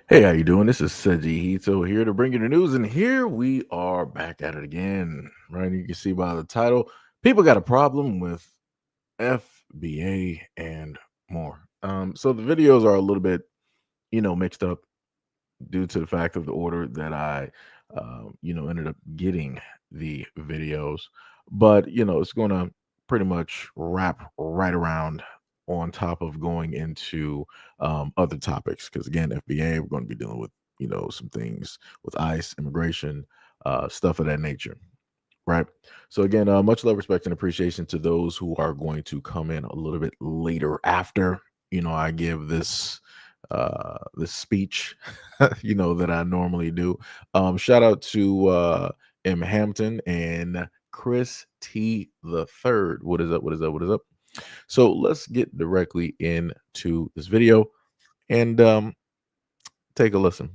Hey, how you doing? This is SEIJIHITO here to bring you the news, and here we are back at it again. Right, you can see by the title, people got a problem with F.B.A. and more. So the videos are a little bit, mixed up due to the fact of the order that I, ended up getting the videos. But it's going to pretty much wrap right around on top of going into other topics. Because again, FBA, we're going to be dealing with some things with ICE, immigration, stuff of that nature. Right. So again, much love, respect, and appreciation to those who are going to come in a little bit later after I give this speech that I normally do. Shout out to M Hampton and Chris T the third. What is up? What is up? What is up? So let's get directly into this video and take a listen.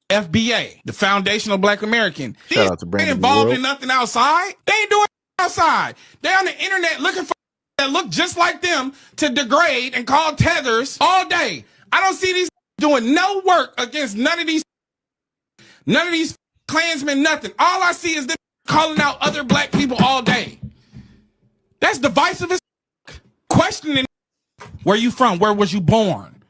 F.B.A, the Foundational Black American. Shout These out to ain't Brandon involved World. in nothing outside. They ain't doing outside. They on the internet looking for that look just like them to degrade and call tethers all day. I don't see these doing no work against none of these Klansmen, nothing. All I see is them calling out other black people all day. That's divisive as questioning where you from, where was you born.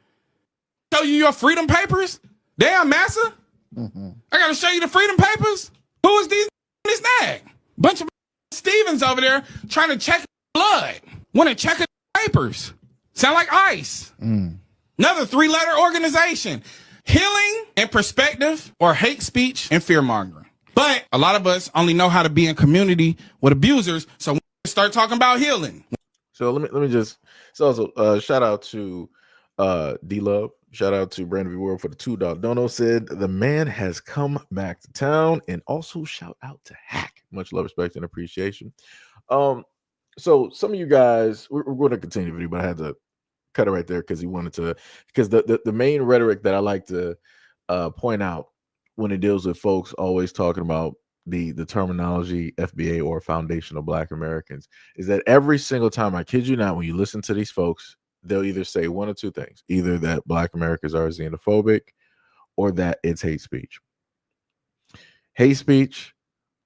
Show you your freedom papers? Damn, massa. I gotta show you the freedom papers. Who is these this nag? Bunch of Stevens over there trying to check blood. Want to check papers? Sound like ICE. Another 3-letter organization. Healing and perspective, or hate speech and fear mongering. But a lot of us only know how to be in community with abusers, so we start talking about healing. So let me just shout out to D Love. Shout out to Brandon World for the $2 dono. Said the man has come back to town, and also shout out to Hack. Much love, respect, and appreciation. So some of you guys, we're going to continue the video, but I had to cut it right there because the main rhetoric that I like to point out when it deals with folks always talking about the terminology FBA or Foundational Black Americans is that every single time, I kid you not, when you listen to these folks, they'll either say one or two things: either that Black Americans are xenophobic, or that it's hate speech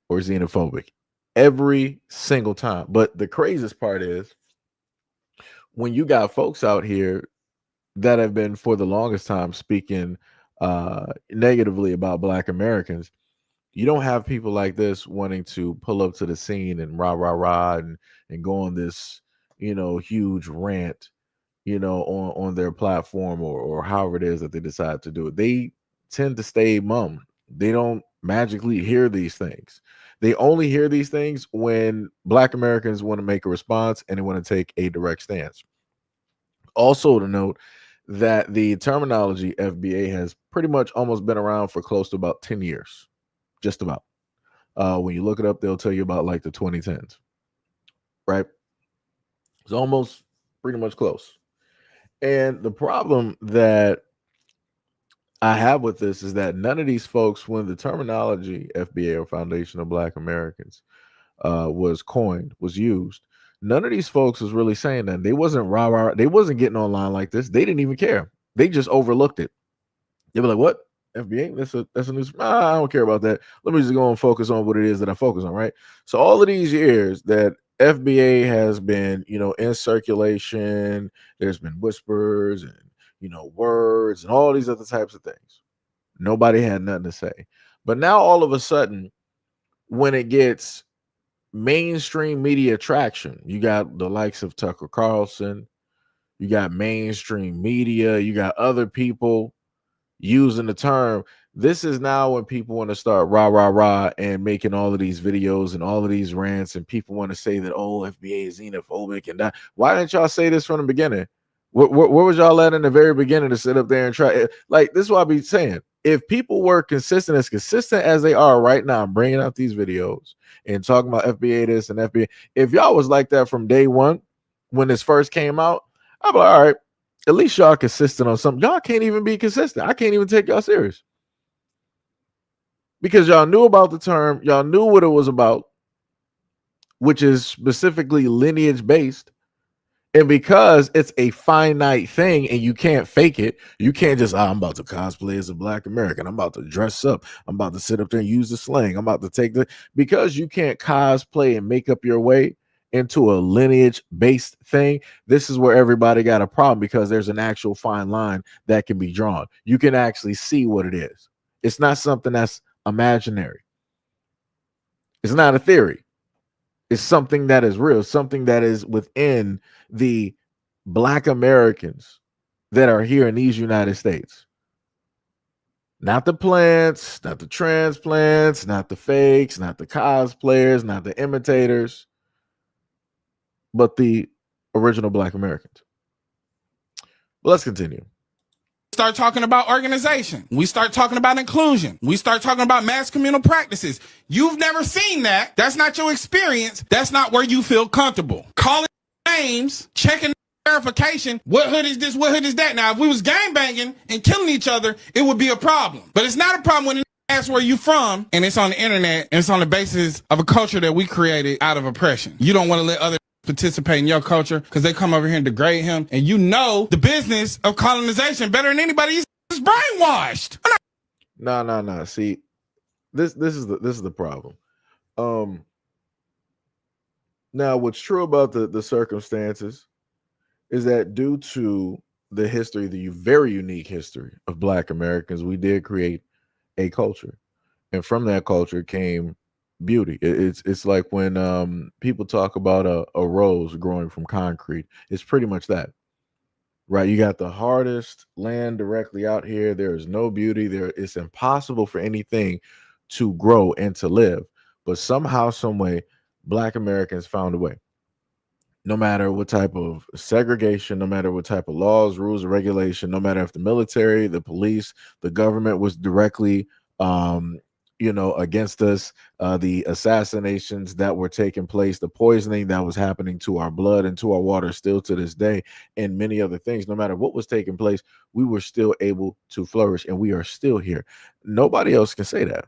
or xenophobic, every single time. But the craziest part is when you got folks out here that have been for the longest time speaking negatively about Black Americans, you don't have people like this wanting to pull up to the scene and rah and go on this huge rant on their platform, or however it is that they decide to do it. They tend to stay mum. They don't magically hear these things. They only hear these things when Black Americans want to make a response and they want to take a direct stance. Also to note that the terminology FBA has pretty much almost been around for close to about 10 years, just about. When you look it up, they'll tell you about like the 2010s, right? It's almost pretty much close. And the problem that I have with this is that none of these folks, when the terminology FBA or Foundational Black Americans was coined, was used, none of these folks was really saying that. They wasn't rah. They wasn't getting online like this. They didn't even care. They just overlooked it. They were like, "What? FBA? That's a news. I don't care about that. Let me just go and focus on what it is that I focus on." Right. So all of these years that FBA has been, in circulation, there's been whispers and words and all these other types of things. Nobody had nothing to say. But now all of a sudden, when it gets mainstream media traction, you got the likes of Tucker Carlson, you got mainstream media, you got other people using the term. This is now when people want to start rah and making all of these videos and all of these rants, and people want to say that, oh, FBA is xenophobic and that. Why didn't y'all say this from the beginning? Where was y'all at in the very beginning to sit up there and try? Like, this is what I be saying. If people were consistent as they are right now, bringing out these videos and talking about FBA this and FBA, if y'all was like that from day one when this first came out, I'm like, all right, at least y'all consistent on something. Y'all can't even be consistent. I can't even take y'all serious because y'all knew about the term. Y'all knew what it was about, which is specifically lineage based. And because it's a finite thing and you can't fake it, you can't just, I'm about to cosplay as a Black American. I'm about to dress up. I'm about to sit up there and use the slang. I'm about to take because you can't cosplay and make up your way into a lineage based thing. This is where everybody got a problem, because there's an actual fine line that can be drawn. You can actually see what it is. It's not something that's imaginary. It's not a theory. It's something that is real, something that is within the Black Americans that are here in these United States. Not the plants, not the transplants, not the fakes, not the cosplayers, not the imitators, but the original Black Americans. But let's continue. Start talking about organization. We start talking about inclusion. We start talking about mass communal practices. You've never seen that. That's not your experience. That's not where you feel comfortable. Calling names, checking verification. What hood is this? What hood is that? Now, if we was gangbanging and killing each other, it would be a problem. But it's not a problem when ask where you from, and it's on the internet, and it's on the basis of a culture that we created out of oppression. You don't want to let other participate in your culture because they come over here and degrade him, and you know the business of colonization better than anybody. He's brainwashed. No. See, this is the problem. Now what's true about the circumstances is that due to the history, the very unique history of Black Americans, we did create a culture, and from that culture came beauty. It's like when people talk about a rose growing from concrete. It's pretty much that, right? You got the hardest land directly out here. There is no beauty there. It's impossible for anything to grow and to live. But somehow, some way, Black Americans found a way. No matter what type of segregation, no matter what type of laws, rules, or regulation, no matter if the military, the police, the government was directly against us, the assassinations that were taking place, the poisoning that was happening to our blood and to our water still to this day, and many other things. No matter what was taking place, we were still able to flourish, and we are still here. Nobody else can say that.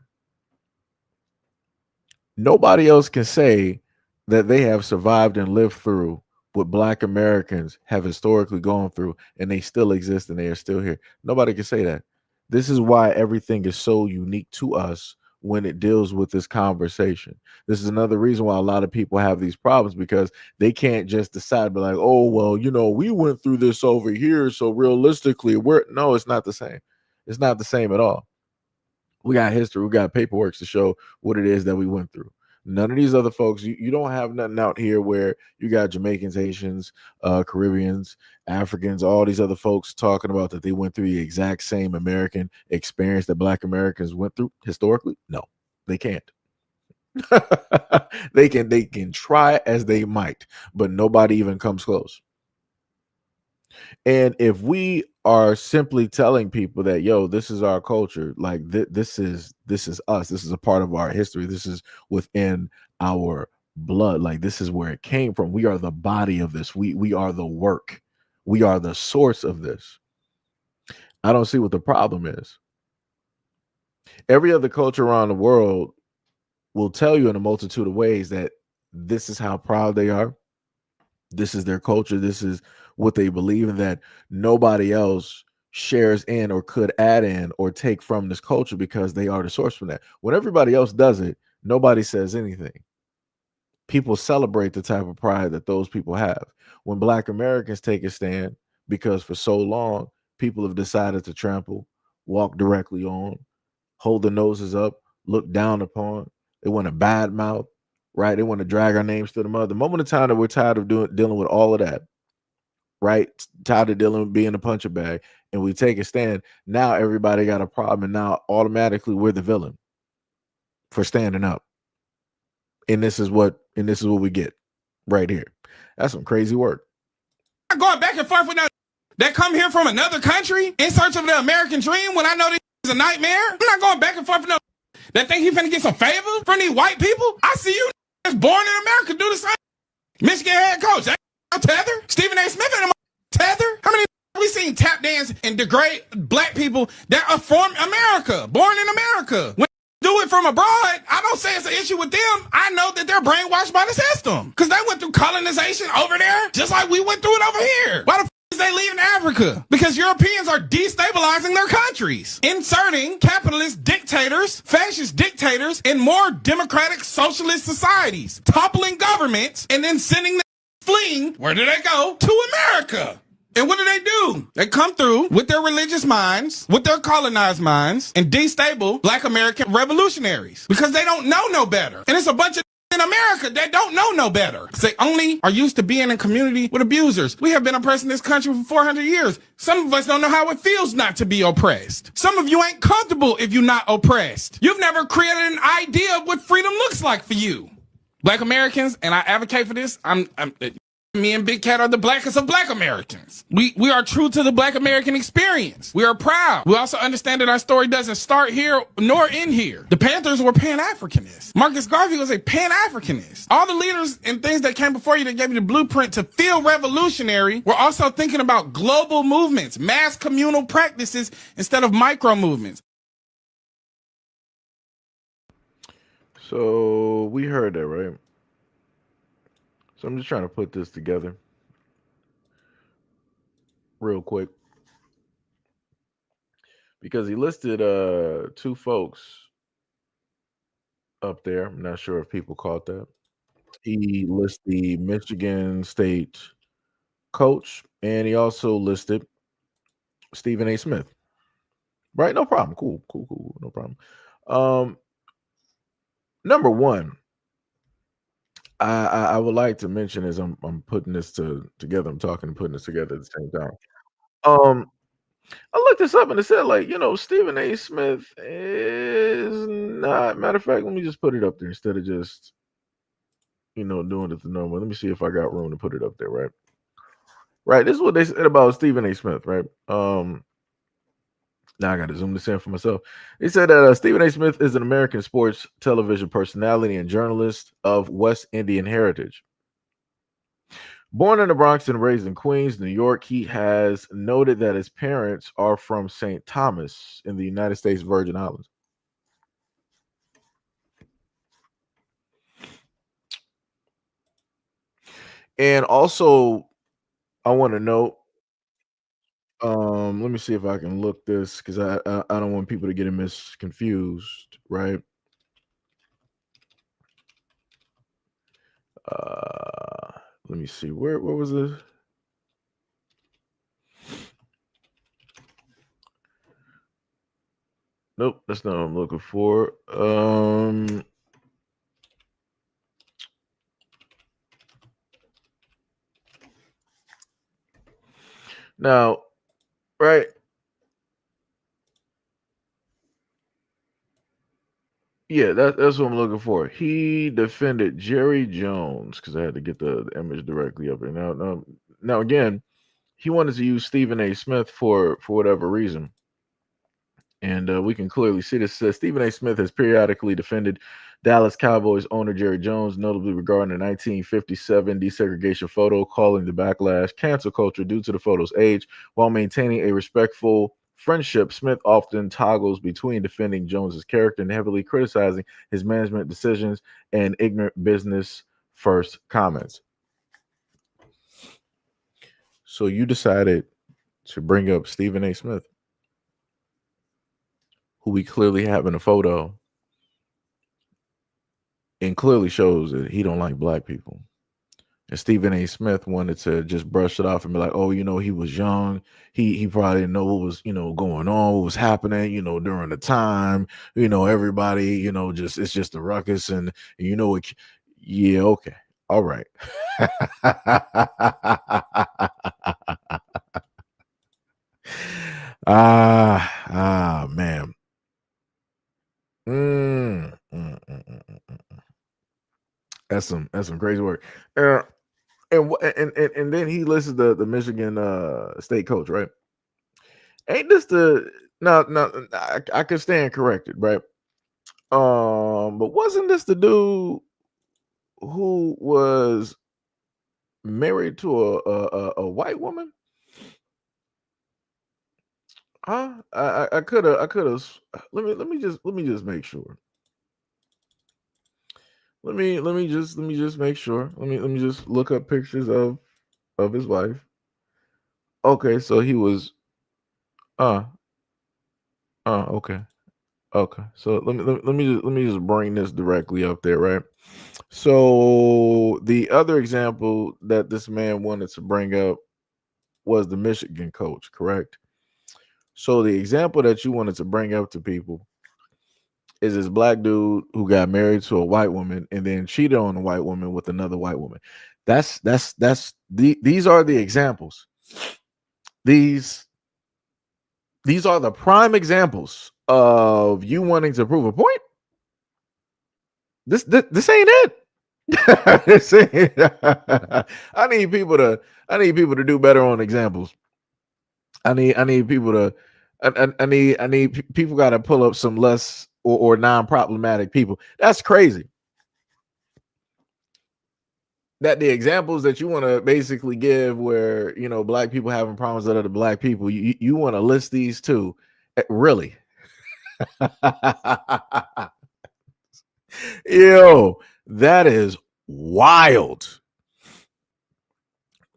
Nobody else can say that they have survived and lived through what Black Americans have historically gone through, and they still exist and they are still here. Nobody can say that. This is why everything is so unique to us when it deals with this conversation. This is another reason why a lot of people have these problems, because they can't just decide, be like, oh, well, we went through this over here, so realistically, no, it's not the same. It's not the same at all. We got history, we got paperwork to show what it is that we went through. None of these other folks, you don't have nothing out here where you got Jamaicans, Haitians, Caribbeans, Africans, all these other folks talking about that they went through the exact same American experience that Black Americans went through historically. No, they can't. they can try as they might, but nobody even comes close. And if we are simply telling people that, yo, this is our culture, like this is us, this is a part of our history, this is within our blood, like this is where it came from, we are the body of this, we are the work, we are the source of this, I don't see what the problem is. Every other culture around the world will tell you in a multitude of ways that this is how proud they are, this is their culture, this is what they believe in, that nobody else shares in or could add in or take from this culture because they are the source from that. When everybody else does it, nobody says anything. People celebrate the type of pride that those people have. When Black Americans take a stand, because for so long, people have decided to trample, walk directly on, hold their noses up, look down upon. They want to badmouth, right? They want to drag our names to the mud. The moment of time that we're tired of dealing with all of that, right? Tired of dealing with being a puncher bag, and we take a stand. Now everybody got a problem, and now automatically we're the villain for standing up. And this is what we get right here. That's some crazy work. I'm going back and forth with that come here from another country in search of the American dream when I know this is a nightmare. I'm not going back and forth with that think he finna get some favor from these white people. I see you that's born in America do the same. Michigan head coach, Tether, Stephen A. Smith and Tether. How many we seen tap dance and degrade Black people that are from America, born in America? When do do it from abroad, I don't say it's an issue with them. I know that they're brainwashed by the system because they went through colonization over there just like we went through it over here. Why the is they leaving Africa? Because Europeans are destabilizing their countries, inserting capitalist dictators, fascist dictators in more democratic socialist societies, toppling governments, and then sending them fleeing. Where do they go? To America. And what do? They come through with their religious minds, with their colonized minds, and destable black American revolutionaries because they don't know no better. And it's a bunch of in America that don't know no better. They only are used to being in community with abusers. We have been oppressed in this country for 400 years. Some of us don't know how it feels not to be oppressed. Some of you ain't comfortable if you're not oppressed. You've never created an idea of what freedom looks like for you. Black Americans, and I advocate for this, me and Big Cat are the blackest of black Americans. We are true to the black American experience. We are proud. We also understand that our story doesn't start here nor end here. The Panthers were Pan-Africanists. Marcus Garvey was a Pan-Africanist. All the leaders and things that came before you that gave you the blueprint to feel revolutionary were also thinking about global movements, mass communal practices instead of micro movements. So we heard that, right? So I'm just trying to put this together real quick because he listed two folks up there. I'm not sure if people caught that. He listed the Michigan State coach, and he also listed Stephen A. Smith. Right? No problem. Cool. No problem. Number one, I would like to mention as I'm putting this together, I'm talking and putting this together at the same time. I looked this up and it said, like, Stephen A. Smith is not. Matter of fact, let me just put it up there instead of just, doing it the normal. Let me see if I got room to put it up there, right? Right. This is what they said about Stephen A. Smith, right? Now I got to zoom this in for myself. They said that Stephen A. Smith is an American sports television personality and journalist of West Indian heritage. Born in the Bronx and raised in Queens, New York, he has noted that his parents are from St. Thomas in the United States Virgin Islands. And also, I want to note, let me see if I can look this because I don't want people to get it confused, right? Let me see. Where was this? Nope, that's not what I'm looking for. Now, right. Yeah, that's what I'm looking for. He defended Jerry Jones because I had to get the image directly up here. Now again, he wanted to use Stephen A. Smith for whatever reason. And we can clearly see this. Says Stephen A. Smith has periodically defended Dallas Cowboys owner Jerry Jones, notably regarding the 1957 desegregation photo, calling the backlash cancel culture due to the photo's age. While maintaining a respectful friendship, Smith often toggles between defending Jones's character and heavily criticizing his management decisions and ignorant business first comments. So you decided to bring up Stephen A. Smith, who we clearly have in a photo and clearly shows that he don't like black people. And Stephen A. Smith wanted to just brush it off and be like, oh, he was young. He probably didn't know what was, going on, what was happening, during the time, everybody, it's just a ruckus. And what? Yeah, okay. All right. Man. That's some crazy work. And then he listed the Michigan state coach, right? Ain't this the no? I could stand corrected, right? But wasn't this the dude who was married to a white woman? Huh? I could have. Let me just make sure. let me just make sure. Let me just look up pictures of his wife. Okay, so he was uh okay. Okay. So let me just bring this directly up there, right? So the other example that this man wanted to bring up was the Michigan coach, correct? So the example that you wanted to bring up to people is this black dude who got married to a white woman and then cheated on a white woman with another white woman. These are the examples. These these are the prime examples of you wanting to prove a point. This ain't it. This ain't- I need people to do better on examples. I need people to I need people got to pull up some less or non-problematic people. That's crazy. That the examples that you want to basically give where black people having problems with other black people, you want to list these too. Really? Yo, that is wild.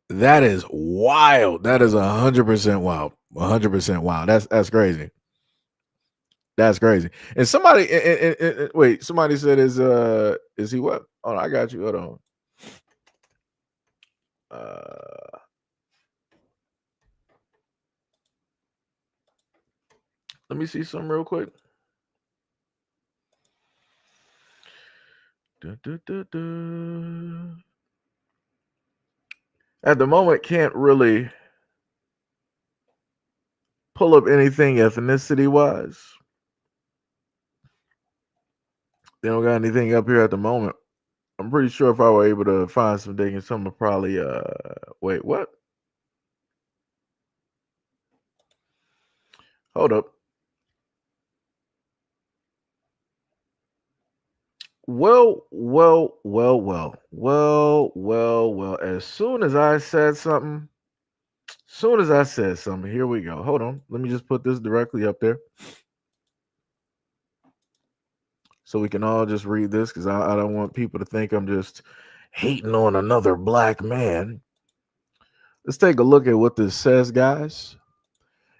That is wild. That is 100% wild. 100% wild. That's crazy. That's crazy. And somebody, wait, somebody said is he what? Oh, I got you. Hold on. Uh, let me see something real quick. Duh, duh, duh, duh. At the moment, can't really pull up anything ethnicity wise. They don't got anything up here at the moment. I'm pretty sure if I were able to find some digging, some would probably wait, what? Hold up. Well. As soon as I said something, here we go. Hold on. Let me just put this directly up there so we can all just read this because I don't want people to think I'm just hating on another black man. Let's take a look at what this says, guys.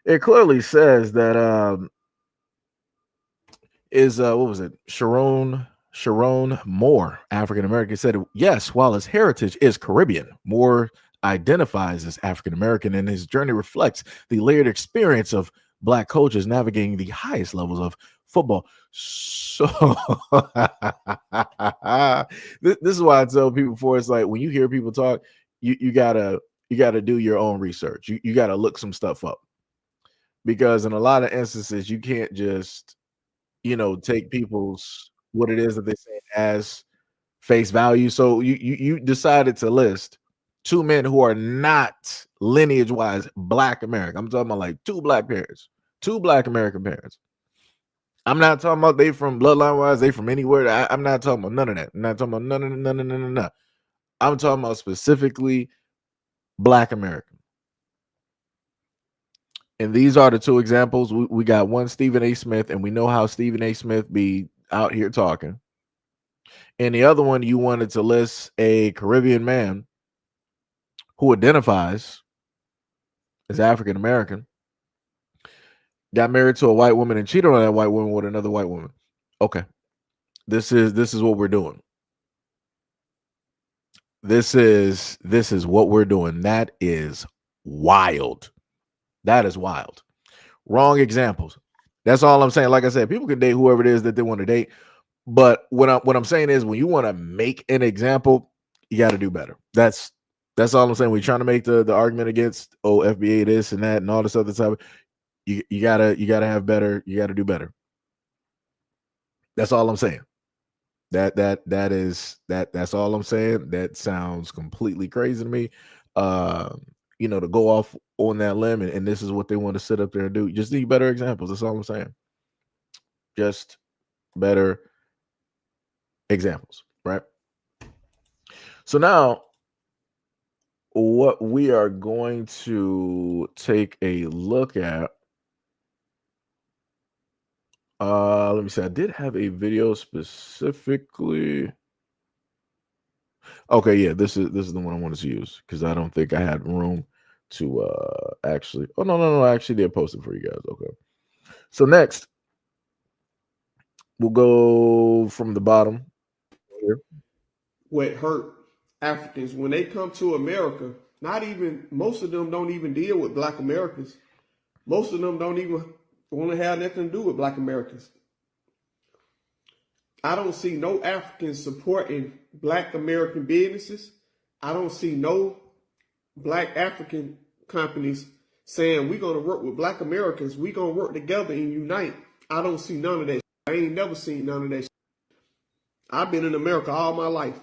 It clearly says that is what was it? Sharon Moore, African American, said yes, while his heritage is Caribbean, Moore identifies as African American, and his journey reflects the layered experience of black coaches navigating the highest levels of football. So this is why I tell people before, it's like when you hear people talk, you gotta do your own research. You gotta look some stuff up because in a lot of instances you can't just take people's what it is that they say as face value. So you decided to list two men who are not lineage wise black American. I'm talking about like two black parents, two black American parents. I'm not talking about they from bloodline wise, they from anywhere. I'm not talking about none of that. I'm not talking about none. I'm talking about specifically black American. And these are the two examples. We got one Stephen A. Smith, and we know how Stephen A. Smith be out here talking. And the other one, you wanted to list a Caribbean man who identifies as African American, got married to a white woman and cheated on that white woman with another white woman. Okay. This is what we're doing. This is what we're doing. That is wild. That is wild. Wrong examples. That's all I'm saying. Like I said, people can date whoever it is that they want to date. But what I'm saying is when you want to make an example, you got to do better. That's all I'm saying. We're trying to make the argument against F.B.A. this and that and all this other stuff. You gotta have better. You gotta do better. That's all I'm saying. That's all I'm saying. That sounds completely crazy to me. To go off on that limb and this is what they want to sit up there and do. You just need better examples. That's all I'm saying. Just better examples, right? So now what we are going to take a look at, let me see. I did have a video specifically. Okay, yeah, this is the one I wanted to use because I don't think I had room to actually. Oh no, I actually did post it for you guys. Okay, so next we'll go from the bottom here. What hurt Africans when they come to America, not even most of them don't even deal with black Americans. Most of them don't even want to have nothing to do with black Americans. I don't see no Africans supporting black American businesses. I don't see no black African companies saying we're going to work with black Americans. We're going to work together and unite. I don't see none of that. I ain't never seen none of that. I've been in America all my life.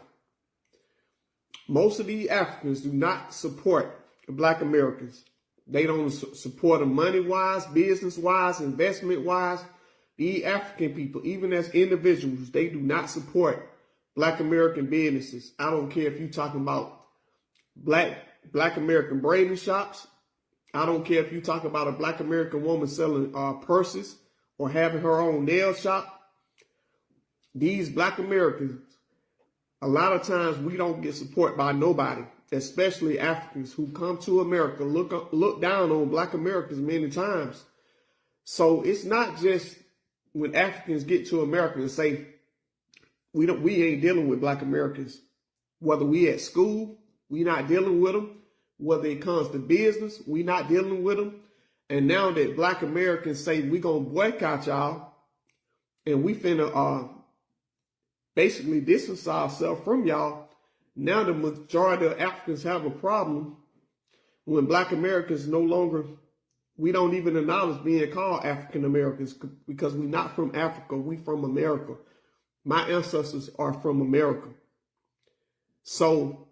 Most of these Africans do not support black Americans. They don't support them money-wise, business-wise, investment-wise. These African people, even as individuals, they do not support black American businesses. I don't care if you're talking about black American braiding shops. I don't care if you talk about a black American woman selling purses or having her own nail shop. These black Americans, a lot of times we don't get support by nobody, especially Africans who come to America, look down on black Americans many times. So it's not just when Africans get to America and say, we ain't dealing with black Americans. Whether we at school, we not dealing with them. Whether it comes to business, we not dealing with them. And now that black Americans say we gonna boycott y'all and we finna basically distance ourselves from y'all, now the majority of Africans have a problem when black Americans no longer, we don't even acknowledge being called African Americans because we're not from Africa, we from America. My ancestors are from America. So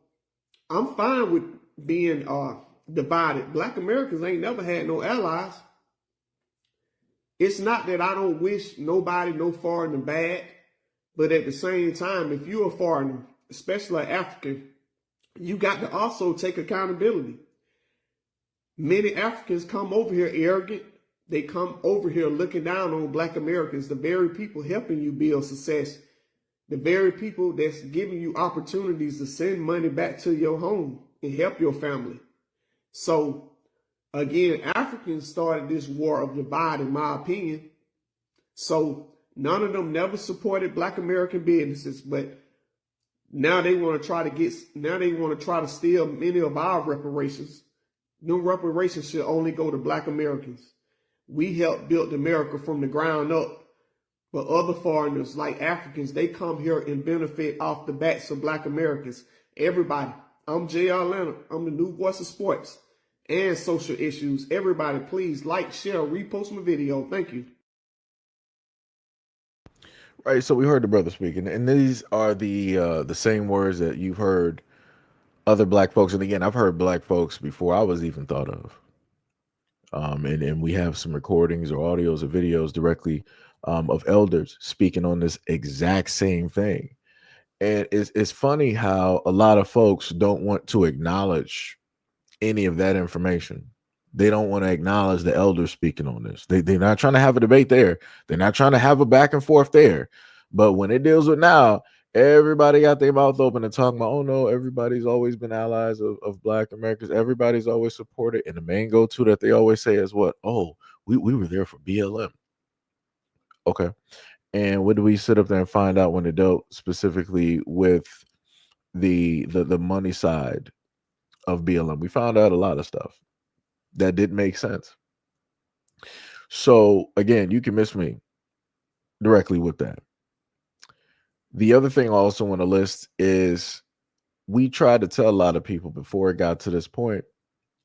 I'm fine with being divided. Black Americans ain't never had no allies. It's not that I don't wish nobody, no foreigner bad, but at the same time, if you're a foreigner, especially an African, you got to also take accountability. Many Africans come over here arrogant. They come over here looking down on black Americans, the very people helping you build success, the very people that's giving you opportunities to send money back to your home and help your family. So again, Africans started this war of divide, in my opinion. So none of them never supported black American businesses, but now they want to try to steal many of our reparations. No reparations should only go to black Americans. We helped build America from the ground up. But other foreigners like Africans, they come here and benefit off the backs of black Americans. Everybody, I'm J.R. Leonard. I'm the new voice of sports and social issues. Everybody, please like, share, repost my video. Thank you. Right, so we heard the brother speaking, and these are the same words that you've heard other black folks, and again, I've heard black folks before I was even thought of. And we have some recordings or audios or videos directly of elders speaking on this exact same thing. And it's funny how a lot of folks don't want to acknowledge any of that information. They don't want to acknowledge the elders speaking on this. They're not trying to have a debate there. They're not trying to have a back and forth there. But when it deals with now, everybody got their mouth open and talking about, oh no, everybody's always been allies of black Americans. Everybody's always supported. And the main go-to that they always say is what? Oh, we were there for BLM. Okay. And what do we sit up there and find out when it dealt specifically with the money side of BLM? We found out a lot of stuff that didn't make sense. So again, you can miss me directly with that. The other thing I also want to list is we tried to tell a lot of people before it got to this point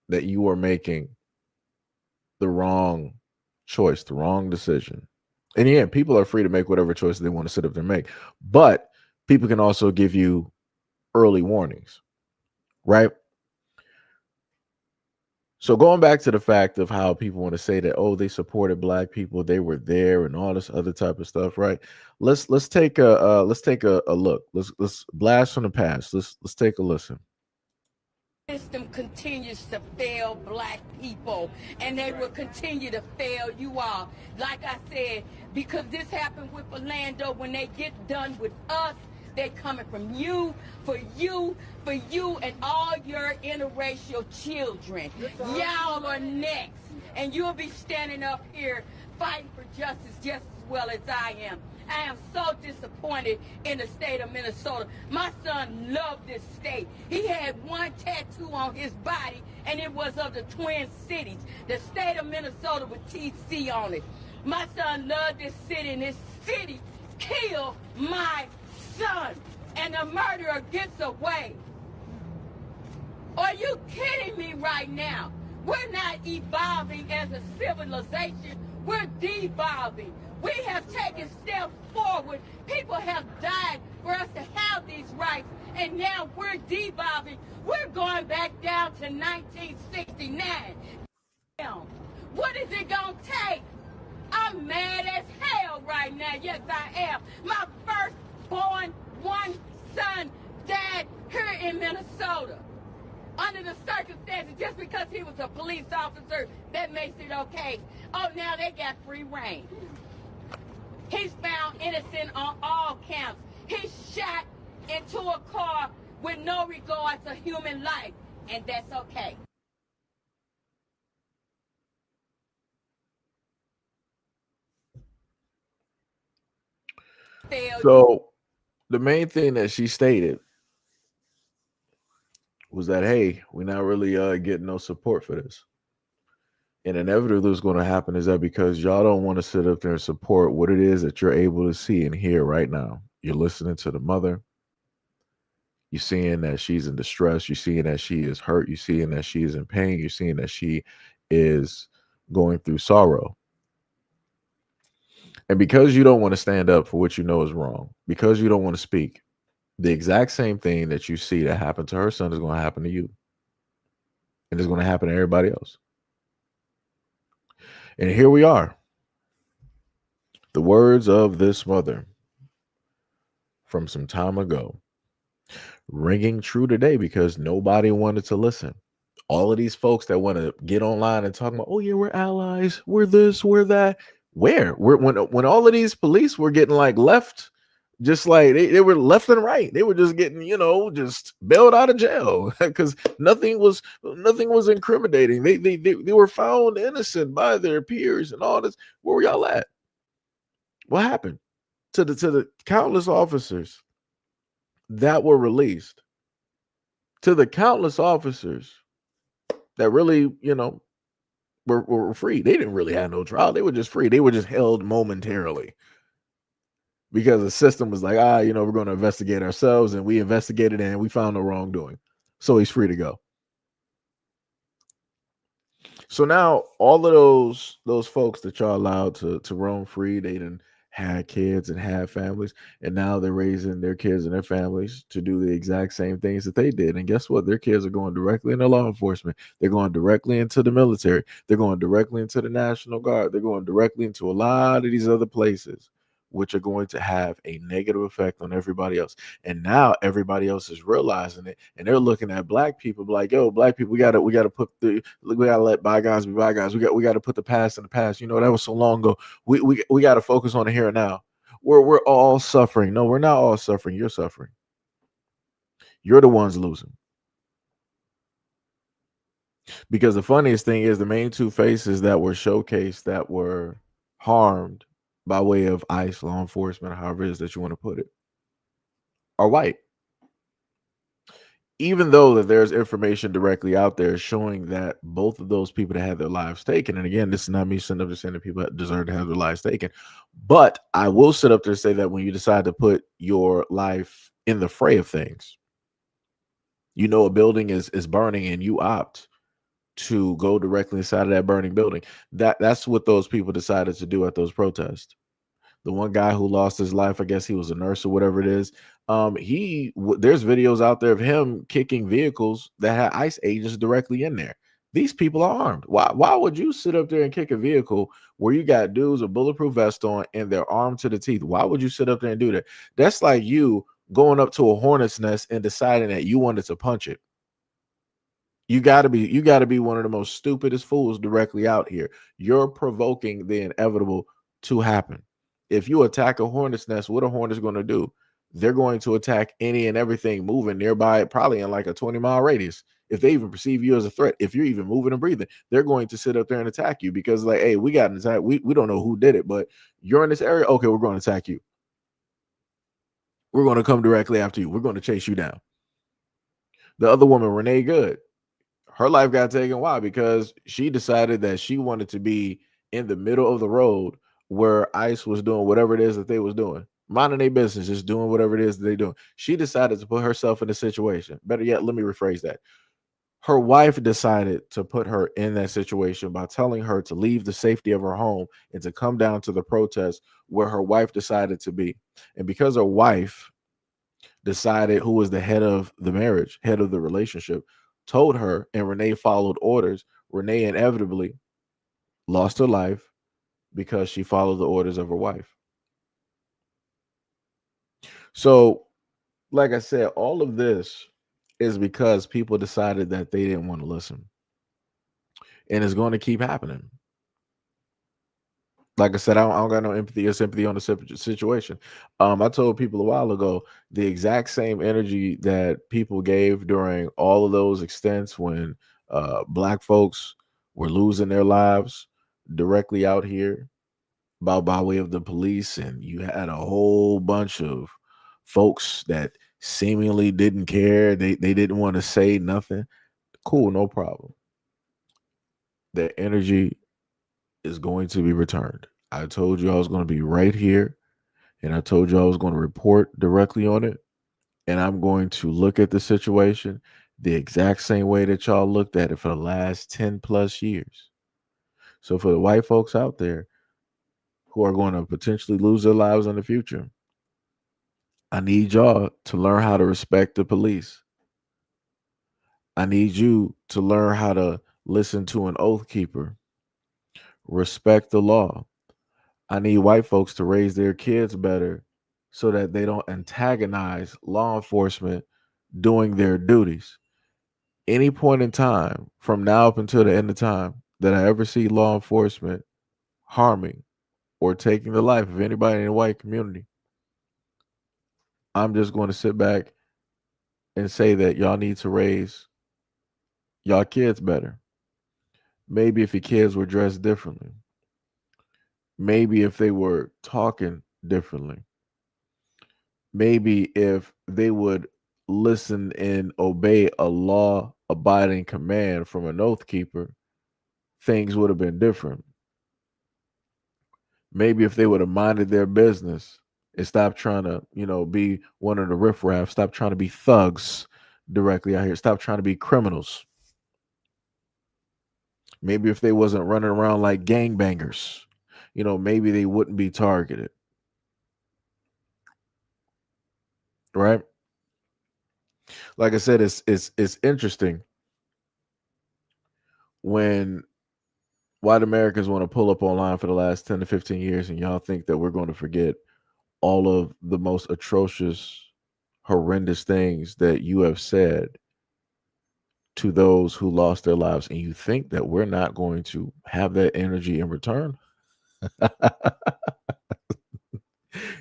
that you are making the wrong choice, the wrong decision. And yeah, people are free to make whatever choice they want to sit up there and make. But people can also give you early warnings, right? So going back to the fact of how people want to say that, oh, they supported black people, they were there, and all this other type of stuff, right? Let's take a look. Let's blast from the past. Let's take a listen. System continues to fail black people, and they will continue to fail you all. Like I said, because this happened with Orlando, when they get done with us, They're coming from you, for you, for you, and all your interracial children. Y'all are next. And you'll be standing up here fighting for justice just as well as I am. I am so disappointed in the state of Minnesota. My son loved this state. He had one tattoo on his body, and it was of the Twin Cities, the state of Minnesota with TC on it. My son loved this city, and this city killed my son. And the murderer gets away. Are you kidding me right now? We're not evolving as a civilization. We're devolving. We have taken steps forward. People have died for us to have these rights, and now we're devolving. We're going back down to 1969. What is it gonna take? I'm mad as hell right now. Yes, I am. My firstborn one son died here in Minnesota. Under the circumstances, just because he was a police officer, that makes it okay. Oh, now they got free reign. He's found innocent on all counts. He's shot into a car with no regard to human life, and that's okay. So the main thing that she stated was that, hey, we're not really getting no support for this. And inevitably what's going to happen is that because y'all don't want to sit up there and support what it is that you're able to see and hear right now. You're listening to the mother. You're seeing that she's in distress. You're seeing that she is hurt. You're seeing that she is in pain. You're seeing that she is going through sorrow. And because you don't want to stand up for what you know is wrong, because you don't want to speak, the exact same thing that you see that happened to her son is going to happen to you. And it's going to happen to everybody else. And here we are. The words of this mother from some time ago, ringing true today because nobody wanted to listen. All of these folks that want to get online and talk about, oh yeah, we're allies, we're this, we're that. Where? When all of these police were getting like left, just like they were left and right. They were just getting, just bailed out of jail because nothing was incriminating. They were found innocent by their peers and all this. Where were y'all at? What happened to the countless officers that were released? To the countless officers that really, were free. They didn't really have no trial. They were just free. They were just held momentarily because the system was like, we're going to investigate ourselves, and we investigated and we found no wrongdoing. So he's free to go. So now all of those folks that y'all allowed to roam free, they didn't had kids and had families, and now they're raising their kids and their families to do the exact same things that they did. And guess what? Their kids are going directly into law enforcement. They're going directly into the military. They're going directly into the National Guard. They're going directly into a lot of these other places, which are going to have a negative effect on everybody else. And now everybody else is realizing it, and they're looking at black people like, yo, black people, we gotta let bygones be bygones. We gotta put the past in the past. That was so long ago. We gotta focus on the here and now. We're all suffering. No, we're not all suffering. You're suffering. You're the ones losing. Because the funniest thing is the main two faces that were showcased that were harmed by way of ICE, law enforcement, however it is that you want to put it, are white. Even though that there's information directly out there showing that both of those people that had their lives taken, and again, this is not me sitting up there saying that people deserve to have their lives taken, but I will sit up there and say that when you decide to put your life in the fray of things, a building is burning and you opt to go directly inside of that burning building. That's what those people decided to do at those protests. The one guy who lost his life, I guess he was a nurse or whatever it is. There's videos out there of him kicking vehicles that had ICE agents directly in there. These people are armed. Why would you sit up there and kick a vehicle where you got dudes with bulletproof vest on and they're armed to the teeth? Why would you sit up there and do that? That's like you going up to a hornet's nest and deciding that you wanted to punch it. You got to be one of the most stupidest fools directly out here. You're provoking the inevitable to happen. If you attack a hornet's nest, what a hornet's going to do? they're going to attack any and everything moving nearby, probably in like a 20-mile radius. If they even perceive you as a threat, if you're even moving and breathing, they're going to sit up there and attack you because, like, hey, we got an attack. We don't know who did it, but you're in this area. Okay, we're going to attack you. We're going to come directly after you. We're going to chase you down. The other woman, Renee Good, her life got taken. Why? Because she decided that she wanted to be in the middle of the road where ICE was doing whatever it is that they was doing, minding their business, just doing whatever it is that they're doing. She decided to put herself in a situation. Better yet, let me rephrase that. Her wife decided to put her in that situation by telling her to leave the safety of her home and to come down to the protest where her wife decided to be. And because her wife decided who was the head of the marriage, head of the relationship, told her, and Renee followed orders, Renee inevitably lost her life because she followed the orders of her wife. So, like I said, all of this is because people decided that they didn't want to listen. And it's going to keep happening. Like I said, I don't got no empathy or sympathy on the situation. I told people a while ago the exact same energy that people gave during all of those extents when black folks were losing their lives directly out here by way of the police, and you had a whole bunch of folks that seemingly didn't care. They didn't want to say nothing. Cool, no problem. The energy is going to be returned. I told you I was going to be right here, and I told you I was going to report directly on it, and I'm going to look at the situation the exact same way that y'all looked at it for the last 10 plus years. So for the white folks out there who are going to potentially lose their lives in the future, I need y'all to learn how to respect the police. I need you to learn how to listen to an oath keeper, respect the law. I need white folks to raise their kids better so that they don't antagonize law enforcement doing their duties. Any point in time from now up until the end of time that I ever see law enforcement harming or taking the life of anybody in the white community, I'm just going to sit back and say that y'all need to raise y'all kids better. Maybe if your kids were dressed differently, maybe if they were talking differently, maybe if they would listen and obey a law abiding command from an oath keeper, things would have been different. Maybe if they would have minded their business and stopped trying to, be one of the riffraff, stop trying to be thugs directly out here, stop trying to be criminals. Maybe if they wasn't running around like gangbangers, maybe they wouldn't be targeted. Right? Like I said, it's interesting when white Americans want to pull up online for the last 10 to 15 years and y'all think that we're going to forget all of the most atrocious, horrendous things that you have said to those who lost their lives, and you think that we're not going to have that energy in return.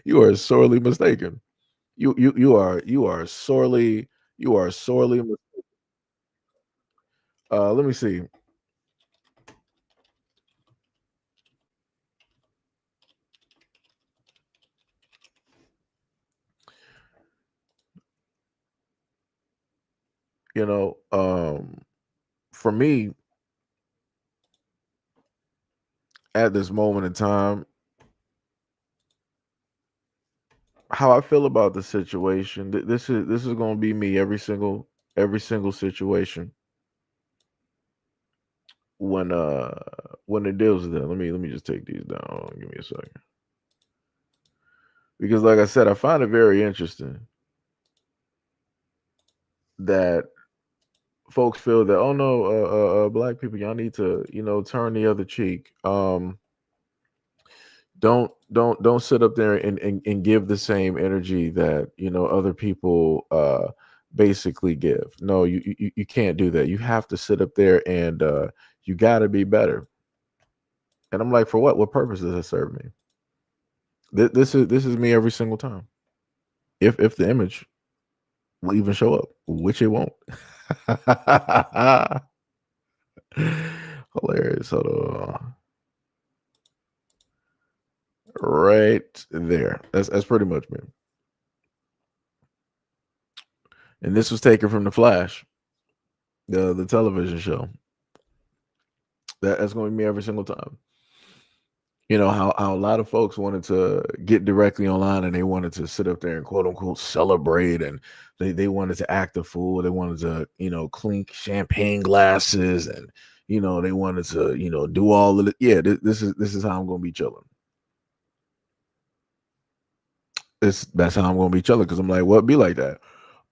You are sorely mistaken. You are sorely let me see. You know, for me, at this moment in time, how I feel about the situation, this is going to be me every single situation when it deals with that. Let me just take these down. Hold on, give me a second. Because like I said, I find it very interesting that folks feel that, oh no, black people, y'all need to, turn the other cheek. Don't sit up there and give the same energy that other people basically give. No, you can't do that. You have to sit up there and you got to be better. And I'm like, for what purpose does it serve me? This is me every single time. if the image will even show up, which it won't. Hilarious. Hold on. Right there. That's pretty much me. And this was taken from The Flash, the television show. That's going to be me every single time. You know how a lot of folks wanted to get directly online and they wanted to sit up there and quote unquote celebrate, and they wanted to act a fool. They wanted to, clink champagne glasses, and they wanted to, do all of it. Yeah, this is how I'm gonna be chilling. That's how I'm gonna be chilling, because I'm like, what be like that?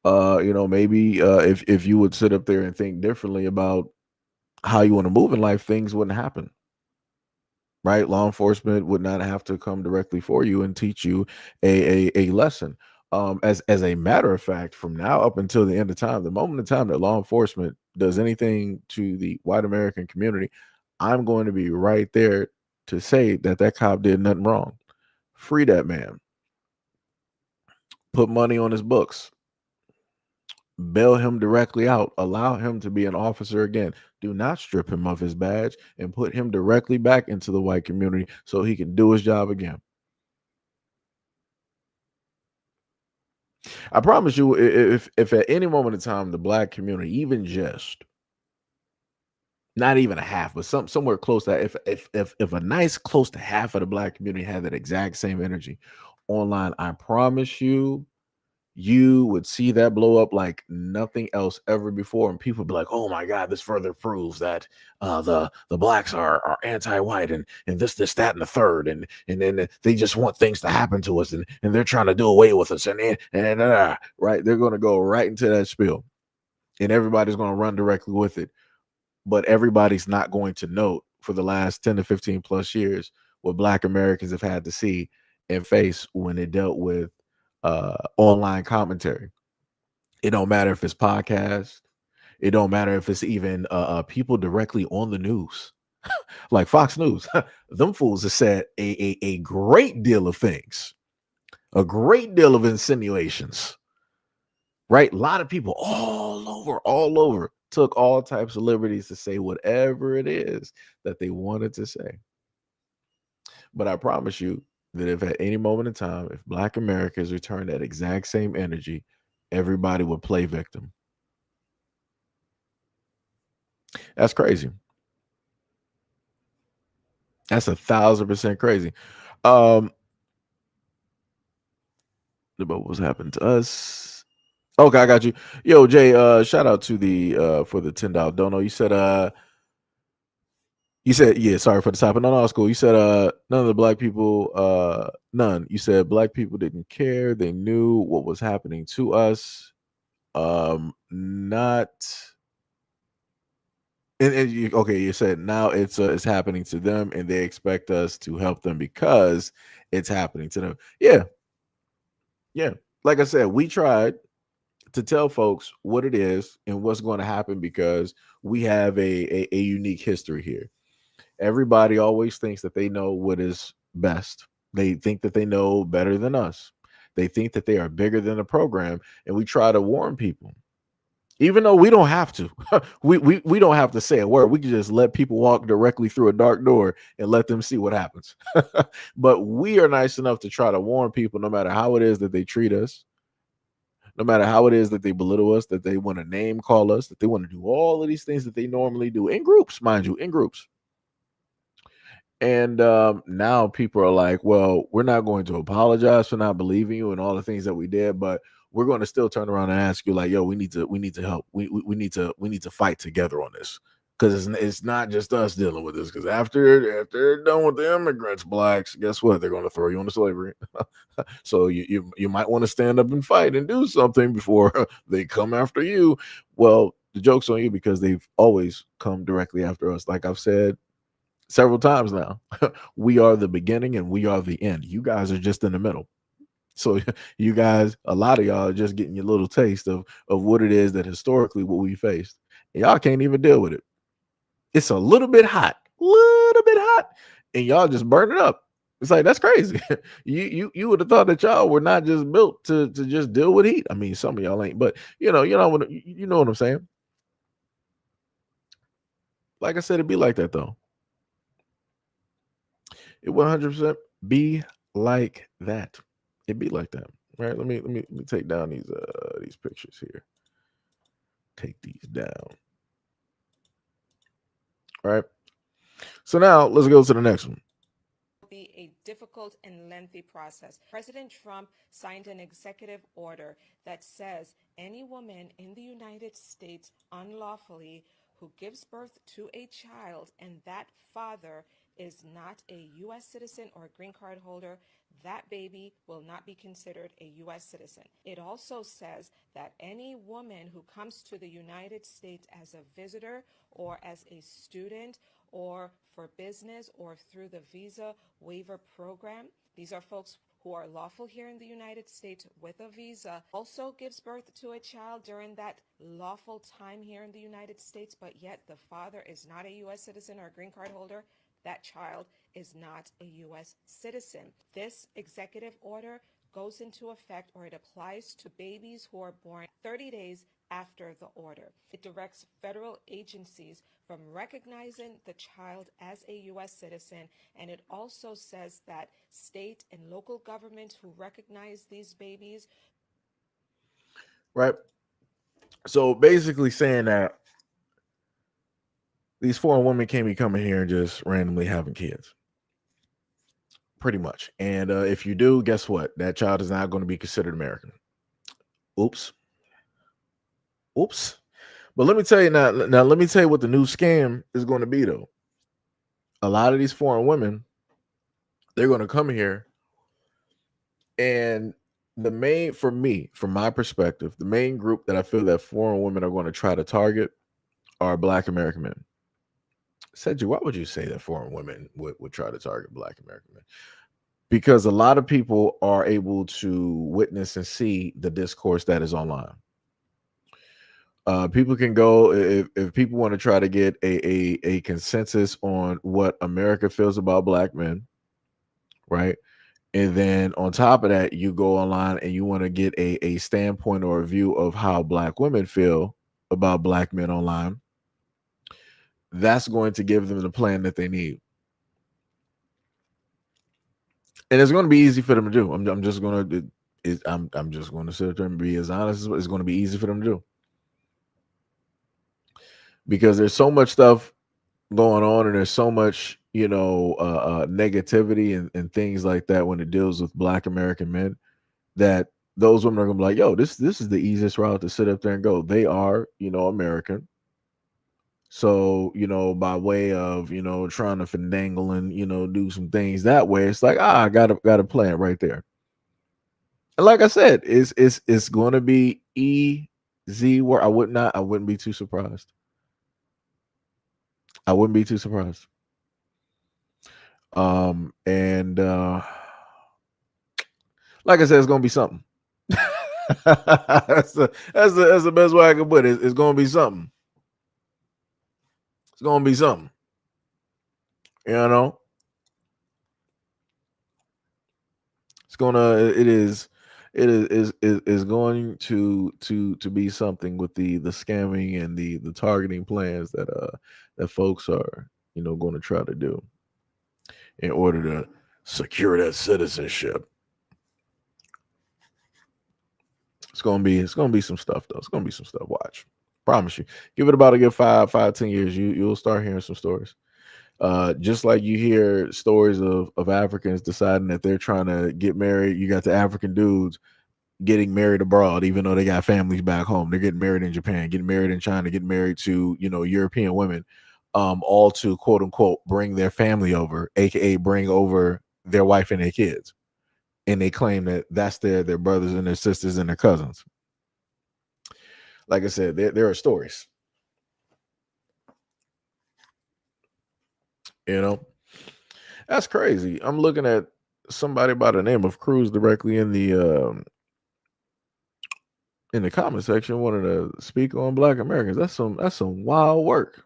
Maybe if you would sit up there and think differently about how you want to move in life, things wouldn't happen. Right? Law enforcement would not have to come directly for you and teach you a lesson. As a matter of fact, from now up until the end of time, the moment in time that law enforcement does anything to the white American community, I'm going to be right there to say that cop did nothing wrong. Free that man. Put money on his books. Bail him directly out. Allow him to be an officer again. Do not strip him of his badge and put him directly back into the white community so he can do his job again. I promise you, if at any moment in time the black community, even just not even a half, but somewhere close to that, if a nice close to half of the black community had that exact same energy online, I promise you would see that blow up like nothing else ever before, and people would be like, "Oh my God, this further proves that the blacks are anti-white, and this that and the third, and then they just want things to happen to us, and they're trying to do away with us, and right, they're going to go right into that spiel, and everybody's going to run directly with it, but everybody's not going to note for the last 10 to 15 plus years what Black Americans have had to see and face when it dealt with online commentary. It don't matter if it's podcast. It don't matter if it's even people directly on the news, like Fox News. Them fools have said a great deal of things, a great deal of insinuations. Right? A lot of people all over took all types of liberties to say whatever it is that they wanted to say. But I promise you that if at any moment in time, if Black Americans return that exact same energy, everybody would play victim. That's crazy. That's 1,000% crazy. But what was happening to us? Okay, I got you. Yo, Jay, shout out to the for the $10 dono. You said, yeah, sorry for the topic. No, it's cool. You said none of the black people, none. You said black people didn't care. They knew what was happening to us. Not and you said now it's happening to them, and they expect us to help them because it's happening to them. Yeah. Like I said, we tried to tell folks what it is and what's going to happen because we have a unique history here. Everybody always thinks that they know what is best. They think that they know better than us. They think that they are bigger than the program, and we try to warn people. Even though we don't have to, we don't have to say a word. We can just let people walk directly through a dark door and let them see what happens. But we are nice enough to try to warn people, no matter how it is that they treat us, no matter how it is that they belittle us, that they want to name call us, that they want to do all of these things that they normally do in groups, mind you, in groups. And now people are like, well, we're not going to apologize for not believing you and all the things that we did, but we're going to still turn around and ask you, like, yo, we need to help. We need to fight together on this, because it's not just us dealing with this. Because after they're done with the immigrants, blacks, guess what? They're going to throw you into slavery. So you might want to stand up and fight and do something before they come after you. Well, the joke's on you, because they've always come directly after us. Like I've said several times now, we are the beginning and we are the end. You guys are just in the middle. So you guys, a lot of y'all are just getting your little taste of what it is that historically what we faced. And y'all can't even deal with it. It's a little bit hot, and y'all just burn it up. It's like, that's crazy. You would have thought that y'all were not just built to just deal with heat. I mean, some of y'all ain't, but you know what I'm saying. Like I said, it'd be like that though. It 100% be like that. It'd be like that, right? Let me take down these pictures here. Take these down. All right. So now let's go to the next one. Be a difficult and lengthy process. President Trump signed an executive order that says any woman in the United States unlawfully who gives birth to a child and that father is not a U.S. citizen or a green card holder, that baby will not be considered a U.S. citizen. It also says that any woman who comes to the United States as a visitor or as a student or for business or through the visa waiver program, these are folks who are lawful here in the United States with a visa, also gives birth to a child during that lawful time here in the United States, but yet the father is not a U.S. citizen or a green card holder, that child is not a U.S. citizen. This executive order goes into effect, or it applies to babies who are born 30 days after the order. It directs federal agencies from recognizing the child as a U.S. citizen, and it also says that state and local governments who recognize these babies. Right. So basically saying that these foreign women can't be coming here and just randomly having kids. Pretty much. And if you do, guess what? That child is not going to be considered American. Oops. Oops. But let me tell you now, let me tell you what the new scam is going to be, though. A lot of these foreign women, they're going to come here. And the main, for me, from my perspective, the main group that I feel that foreign women are going to try to target are Black American men. Seiji, why would you say that foreign women would try to target Black American men? Because a lot of people are able to witness and see the discourse that is online. People can go, if people want to try to get a consensus on what America feels about Black men, right? And then on top of that, you go online and you want to get a standpoint or a view of how Black women feel about Black men online. That's going to give them the plan that they need. And it's going to be easy for them to do. I'm just going to I'm just going to sit there and be as honest as it's going to be easy for them to do. Because there's so much stuff going on and there's so much, negativity and things like that when it deals with Black American men, that those women are going to be like, yo, this is the easiest route to sit up there and go. They are, American. So, by way of, trying to finagle and, do some things that way, it's like, I got a plan right there. And like I said, it's going to be easy work. I wouldn't be too surprised. I wouldn't be too surprised. And like I said, it's gonna be something. that's the best way I can put it. It's gonna be something. It's gonna be something. It is going to be something with the scamming and the targeting plans that folks are going to try to do in order to secure that citizenship. It's gonna be some stuff though. It's gonna be some stuff. Watch, promise you. Give it about a good 10 years. You'll start hearing some stories. Just like you hear stories of Africans deciding that they're trying to get married. You got the African dudes getting married abroad, even though they got families back home. They're getting married in Japan, getting married in China, getting married to European women, all to quote unquote bring their family over, aka bring over their wife and their kids. And they claim that that's their brothers and their sisters and their cousins. Like I said, there are stories. That's crazy. I'm looking at somebody by the name of Cruz directly in the comment section wanted to speak on Black Americans. That's some wild work.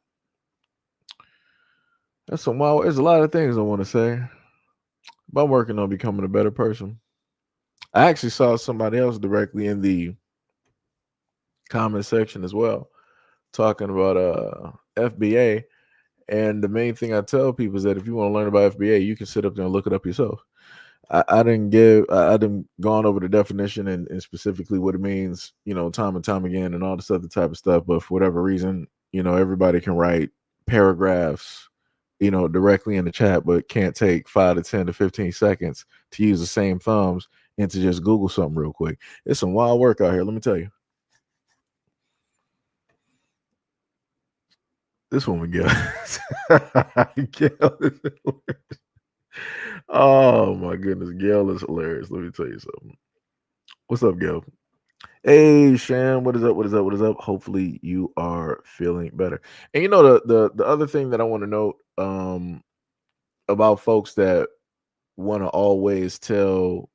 That's some wild. There's a lot of things I want to say, but I'm working on becoming a better person. I actually saw somebody else directly in the comment section as well talking about FBA. And the main thing I tell people is that if you want to learn about FBA, you can sit up there and look it up yourself. I didn't gone over the definition and specifically what it means, time and time again and all this other type of stuff. But for whatever reason, everybody can write paragraphs, directly in the chat, but can't take 5 to 10 to 15 seconds to use the same thumbs and to just Google something real quick. It's some wild work out here, let me tell you. This woman, Gail. Gail is hilarious. Oh my goodness, Gail is hilarious. Let me tell you something. What's up, Gail? Hey, Shan, what is up? What is up? What is up? Hopefully you are feeling better. And the other thing that I want to note about folks that want to always tell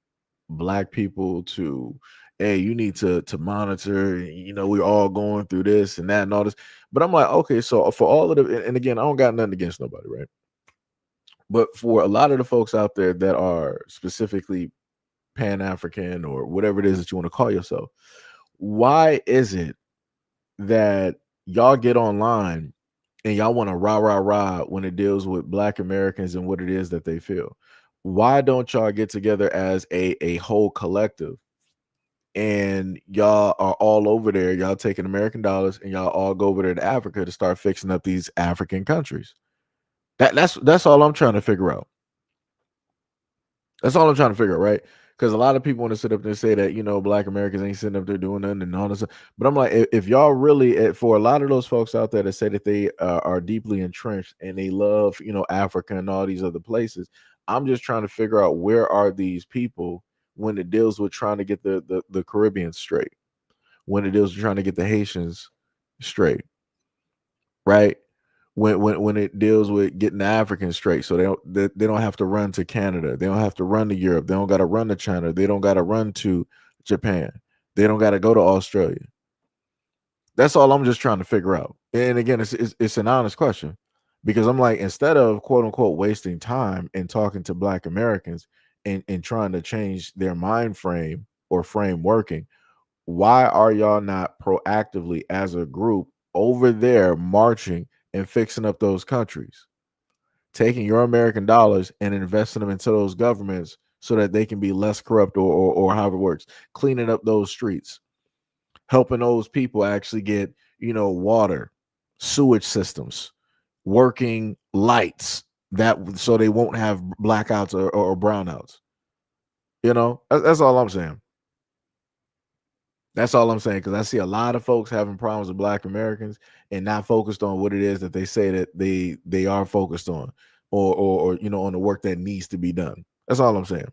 black people to, hey, you need to monitor, we're all going through this and that and all this. But I'm like, okay, so for all of the, and again, I don't got nothing against nobody, right? But for a lot of the folks out there that are specifically Pan-African or whatever it is that you want to call yourself, why is it that y'all get online and y'all want to rah when it deals with Black Americans and what it is that they feel? Why don't y'all get together as a whole collective and y'all are all over there? Y'all taking American dollars and y'all all go over there to Africa to start fixing up these African countries. That's all I'm trying to figure out. That's all I'm trying to figure out, right? Because a lot of people want to sit up there and say that, Black Americans ain't sitting up there doing nothing and all this stuff. But I'm like, if y'all really, for a lot of those folks out there that say that they are deeply entrenched and they love, Africa and all these other places, I'm just trying to figure out where are these people when it deals with trying to get the Caribbean straight, when it deals with trying to get the Haitians straight, right? When it deals with getting the Africans straight, so they don't have to run to Canada, they don't have to run to Europe, they don't got to run to China, they don't got to run to Japan, they don't got to go to Australia. That's all I'm just trying to figure out. And again, it's an honest question, because I'm like, instead of quote unquote wasting time and talking to Black Americans and trying to change their mind frame or frame working, why are y'all not proactively as a group over there marching and fixing up those countries, taking your American dollars and investing them into those governments so that they can be less corrupt or however it works, cleaning up those streets, helping those people actually get, water, sewage systems, working lights that so they won't have blackouts or brownouts. That's all I'm saying. That's all I'm saying, because I see a lot of folks having problems with Black Americans and not focused on what it is that they say that they are focused on, or on the work that needs to be done. That's all I'm saying.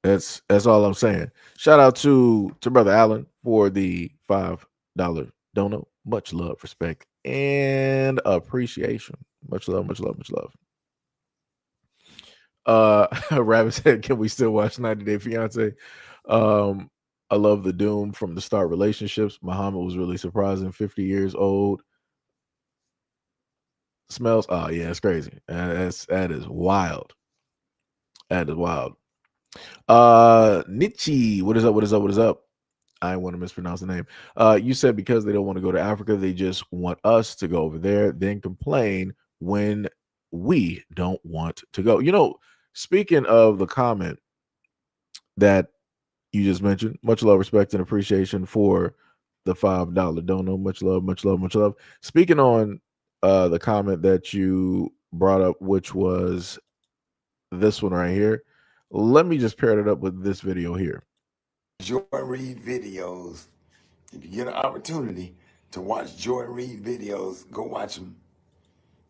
That's all I'm saying. Shout out to Brother Allen for the $5 dono. Much love, respect, and appreciation. Much love, much love, much love. Rabbit said, can we still watch 90 Day Fiance? I love the doom from the start relationships. Muhammad was really surprising. 50 years old. Smells. Oh yeah, it's crazy. That is wild. That is wild. Nietzsche, what is up? What is up? What is up? I want to mispronounce the name. You said because they don't want to go to Africa, they just want us to go over there, then complain when we don't want to go. Speaking of the comment that you just mentioned, much love, respect, and appreciation for the $5 dono. Much love, much love, much love. Speaking on the comment that you brought up, which was this one right here, let me just pair it up with this video here. Joy Reid videos. If you get an opportunity to watch Joy Reid videos, go watch them.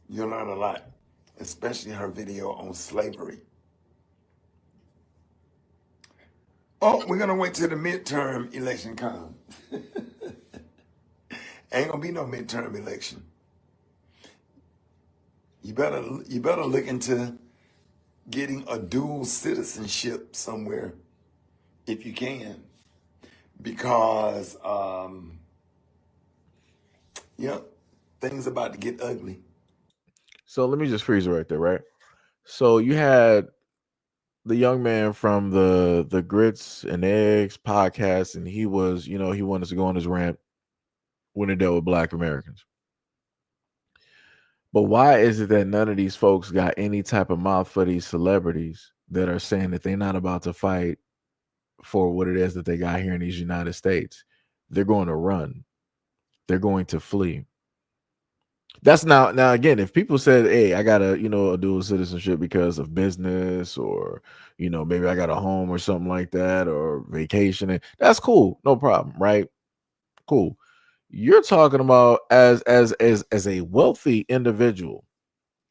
You'll learn a lot, especially her video on slavery. Oh, we're gonna wait till the midterm election comes. Ain't gonna be no midterm election. You better look into getting a dual citizenship somewhere if you can, because things about to get ugly. So let me just freeze it right there, right? So you had the young man from the Grits and Eggs podcast, and he was, he wanted to go on his rant when it dealt with Black Americans. But why is it that none of these folks got any type of mouth for these celebrities that are saying that they're not about to fight for what it is that they got here in these United States? They're going to run. They're going to flee. That's now again, if people said, "Hey, I got a dual citizenship because of business, or maybe I got a home or something like that, or vacationing," that's cool, no problem, right? Cool. You're talking about as a wealthy individual,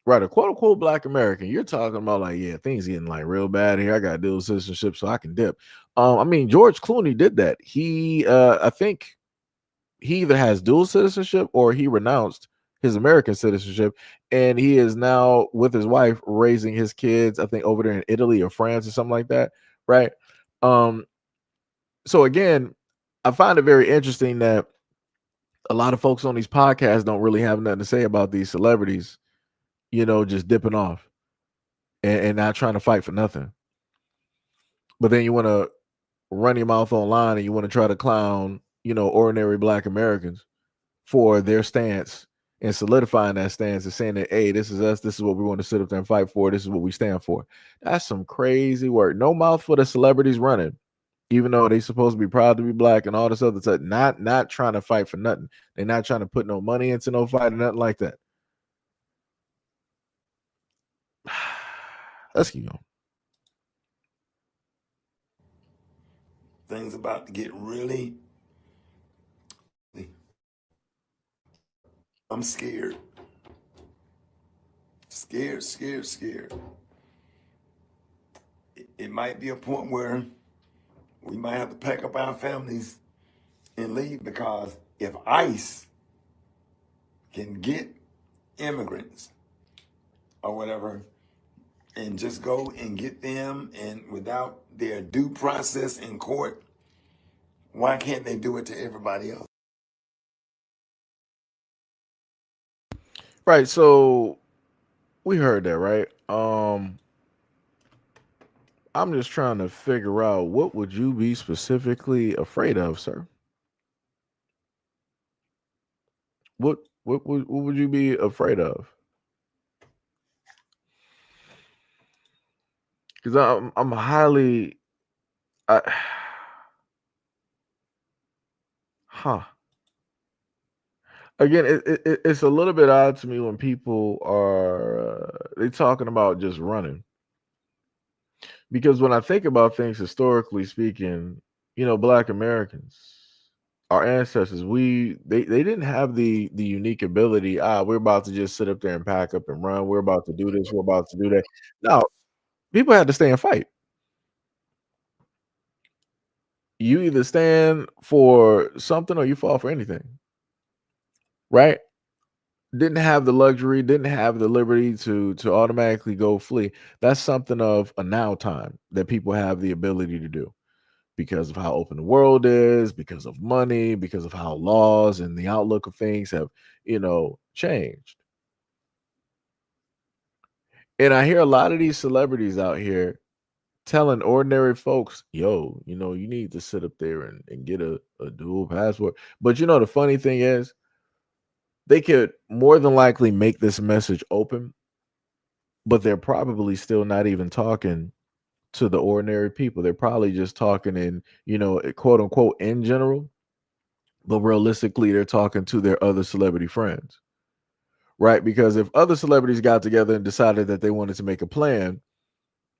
right? A quote unquote Black American. You're talking about like, yeah, things getting like real bad here. I got dual citizenship, so I can dip. I mean, George Clooney did that. He, I think he either has dual citizenship or he renounced his American citizenship, and he is now with his wife raising his kids, I think over there in Italy or France or something like that, right? Um, so again, I find it very interesting that a lot of folks on these podcasts don't really have nothing to say about these celebrities, just dipping off and not trying to fight for nothing. But then you want to run your mouth online and you want to try to clown, ordinary Black Americans for their stance and solidifying that stance and saying that, hey, this is us. This is what we want to sit up there and fight for. This is what we stand for. That's some crazy work. No mouth for the celebrities running, even though they supposed to be proud to be Black and all this other stuff. Not trying to fight for nothing. They're not trying to put no money into no fight or nothing like that. Let's keep going. Things about to get really. I'm scared. Scared. It might be a point where we might have to pack up our families and leave, because if ICE can get immigrants or whatever and just go and get them, and without their due process in court, why can't they do it to everybody else? Right. So we heard that, right? I'm just trying to figure out, what would you be specifically afraid of, sir? What would you be afraid of? Because I'm highly, I, huh. Again, it's a little bit odd to me when people are they talking about just running. Because when I think about things historically speaking, Black Americans, our ancestors, they didn't have the unique ability. We're about to just sit up there and pack up and run. We're about to do this. We're about to do that. No, people had to stay and fight. You either stand for something or you fall for anything, right? Didn't have the luxury, didn't have the liberty to automatically go flee. That's something of a now time that people have the ability to do because of how open the world is, because of money, because of how laws and the outlook of things have, changed. And I hear a lot of these celebrities out here telling ordinary folks, yo, you need to sit up there and get a dual passport. But the funny thing is, they could more than likely make this message open, but they're probably still not even talking to the ordinary people. They're probably just talking in, quote unquote, in general, but realistically, they're talking to their other celebrity friends, right? Because if other celebrities got together and decided that they wanted to make a plan,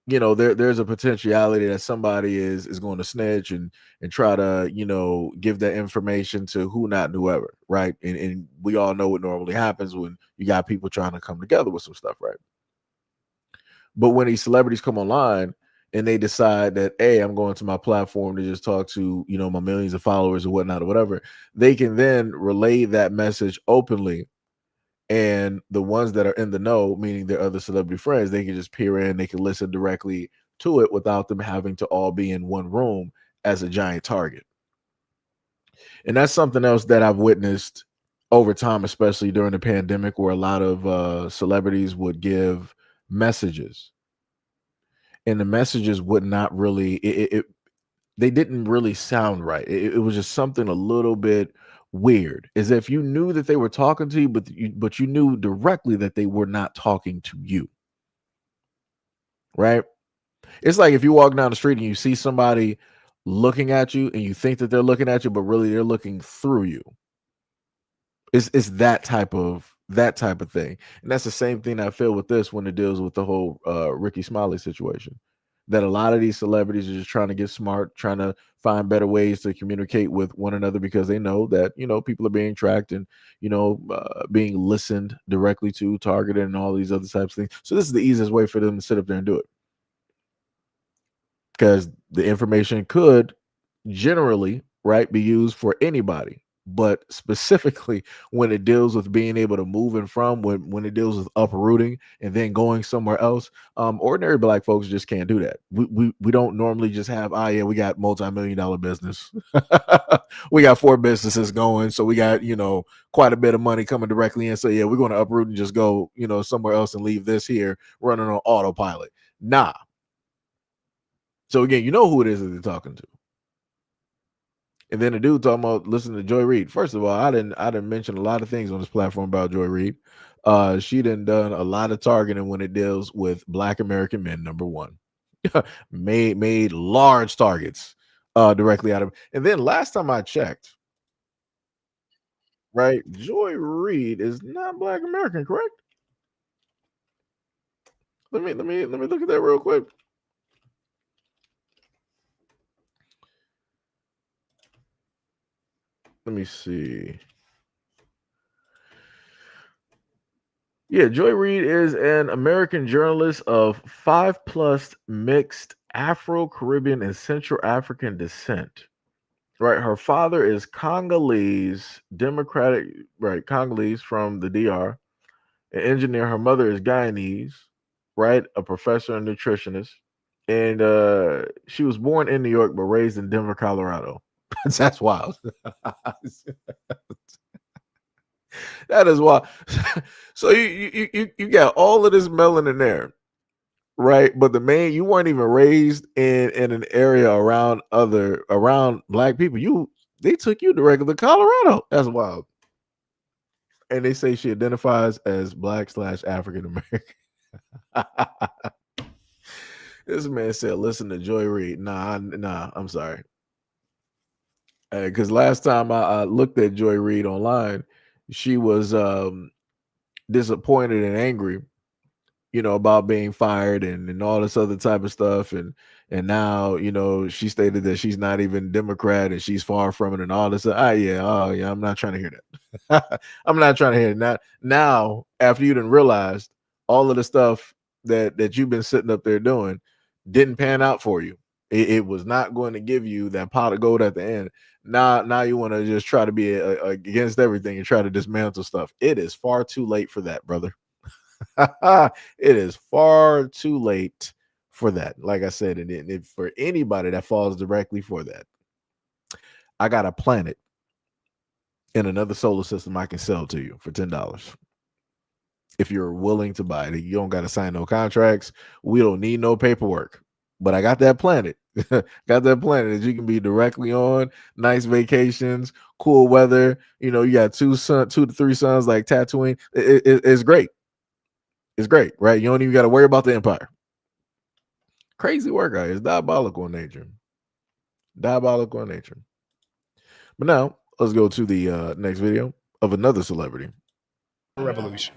there's a potentiality that somebody is going to snitch and try to give that information to who not and whoever, right? And we all know what normally happens when you got people trying to come together with some stuff, right? But when these celebrities come online and they decide that, hey, I'm going to my platform to just talk to my millions of followers or whatnot or whatever, they can then relay that message openly. And the ones that are in the know, meaning their other celebrity friends, they can just peer in, they can listen directly to it without them having to all be in one room as a giant target. And that's something else that I've witnessed over time, especially during the pandemic, where a lot of celebrities would give messages, and the messages would not really they didn't really sound right. It was just something a little bit weird, as if you knew that they were talking to you, but you knew directly that they were not talking to you, right? It's like if you walk down the street and you see somebody looking at you and you think that they're looking at you, but really they're looking through you. It's that type of thing. And that's the same thing I feel with this when it deals with the whole Ricky Smiley situation. That a lot of these celebrities are just trying to get smart, trying to find better ways to communicate with one another, because they know that, people are being tracked and, being listened directly to, targeted, and all these other types of things. So this is the easiest way for them to sit up there and do it, because the information could generally, right, be used for anybody, but specifically when it deals with being able to move and from, when it deals with uprooting and then going somewhere else, ordinary black folks just can't do that. We don't normally just have, yeah, we got multi-million-dollar business. We got 4 businesses going, so we got, quite a bit of money coming directly in, so yeah, we're going to uproot and just go, somewhere else and leave this here running on autopilot. Nah. So again, you know who it is that they're talking to. And then the dude talking about listening to Joy Reid. First of all, I didn't mention a lot of things on this platform about Joy Reid. She done a lot of targeting when it deals with Black American men. Number one, made large targets directly out of. And then last time I checked, right, Joy Reid is not Black American, correct? Let me look at that real quick. Let me see. Yeah, Joy Reid is an American journalist of 5+ mixed Afro-Caribbean and Central African descent. Right, her father is Congolese, Congolese from the DR, an engineer. Her mother is Guyanese, right, a professor and nutritionist. And she was born in New York but raised in Denver, Colorado. That's wild. That is wild. So you got all of this melanin there, right? But you weren't even raised in an area around Black people. They took you directly to Colorado. That's wild. And they say she identifies as Black/African American. This man said, "Listen to Joy Reid." Nah, I'm sorry. Because last time I looked at Joy Reid online, she was disappointed and angry, about being fired and all this other type of stuff. And now, she stated that she's not even Democrat and she's far from it and all this. Yeah, I'm not trying to hear that. I'm not trying to hear that. Now, after you done realized all of the stuff that you've been sitting up there doing didn't pan out for you. It was not going to give you that pot of gold at the end. Now you want to just try to be against everything and try to dismantle stuff. It is far too late for that, brother. It is far too late for that. Like I said, and for anybody that falls directly for that, I got a planet in another solar system I can sell to you for $10. If you're willing to buy it, you don't got to sign no contracts. We don't need no paperwork. But I got that planet. Got that planet that you can be directly on. Nice vacations, cool weather. You got 2 to 3 suns like Tatooine. It's great. It's great, right? You don't even got to worry about the empire. Crazy work out. It's diabolical in nature. Diabolical in nature. But now let's go to the next video of another celebrity. Revolution.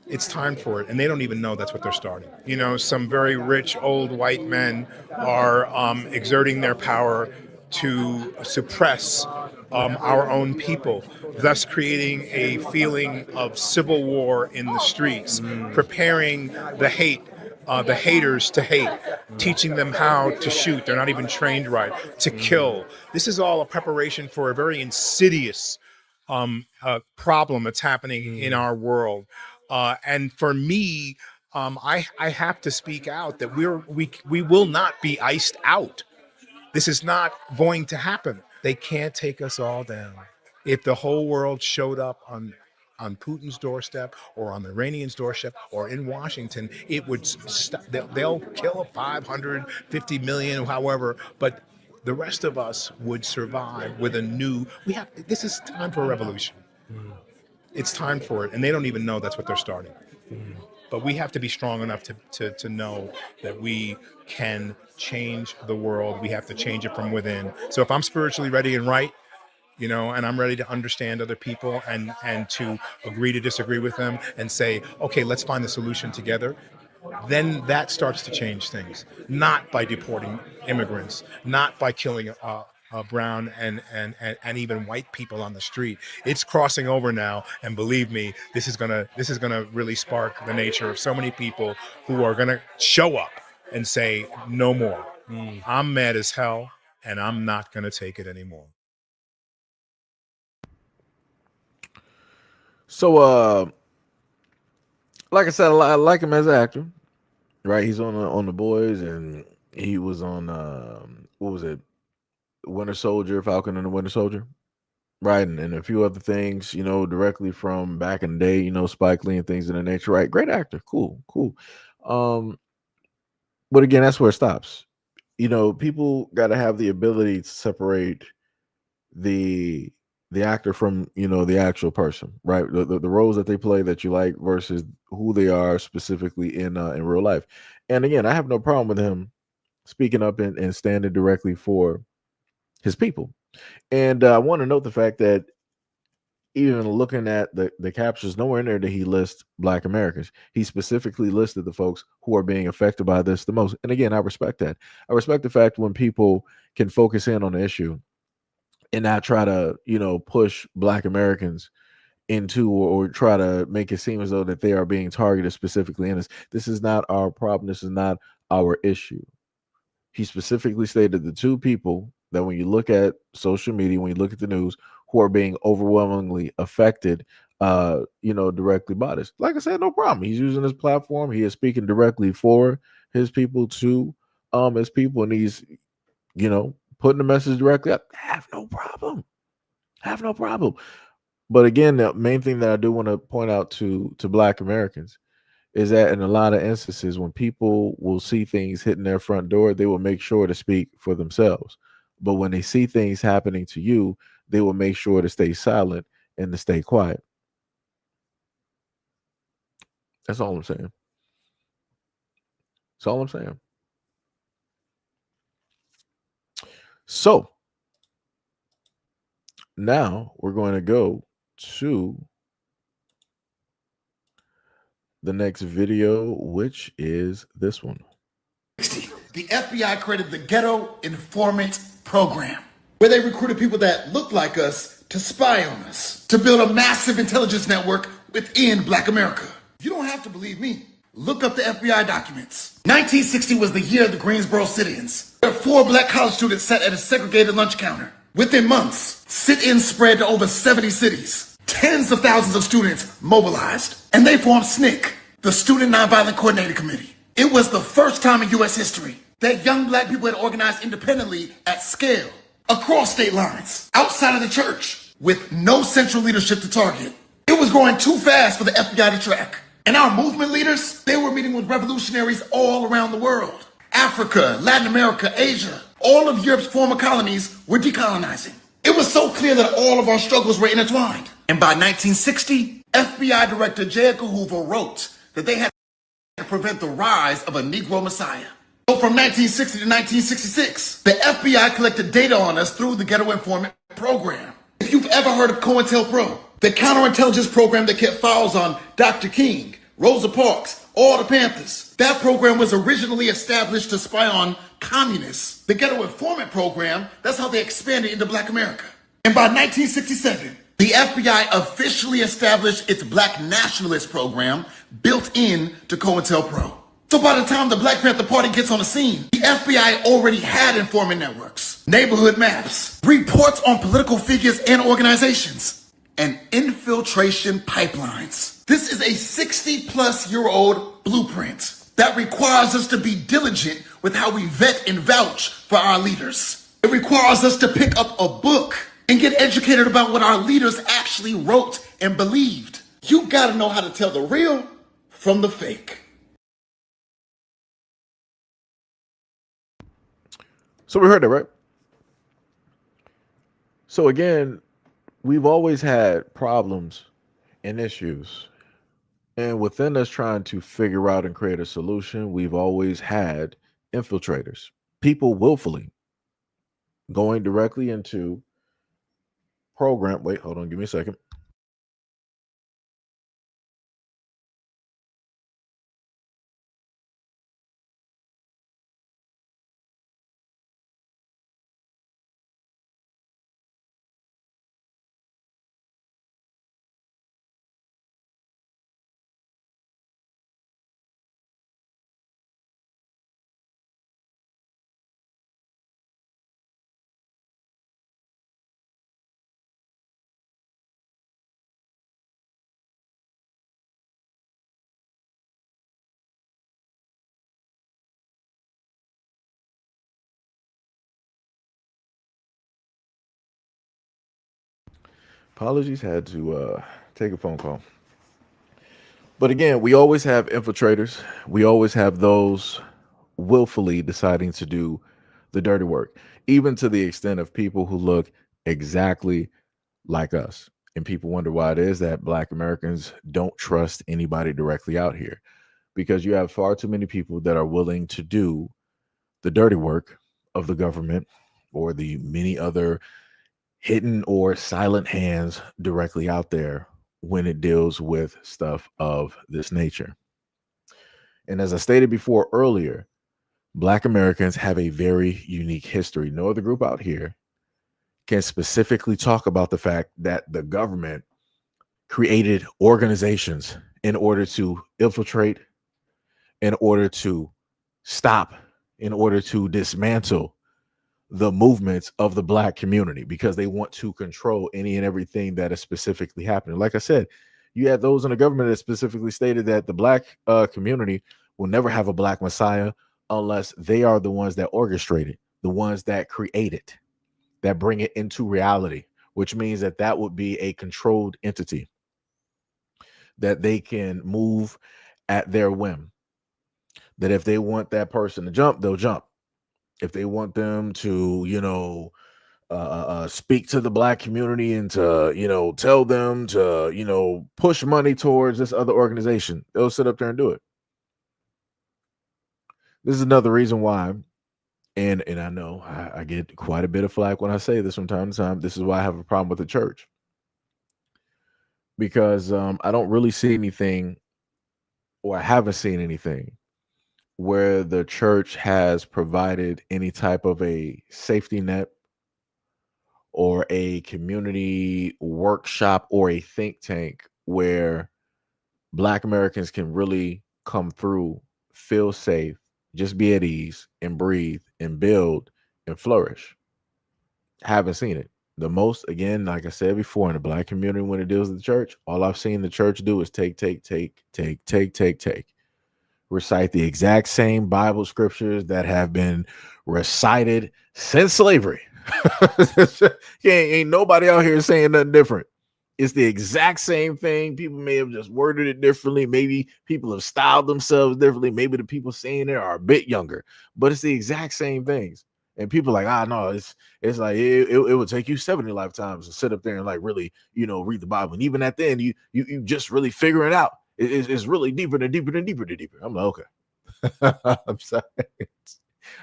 It's time for it, and they don't even know that's what they're starting. Some very rich old white men are exerting their power to suppress our own people, thus creating a feeling of civil war in the streets, preparing the haters to hate, teaching them how to shoot. They're not even trained right, to kill. This is all a preparation for a very insidious problem that's happening in our world. And for me, I have to speak out that we will not be iced out. This is not going to happen. They can't take us all down. If the whole world showed up on Putin's doorstep or on the Iranian's doorstep or in Washington, it would stop. They'll kill 550 million, however, but the rest of us would survive with a new. This is time for a revolution. It's time for it, and they don't even know that's what they're starting. But we have to be strong enough to know that we can change the world. We have to change it from within. So if I'm spiritually ready and right, and I'm ready to understand other people and to agree to disagree with them and say, okay, let's find the solution together, then that starts to change things. Not by deporting immigrants, not by killing brown and even white people on the street. It's crossing over now, and believe me, this is gonna really spark the nature of so many people who are gonna show up and say, no more. I'm mad as hell, and I'm not gonna take it anymore. So, like I said, I like him as an actor, right? He's on the Boys, and he was on what was it, Winter Soldier, Falcon and the Winter Soldier, right? And a few other things, directly from back in the day, Spike Lee and things of that nature, right? Great actor, cool. But again, that's where it stops. People got to have the ability to separate the actor from the actual person, right? The roles that they play that you like versus who they are specifically in real life. And again, I have no problem with him speaking up and standing directly for his people. And I want to note the fact that even looking at the captions, nowhere in there did he list Black Americans. He specifically listed the folks who are being affected by this the most. And again, I respect that. I respect the fact when people can focus in on the issue and not try to, push Black Americans into or try to make it seem as though that they are being targeted specifically in this. This is not our problem. This is not our issue. He specifically stated the two people that when you look at social media, when you look at the news, who are being overwhelmingly affected, directly by this. Like I said, no problem. He's using his platform. He is speaking directly for his people to his people, and he's, putting the message directly up. Have no problem. But again, the main thing that I do want to point out to Black Americans is that in a lot of instances, when people will see things hitting their front door, they will make sure to speak for themselves. But when they see things happening to you, they will make sure to stay silent and to stay quiet. That's all I'm saying. That's all I'm saying. So now we're going to go to the next video, which is this one. The FBI created the Ghetto Informant Program, where they recruited people that looked like us to spy on us, to build a massive intelligence network within Black America. You don't have to believe me. Look up the FBI documents. 1960 was the year of the Greensboro sit-ins, where 4 Black college students sat at a segregated lunch counter. Within months, sit-ins spread to over 70 cities. Tens of thousands of students mobilized, and they formed SNCC, the Student Nonviolent Coordinating Committee. It was the first time in U.S. history that young Black people had organized independently at scale, across state lines, outside of the church, with no central leadership to target. It was growing too fast for the FBI to track. And our movement leaders, they were meeting with revolutionaries all around the world. Africa, Latin America, Asia, all of Europe's former colonies were decolonizing. It was so clear that all of our struggles were intertwined. And by 1960, FBI Director J. Edgar Hoover wrote that they had to prevent the rise of a Negro Messiah. So from 1960 to 1966, the FBI collected data on us through the Ghetto Informant Program. If you've ever heard of COINTELPRO, the counterintelligence program that kept files on Dr. King, Rosa Parks, all the Panthers, that program was originally established to spy on communists. The Ghetto Informant Program, that's how they expanded into Black America. And by 1967, the FBI officially established its Black Nationalist Program built in to COINTELPRO. So by the time the Black Panther Party gets on the scene, the FBI already had informant networks, neighborhood maps, reports on political figures and organizations, and infiltration pipelines. This is a 60-plus-year-old blueprint that requires us to be diligent with how we vet and vouch for our leaders. It requires us to pick up a book and get educated about what our leaders actually wrote and believed. You gotta know how to tell the real from the fake. So we heard that, right? So again, we've always had problems and issues. And within us trying to figure out and create a solution, we've always had infiltrators, people willfully going directly into program. Wait, hold on, give me a second. Apologies, had to take a phone call. But again, we always have infiltrators. We always have those willfully deciding to do the dirty work, even to the extent of people who look exactly like us. And people wonder why it is that Black Americans don't trust anybody directly out here, because you have far too many people that are willing to do the dirty work of the government or the many other hidden or silent hands directly out there when it deals with stuff of this nature. And as I stated before earlier, Black Americans have a very unique history. No other group out here can specifically talk about the fact that the government created organizations in order to infiltrate, in order to stop, in order to dismantle the movements of the Black community, because they want to control any and everything that is specifically happening. Like I said, you had those in the government that specifically stated that the Black community will never have a Black Messiah unless they are the ones that orchestrate it, the ones that create it, that bring it into reality, which means that that would be a controlled entity that they can move at their whim. That if they want that person to jump, they'll jump. If they want them to, speak to the Black community and to, tell them to, push money towards this other organization, they'll sit up there and do it. This is another reason why, and I know I get quite a bit of flack when I say this from time to time. This is why I have a problem with the church, because I don't really see anything, or I haven't seen anything where the church has provided any type of a safety net or a community workshop or a think tank where Black Americans can really come through, feel safe, just be at ease and breathe and build and flourish. Haven't seen it. The most, again, like I said before, in the Black community, when it deals with the church, all I've seen the church do is take, recite the exact same Bible scriptures that have been recited since slavery. Ain't nobody out here saying nothing different. It's the exact same thing. People may have just worded it differently. Maybe people have styled themselves differently. Maybe the people saying it are a bit younger, but it's the exact same things. And people are like, no, it's like it would take you 70 lifetimes to sit up there and like really, read the Bible. And even at the end, you just really figure it out. It's really deeper than deeper than deeper than deeper. I'm like, okay. I'm sorry.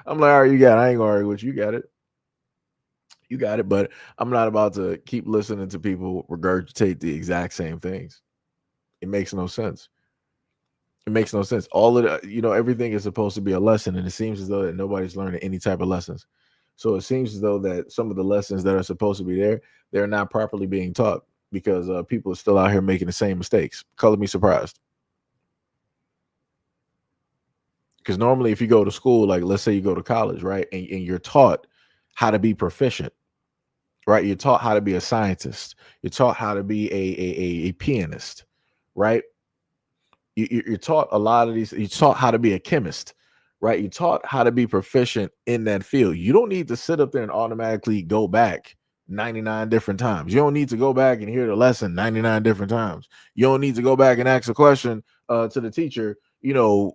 I'm like, all right, you got it. I ain't gonna argue with you. Got it. You got it. But I'm not about to keep listening to people regurgitate the exact same things. It makes no sense. It makes no sense. All of the, everything is supposed to be a lesson, and it seems as though that nobody's learning any type of lessons. So it seems as though that some of the lessons that are supposed to be there, they're not properly being taught, because people are still out here making the same mistakes. Color me surprised. Because normally if you go to school, like let's say you go to college, right, and you're taught how to be proficient, right? You're taught how to be a scientist. You're taught how to be a pianist, right? You're taught a lot of these. You're taught how to be a chemist, right? You're taught how to be proficient in that field. You don't need to sit up there and automatically go back 99 different times. You don't need to go back and hear the lesson 99 different times. You don't need to go back and ask a question to the teacher,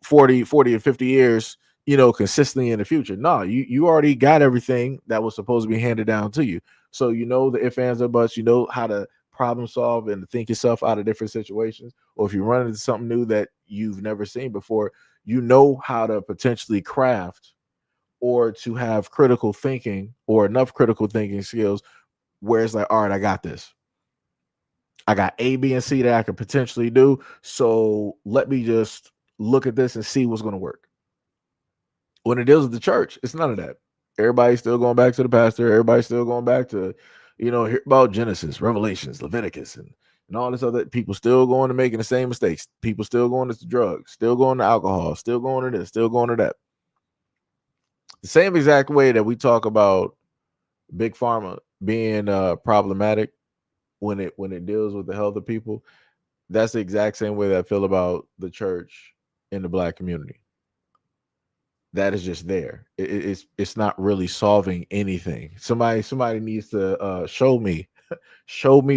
40 or 50 years, consistently in the future. No, you already got everything that was supposed to be handed down to you. So the if, ands, or buts, how to problem solve and think yourself out of different situations. Or if you run into something new that you've never seen before, you know how to potentially craft or to have critical thinking or enough critical thinking skills where it's like, all right, I got this. I got A, B, and C that I could potentially do. So let me just look at this and see what's going to work. When it deals with the church, it's none of that. Everybody's still going back to the pastor. Everybody's still going back to, hear about Genesis, Revelations, Leviticus, and all this other. People still going to making the same mistakes. People still going to drugs, still going to alcohol, still going to this, still going to that. The same exact way that we talk about big pharma being problematic when it deals with the health of people, that's the exact same way that I feel about the church in the Black community. That is just there. It's not really solving anything. Somebody needs to show me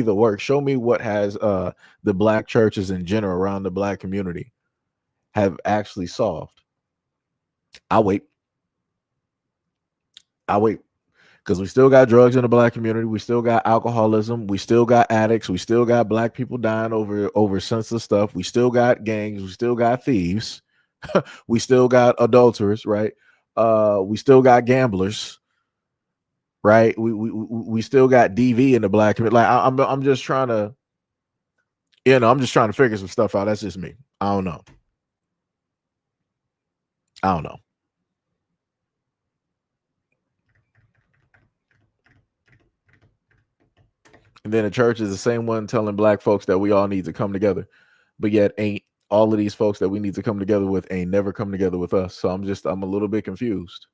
the work. Show me what has the Black churches in general around the Black community have actually solved. I'll wait. Because we still got drugs in the Black community. We still got alcoholism. We still got addicts. We still got Black people dying over senseless stuff. We still got gangs. We still got thieves. We still got adulterers, right? We still got gamblers, right? We still got DV in the Black community. Like I'm just trying to, I'm just trying to figure some stuff out. That's just me. I don't know. And then the church is the same one telling Black folks that we all need to come together, but yet ain't all of these folks that we need to come together with ain't never come together with us. So I'm a little bit confused.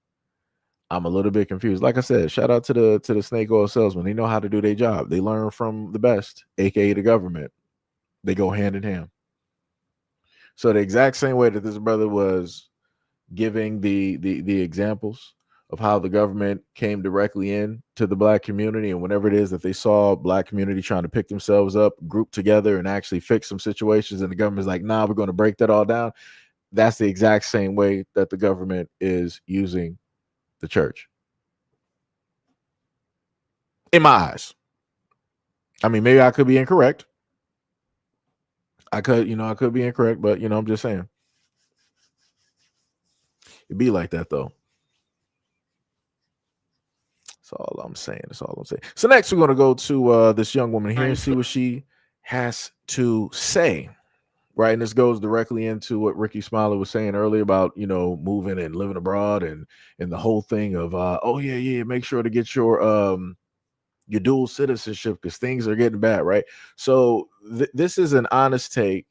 Like I said, shout out to the snake oil salesman. They know how to do their job. They learn from the best, aka the government. They go hand in hand. So the exact same way that this brother was giving the examples of how the government came directly in to the Black community, and whenever it is that they saw Black community trying to pick themselves up, group together, and actually fix some situations, and the government's like, nah, we're going to break that all down. That's the exact same way that the government is using the church. In my eyes. I mean, maybe I could be incorrect. I could be incorrect, but I'm just saying. It'd be like that though. That's all I'm saying. So next we're going to go to this young woman here and see what she has to say. Right. And this goes directly into what Ricky Smiley was saying earlier about, moving and living abroad and the whole thing of, make sure to get your dual citizenship because things are getting bad. Right. So this is an honest take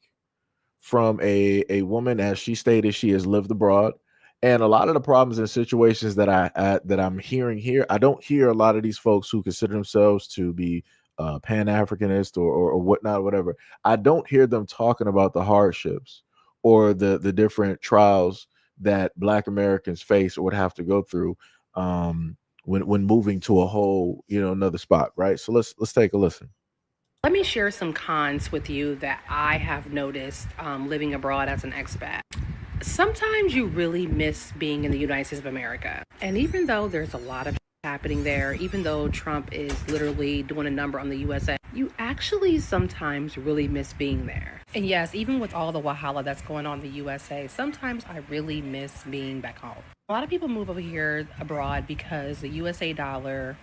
from a woman, as she stated, she has lived abroad. And a lot of the problems and situations that I'm hearing here, I don't hear a lot of these folks who consider themselves to be Pan-Africanist or whatnot, whatever. I don't hear them talking about the hardships or the different trials that Black Americans face or would have to go through when moving to a whole, another spot, right? So let's take a listen. Let me share some cons with you that I have noticed living abroad as an expat. Sometimes you really miss being in the United States of America. And even though there's a lot of happening there, even though Trump is literally doing a number on the USA, you actually sometimes really miss being there. And yes, even with all the wahala that's going on in the USA, sometimes I really miss being back home. A lot of people move over here abroad because the USA dollar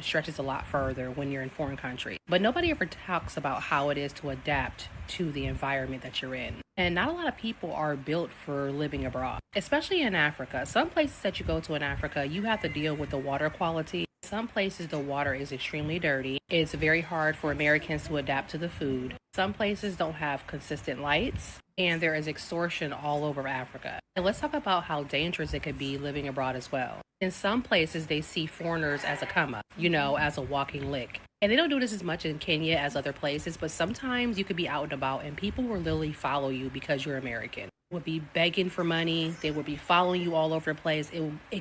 stretches a lot further when you're in foreign country. But nobody ever talks about how it is to adapt to the environment that you're in. And not a lot of people are built for living abroad, especially in Africa. Some places that you go to in Africa, you have to deal with the water quality. Some places the water is extremely dirty. It's very hard for Americans to adapt to the food. Some places don't have consistent lights, and there is extortion all over Africa. And let's talk about how dangerous it could be living abroad as well. In some places, they see foreigners as a come up, as a walking lick. And they don't do this as much in Kenya as other places, but sometimes you could be out and about and people will literally follow you because you're American. Would be begging for money. They would be following you all over the place.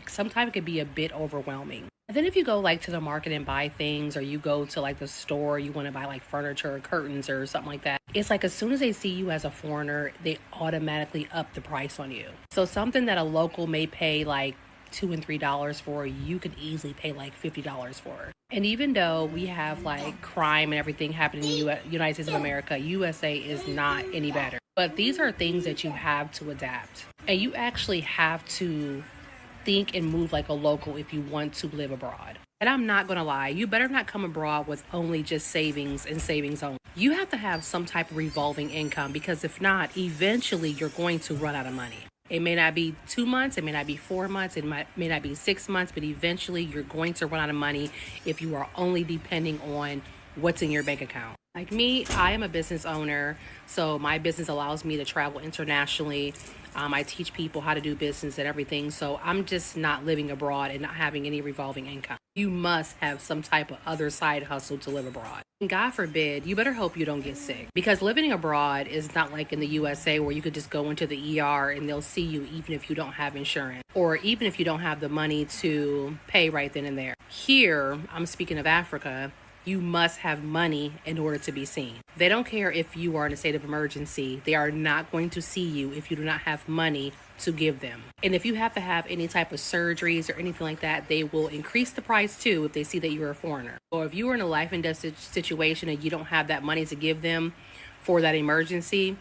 Sometimes it could be a bit overwhelming. Then if you go like to the market and buy things, or you go to like the store, you want to buy like furniture or curtains or something like that, it's like as soon as they see you as a foreigner, they automatically up the price on you. So something that a local may pay like $2 and $3 for, you could easily pay like $50 for. And even though we have like crime and everything happening in the United States of America, USA is not any better. But these are things that you have to adapt. And you actually have to think and move like a local if you want to live abroad. And I'm not going to lie, you better not come abroad with only just savings and savings only. You have to have some type of revolving income, because if not, eventually you're going to run out of money. It may not be 2 months, it may not be 4 months, may not be 6 months, but eventually you're going to run out of money if you are only depending on what's in your bank account. Like me, I am a business owner, so my business allows me to travel internationally. I teach people how to do business and everything, so I'm just not living abroad and not having any revolving income. You must have some type of other side hustle to live abroad. And God forbid, you better hope you don't get sick, because living abroad is not like in the USA where you could just go into the ER and they'll see you even if you don't have insurance, or even if you don't have the money to pay right then and there. Here, I'm speaking of Africa, you must have money in order to be seen. They don't care if you are in a state of emergency. They are not going to see you if you do not have money to give them. And if you have to have any type of surgeries or anything like that, they will increase the price too if they see that you're a foreigner. Or if you are in a life and death situation and you don't have that money to give them for that emergency,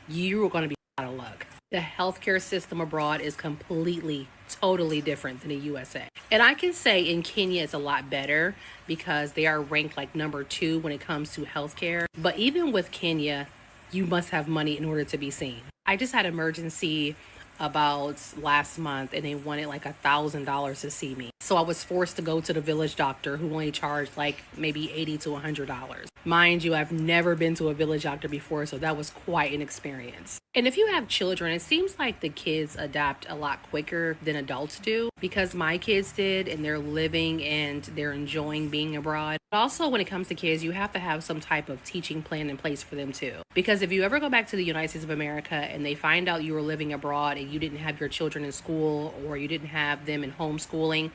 you are going to be out of luck. The healthcare system abroad is completely, totally different than the USA. And I can say in Kenya it's a lot better because they are ranked like number 2 when it comes to healthcare. But even with Kenya, you must have money in order to be seen. I just had an emergency about last month and they wanted like $1,000 to see me. So I was forced to go to the village doctor, who only charged like maybe $80 to $100. Mind you, I've never been to a village doctor before, so that was quite an experience. And if you have children, it seems like the kids adapt a lot quicker than adults do, because my kids did, and they're living and they're enjoying being abroad. But also when it comes to kids, you have to have some type of teaching plan in place for them too. Because if you ever go back to the United States of America and they find out you were living abroad and you didn't have your children in school, or you didn't have them in homeschooling,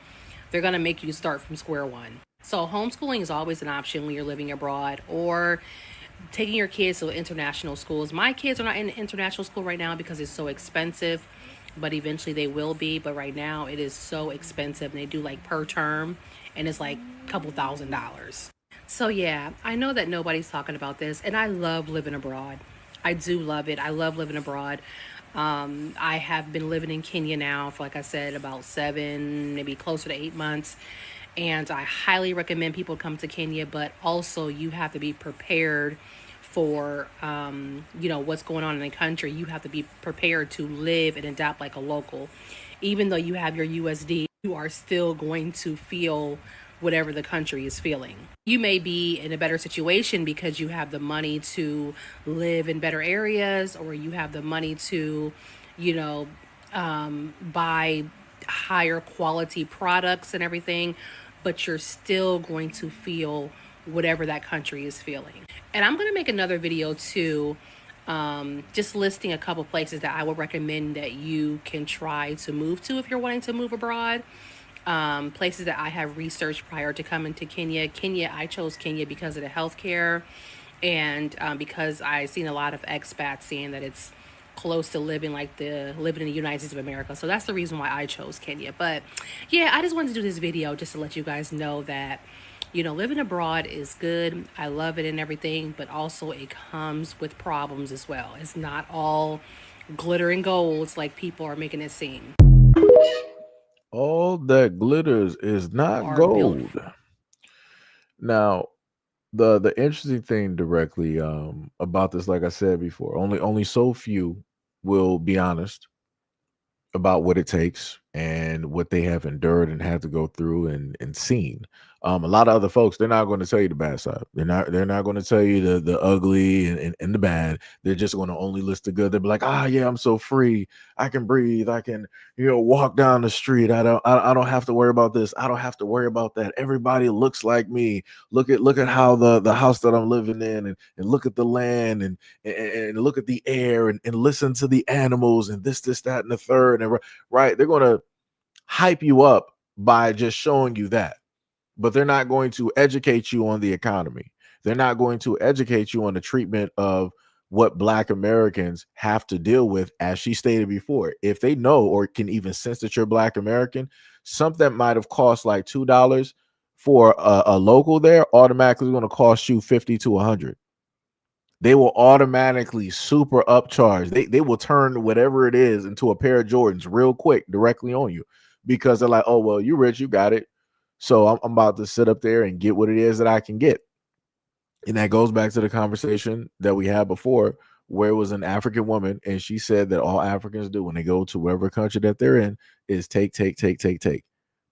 they're going to make you start from square one. So homeschooling is always an option when you're living abroad, or taking your kids to international schools. My kids are not in international school right now because it's so expensive, but eventually they will be. But right now it is so expensive, and they do like per term, and it's like a couple $1,000s. So yeah, I know that nobody's talking about this, and I love living abroad. I do love it. I love living abroad. I have been living in Kenya now for, like I said, about 7, maybe closer to 8 months. And I highly recommend people come to Kenya, but also you have to be prepared for, what's going on in the country. You have to be prepared to live and adapt like a local. Even though you have your USD, you are still going to feel whatever the country is feeling. You may be in a better situation because you have the money to live in better areas, or you have the money to, buy higher quality products and everything, but you're still going to feel whatever that country is feeling. And I'm going to make another video too, just listing a couple places that I would recommend that you can try to move to if you're wanting to move abroad. Places that I have researched prior to coming to Kenya. I chose Kenya because of the healthcare, and because I seen a lot of expats saying that it's close to living in the United States of America. So that's the reason why I chose Kenya. But yeah, I just wanted to do this video just to let you guys know that, living abroad is good. I love it and everything, but also it comes with problems as well. It's not all glitter and golds like people are making it seem. All that glitters is not Are built gold. Now, the interesting thing directly about this, like I said before, only so few will be honest about what it takes and what they have endured and had to go through and seen. A lot of other folks, they're not going to tell you the bad side. They're not going to tell you the ugly and the bad. They're just going to only list the good. They'll be like, yeah, I'm so free. I can breathe. I can, walk down the street. I don't have to worry about this. I don't have to worry about that. Everybody looks like me. Look at how the house that I'm living in, and look at the land, and look at the air, and listen to the animals, and this, that, and the third. And right, they're going to hype you up by just showing you that. but they're not going to educate you on the economy. They're not going to educate you on the treatment of what Black Americans have to deal with. As she stated before, if they know or can even sense that you're Black American, something that might have cost like $2 for a local there automatically going to cost you 50 to 100. They will automatically super upcharge. They will turn whatever it is into a pair of Jordans real quick directly on you, because they're like, oh, well, you're rich, you got it. So I'm about to sit up there and get what it is that I can get. And that goes back to the conversation that we had before, where it was an African woman, and she said that all Africans do when they go to whatever country that they're in is take, take, take, take, take.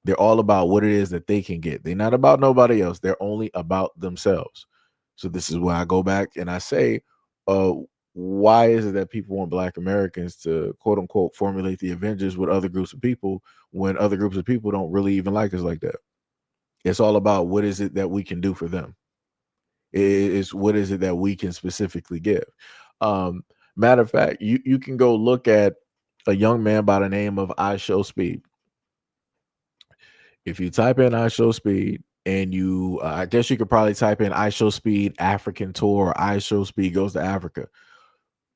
They're all about what it is that they can get. They're not about nobody else. They're only about themselves. So this is where I go back and I say, why is it that people want Black Americans to quote unquote formulate the Avengers with other groups of people when other groups of people don't really even like us like that? It's all about what is it that we can do for them. It's what is it that we can specifically give. Matter of fact, you can go look at a young man by the name of I Show Speed. If you type in I Show Speed, and you I guess you could probably type in I Show Speed African tour or I Show Speed goes to Africa.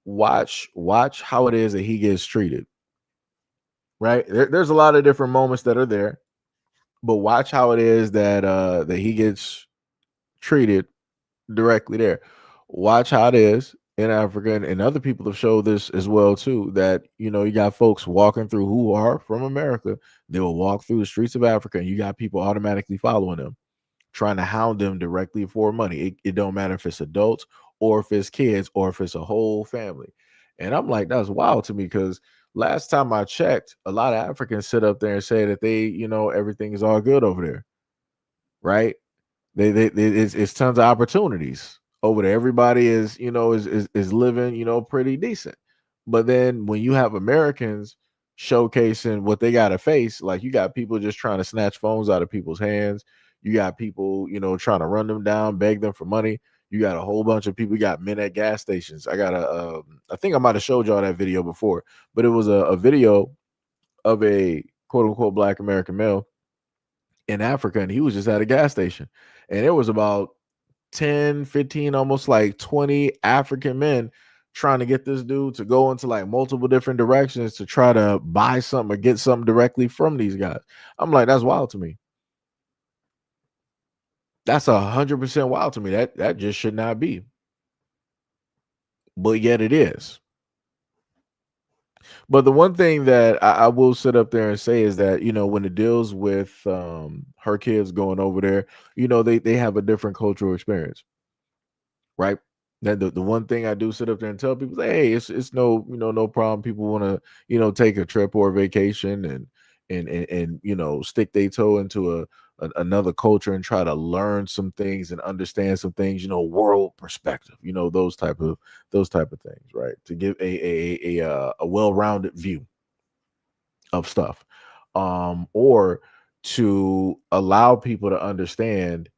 Watch how it is that he gets treated. Right? There's a lot of different moments that are there, but watch how it is that that he gets treated directly there. Watch how it is in Africa, and other people have showed this as well too, that you got folks walking through who are from America. They will walk through the streets of Africa, and you got people automatically following them, trying to hound them directly for money. It don't matter if it's adults or if it's kids or if it's a whole family. And I'm like, that's wild to me, because last time I checked, a lot of Africans sit up there and say that everything is all good over there, right? It's tons of opportunities over there. Everybody is living pretty decent. But then when you have Americans showcasing what they got to face, like you got people just trying to snatch phones out of people's hands. You got people trying to run them down, beg them for money. You got a whole bunch of people. You got men at gas stations. I think I might have showed y'all that video before, but it was a video of a quote unquote Black American male in Africa, and he was just at a gas station, and there was about 10, 15, almost like 20 African men trying to get this dude to go into like multiple different directions to try to buy something or get something directly from these guys. I'm like, that's wild to me. That's 100% wild to me. That just should not be, but yet it is. But the one thing that I will sit up there and say is that when it deals with her kids going over there, they have a different cultural experience, right? That the one thing I do sit up there and tell people, hey, it's no no problem. People want to take a trip or a vacation and stick their toe into another culture and try to learn some things and understand some things, world perspective, those type of things, right? To give a well-rounded view of stuff, or to allow people to understand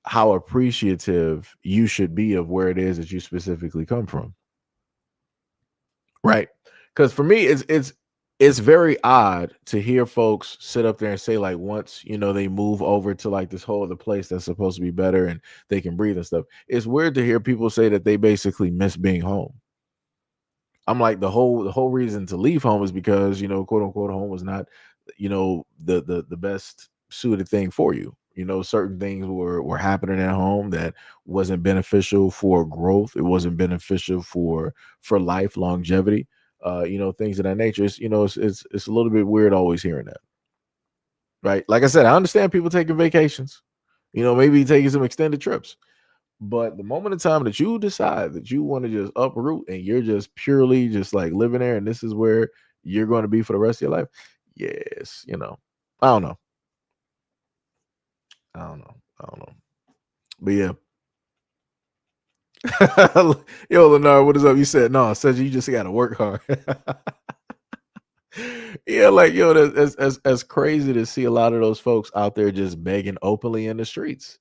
how appreciative you should be of where it is that you specifically come from, right? Because for me, it's very odd to hear folks sit up there and say like once they move over to like this whole other place that's supposed to be better and they can breathe and stuff. It's weird to hear people say that they basically miss being home. I'm like, the whole reason to leave home is because quote unquote home was not the best suited thing for you. Certain things were happening at home that wasn't beneficial for growth. It wasn't beneficial for life longevity. Things of that nature. It's a little bit weird always hearing that. Right. Like I said, I understand people taking vacations, maybe taking some extended trips. But the moment in time that you decide that you want to just uproot and you're just purely just like living there and this is where you're going to be for the rest of your life, yes, I don't know. I don't know. I don't know. But yeah. Yo, Lenard, what is up? You said no, said you just gotta work hard. Yeah, like yo, that's crazy to see a lot of those folks out there just begging openly in the streets.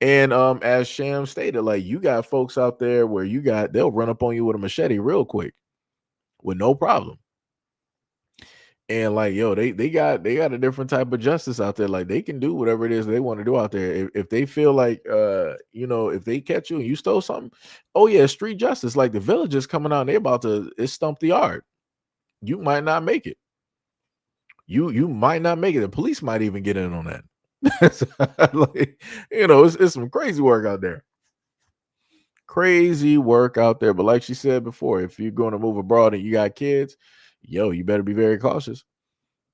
And as Sham stated, like you got folks out there where they'll run up on you with a machete real quick with no problem. And like, yo, they got a different type of justice out there. Like they can do whatever it is they want to do out there. If they feel like if they catch you and you stole something, oh yeah, street justice. Like the villagers coming out and they about to stump the yard. You might not make it. You might not make it. The police might even get in on that. Like, it's some crazy work out there. Crazy work out there. But like she said before, if you're going to move abroad and you got kids, yo, you better be very cautious.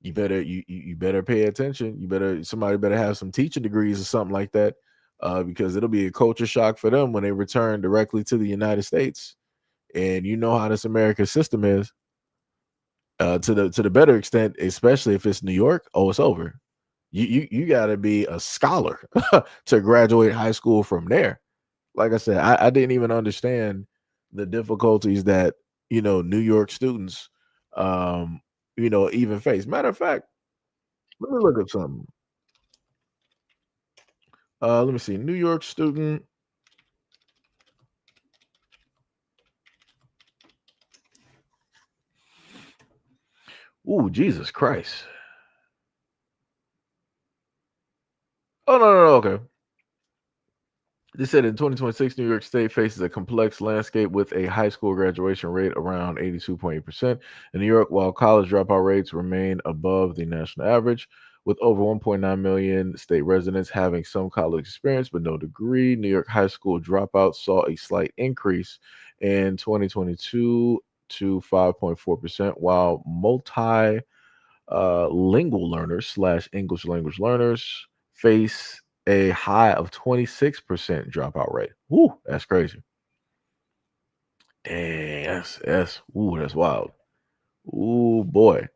You better you better pay attention. Somebody better have some teaching degrees or something like that, because it'll be a culture shock for them when they return directly to the United States. And you know how this American system is. To the better extent, especially if it's New York, oh, it's over. You got to be a scholar to graduate high school from there. Like I said, I didn't even understand the difficulties that New York students even face. Matter of fact, let me look up something. Let me see. New York student. Ooh, Jesus Christ. Oh no, okay. They said in 2026, New York State faces a complex landscape with a high school graduation rate around 82.8%. In New York, while college dropout rates remain above the national average, with over 1.9 million state residents having some college experience but no degree, New York high school dropouts saw a slight increase in 2022 to 5.4%, while lingual learners slash English language learners face a high of 26% dropout rate. Woo, that's crazy. Dang, that's wild. Ooh, boy.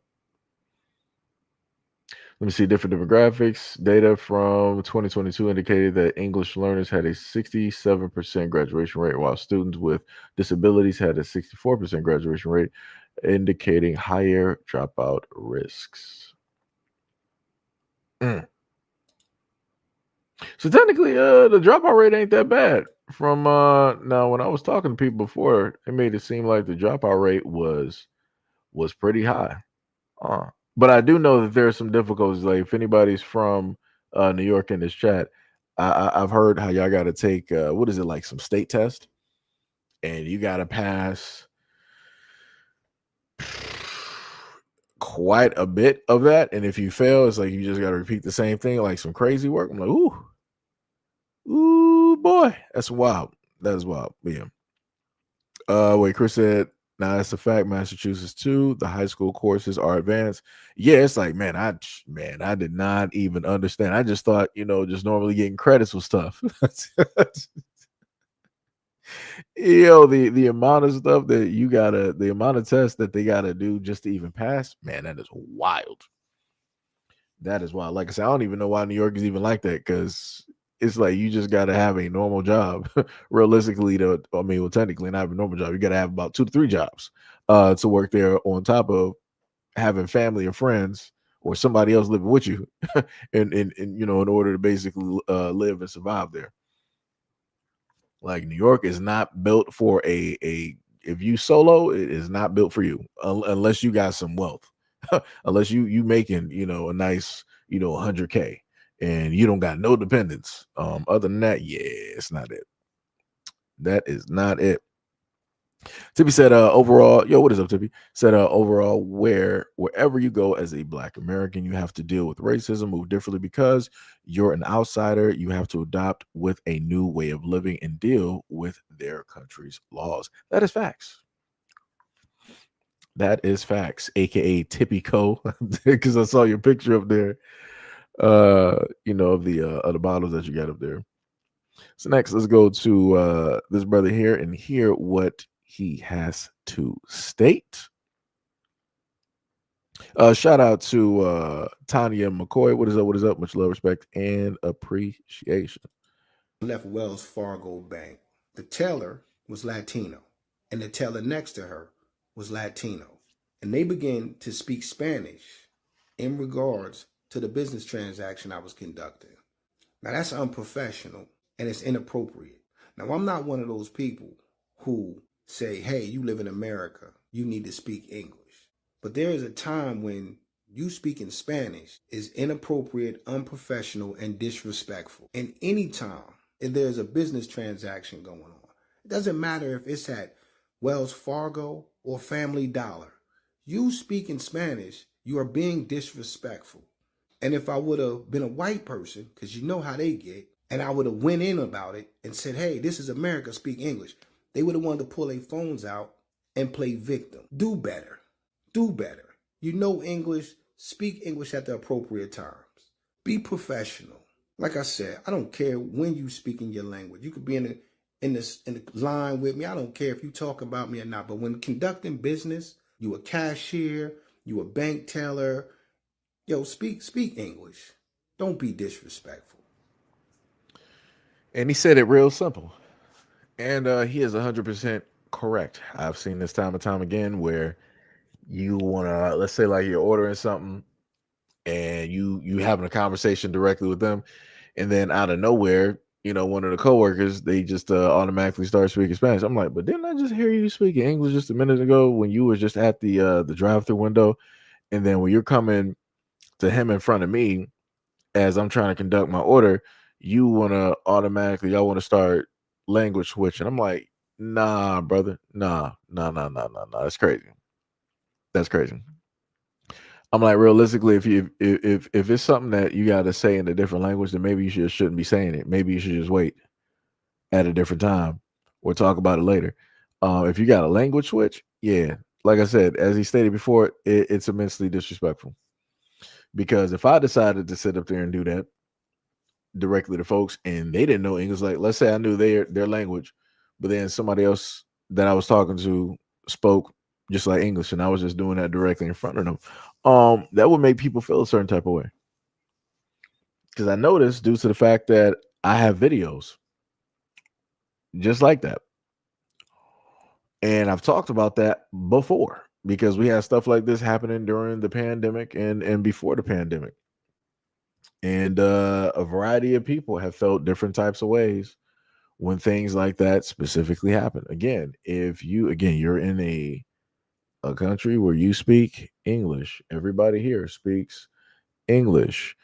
Let me see different demographics. Data from 2022 indicated that English learners had a 67% graduation rate, while students with disabilities had a 64% graduation rate, indicating higher dropout risks. Mm. So technically, the dropout rate ain't that bad. From now, when I was talking to people before, it made it seem like the dropout rate was pretty high. But I do know that there are some difficulties. Like if anybody's from New York in this chat, I've heard how y'all got to take what is it, like some state test, and you got to pass quite a bit of that. And if you fail, it's like you just got to repeat the same thing, like some crazy work. I'm like, ooh, boy, that's wild. That is wild. But yeah. Wait, Chris said, "Now that's a fact. Massachusetts too. The high school courses are advanced." Yeah, it's like, I did not even understand. I just thought, just normally getting credits was tough. The amount of stuff that the amount of tests that they gotta do just to even pass, man, that is wild. That is wild. Like I said, I don't even know why New York is even like that, because it's like you just got to have a normal job, realistically. Technically, not have a normal job. You got to have about 2 to 3 jobs to work there, on top of having family or friends or somebody else living with you, in order to basically live and survive there. Like New York is not built for a if you solo, it is not built for you unless you got some wealth. Unless you making, a nice, 100K and you don't got no dependents. Other than that, yeah, it's not it. That is not it. Tippy said, overall, yo, what is up, Tippy? Said, overall, wherever you go as a Black American, you have to deal with racism, move differently because you're an outsider. You have to adopt with a new way of living and deal with their country's laws. That is facts. That is facts, aka Tippy Co. Because I saw your picture up there, of the bottles that you got up there. So next, let's go to this brother here and hear what he has to state. Shout out to Tanya McCoy. What is up? What is up? Much love, respect, and appreciation. Left Wells Fargo Bank. The teller was Latino, and the teller next to her was Latino. And they began to speak Spanish in regards to the business transaction I was conducting. Now, that's unprofessional and it's inappropriate. Now, I'm not one of those people who say, hey, you live in America, you need to speak English. But there is a time when You speaking Spanish is inappropriate, unprofessional, and disrespectful. And anytime if there's a business transaction going on, it doesn't matter if it's at Wells Fargo or Family Dollar. You speaking Spanish, you are being disrespectful. And if I would have been a white person, because you know how they get, and I would have went in about it and said, hey, this is America, speak English, they would have wanted to pull their phones out and play victim. Do better. Do better. You know English, speak English at the appropriate times. Be professional. Like I said, I don't care when you speak in your language. You could be in the line with me. I don't care if you talk about me or not. But when conducting business, you a cashier, you a bank teller, yo, speak English. Don't be disrespectful. And he said it real simple. And he is 100% correct. I've seen this time and time again where you want to, let's say like you're ordering something and you having a conversation directly with them, and then out of nowhere, one of the coworkers, they just automatically start speaking Spanish. I'm like, but didn't I just hear you speaking English just a minute ago when you were just at the drive-through window? And then when you're coming to him in front of me as I'm trying to conduct my order, you want to automatically, y'all want to start language switching. I'm like, nah, brother, nah. That's crazy. That's crazy. I'm like, realistically, if it's something that you got to say in a different language, then maybe you shouldn't be saying it. Maybe you should just wait at a different time or talk about it later. If you got a language switch, yeah, like I said, as he stated before, it's immensely disrespectful. Because if I decided to sit up there and do that directly to folks and they didn't know English, like let's say I knew their language, but then somebody else that I was talking to spoke just like English, and I was just doing that directly in front of them, that would make people feel a certain type of way. Because I noticed due to the fact that I have videos just like that. And I've talked about that before because we had stuff like this happening during the pandemic and before the pandemic. And a variety of people have felt different types of ways when things like that specifically happen. Again, if you're in a country where you speak English, everybody here speaks English.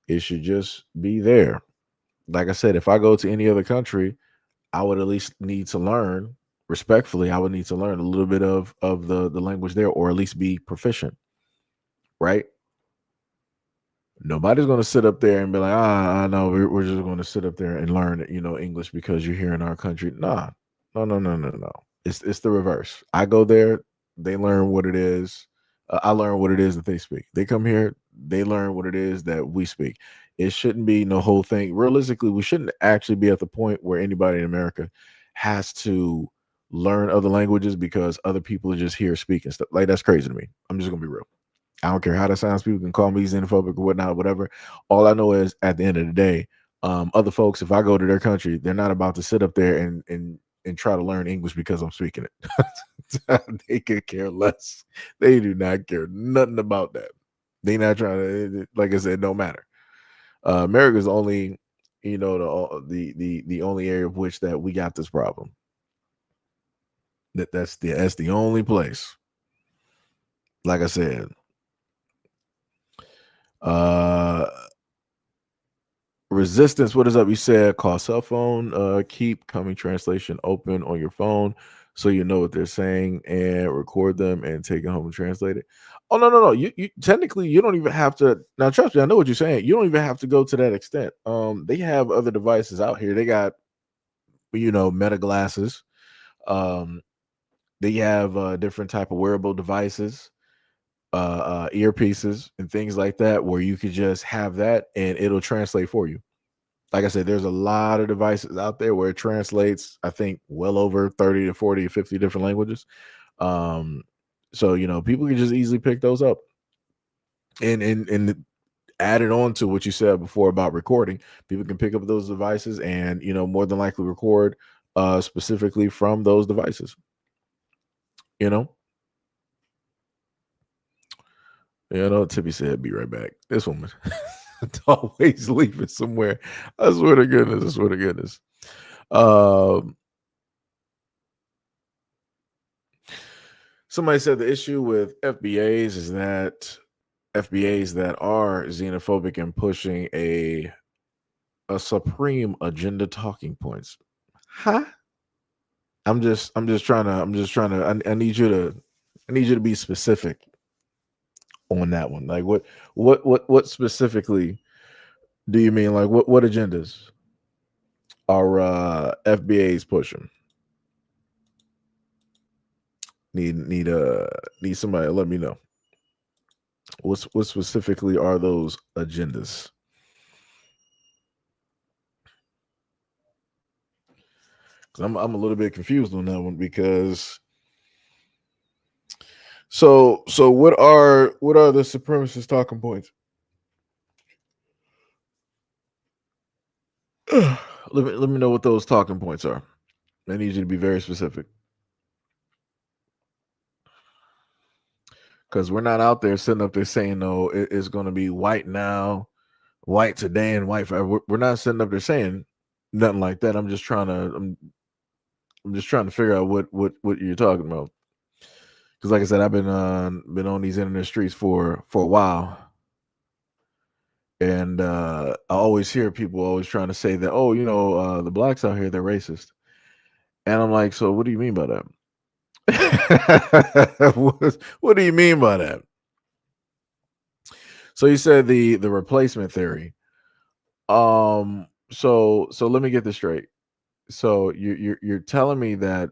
It should just be there. Like I said, if I go to any other country, I would at least need to learn respectfully. I would need to learn a little bit of the language there, or at least be proficient, right? Nobody's going to sit up there and be like, I know we're just going to sit up there and learn, English because you're here in our country. Nah, no. It's the reverse. I go there, they learn what it is. I learn what it is that they speak. They come here, they learn what it is that we speak. It shouldn't be no whole thing. Realistically, we shouldn't actually be at the point where anybody in America has to learn other languages because other people are just here speaking stuff. Like that's crazy to me. I'm just gonna be real. I don't care how that sounds. People can call me xenophobic or whatnot, whatever. All I know is at the end of the day, other folks, if I go to their country, they're not about to sit up there and try to learn English because I'm speaking it. They could care less. They do not care nothing about that. They not trying to, like I said, no matter. America's only, the only area of which that we got this problem. That's the only place. Like I said, Resistance, what is up? You said call cell phone, keep coming translation open on your phone so you know what they're saying and record them and take it home and translate it. Oh no. You technically you don't even have to. Now trust me, I know what you're saying. You don't even have to go to that extent. They have other devices out here. They got meta glasses. They have different type of wearable devices, earpieces and things like that where you could just have that and it'll translate for you. Like I said, there's a lot of devices out there where it translates, I think, well over 30 to 40 or 50 different languages. So people can just easily pick those up and add it on to what you said before about recording. People can pick up those devices and more than likely record specifically from those devices. Tippy said, be right back. This woman always leaving somewhere. I swear to goodness. Somebody said the issue with F.B.A.s is that FBAs that are xenophobic and pushing a supreme agenda talking points. Huh? I'm just trying to I need you to be specific on that one. Like what specifically do you mean? Like what agendas are FBAs pushing? Need somebody to let me know. What specifically are those agendas? Cuz I'm a little bit confused on that one because so what are the supremacist talking points? Let me know what those talking points are. I need you to be very specific. Because we're not out there sitting up there saying, no, it's going to be white now, white today, and white forever. We're not sitting up there saying nothing like that. I'm just trying to figure out what you're talking about. Because, like I said, I've been on these internet streets for a while, and I always hear people always trying to say that, oh, the blacks out here, they're racist, and I'm like, so what do you mean by that? what do you mean by that? So you said the replacement theory. So let me get this straight. So you're telling me that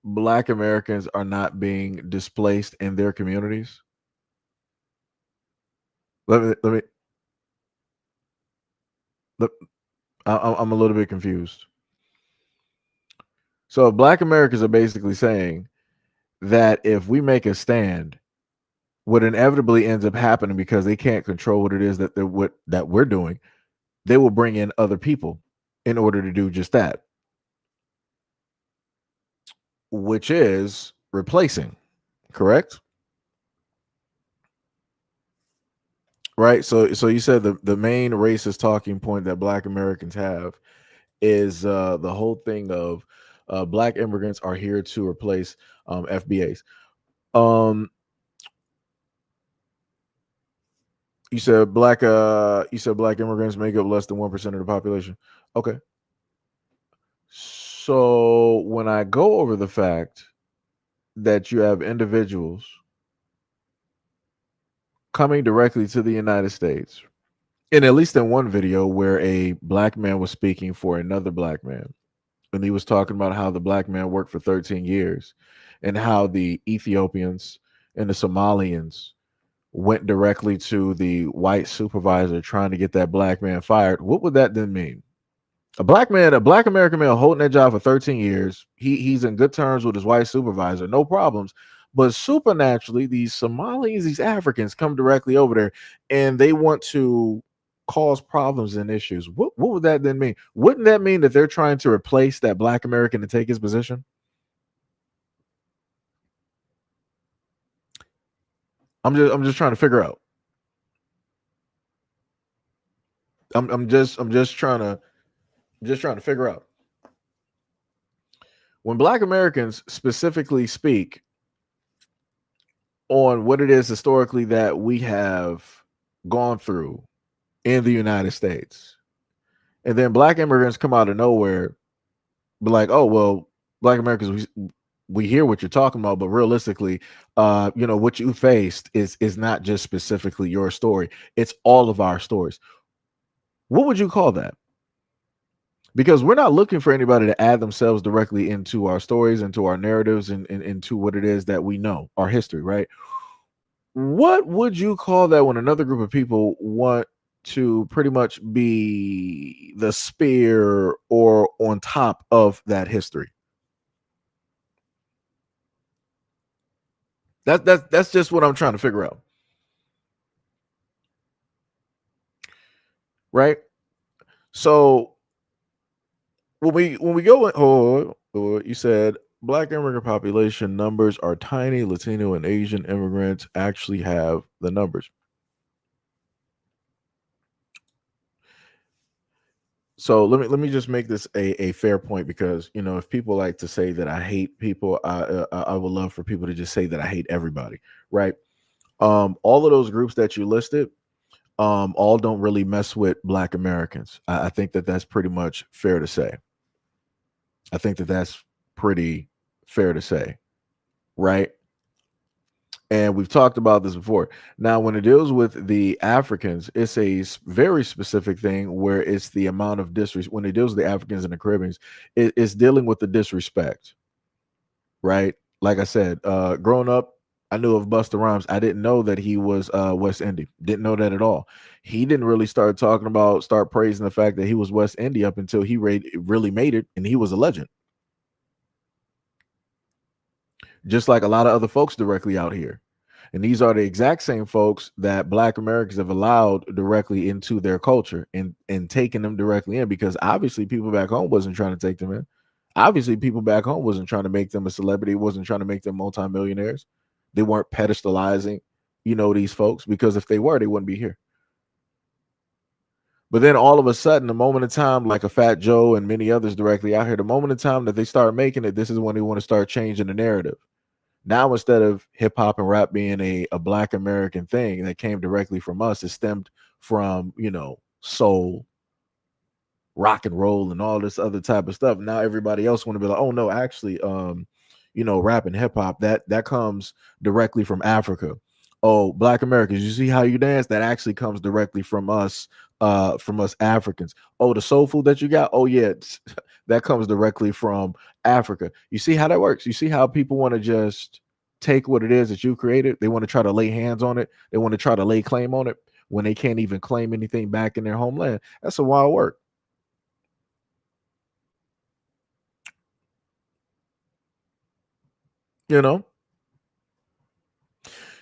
Black Americans are not being displaced in their communities? Let me let, I'm a little bit confused. So Black Americans are basically saying that if we make a stand, what inevitably ends up happening because they can't control what it is that we're doing, they will bring in other people in order to do just that, which is replacing, correct? Right. So you said the main racist talking point that Black Americans have is the whole thing of Black immigrants are here to replace FBAs. Um, you said Black immigrants make up less than 1% of the population. Okay. So when I go over the fact that you have individuals coming directly to the United States, and at least in one video where a Black man was speaking for another Black man, and he was talking about how the Black man worked for 13 years and how the Ethiopians and the Somalians went directly to the white supervisor trying to get that Black man fired. What would that then mean? A Black American male holding that job for 13 years. He's in good terms with his white supervisor, no problems. But supernaturally, these Somalis, these Africans come directly over there and they want to cause problems and issues. What would that then mean? Wouldn't that mean that they're trying to replace that Black American to take his position? I'm just trying to figure out. I'm just trying to figure out. When Black Americans specifically speak on what it is historically that we have gone through in the United States, and then Black immigrants come out of nowhere, be like, "Oh well, Black Americans, we hear what you're talking about, but realistically, what you faced is not just specifically your story; it's all of our stories." What would you call that? Because we're not looking for anybody to add themselves directly into our stories, into our narratives, and into what it is that we know, our history, right? What would you call that when another group of people want to pretty much be the spear or on top of that history? That's just what I'm trying to figure out. Right? So when we go in, you said Black immigrant population numbers are tiny. Latino and Asian immigrants actually have the numbers. So let me just make this a fair point, because if people like to say that I hate people, I would love for people to just say that I hate everybody, right? All of those groups that you listed, all don't really mess with Black Americans. I think that that's pretty much fair to say. I think that that's pretty fair to say, right? And we've talked about this before. Now, when it deals with the Africans, it's a very specific thing where it's the amount of disrespect. When it deals with the Africans and the Caribbeans, it's dealing with the disrespect, right? Like I said, growing up, I knew of Busta Rhymes. I didn't know that he was West Indian. Didn't know that at all. He didn't really start praising the fact that he was West Indian up until he really made it, and he was a legend. Just like a lot of other folks directly out here. And these are the exact same folks that Black Americans have allowed directly into their culture and taking them directly in, because obviously people back home wasn't trying to take them in. Obviously people back home wasn't trying to make them a celebrity, wasn't trying to make them multimillionaires. They weren't pedestalizing, these folks, because if they were, they wouldn't be here. But then all of a sudden, the moment in time, like a Fat Joe and many others directly out here, the moment in time that they start making it, this is when they want to start changing the narrative. Now, instead of hip hop and rap being a Black American thing that came directly from us, it stemmed from, soul, rock and roll, and all this other type of stuff. Now everybody else want to be like, oh no, actually, rap and hip hop, that comes directly from Africa. Oh, Black Americans, you see how you dance? That actually comes directly from us Africans. Oh, the soul food that you got? Oh yeah, that comes directly from Africa. You see how that works? You see how people want to just take what it is that you created? They want to try to lay hands on it. They want to try to lay claim on it when they can't even claim anything back in their homeland. That's a wild work.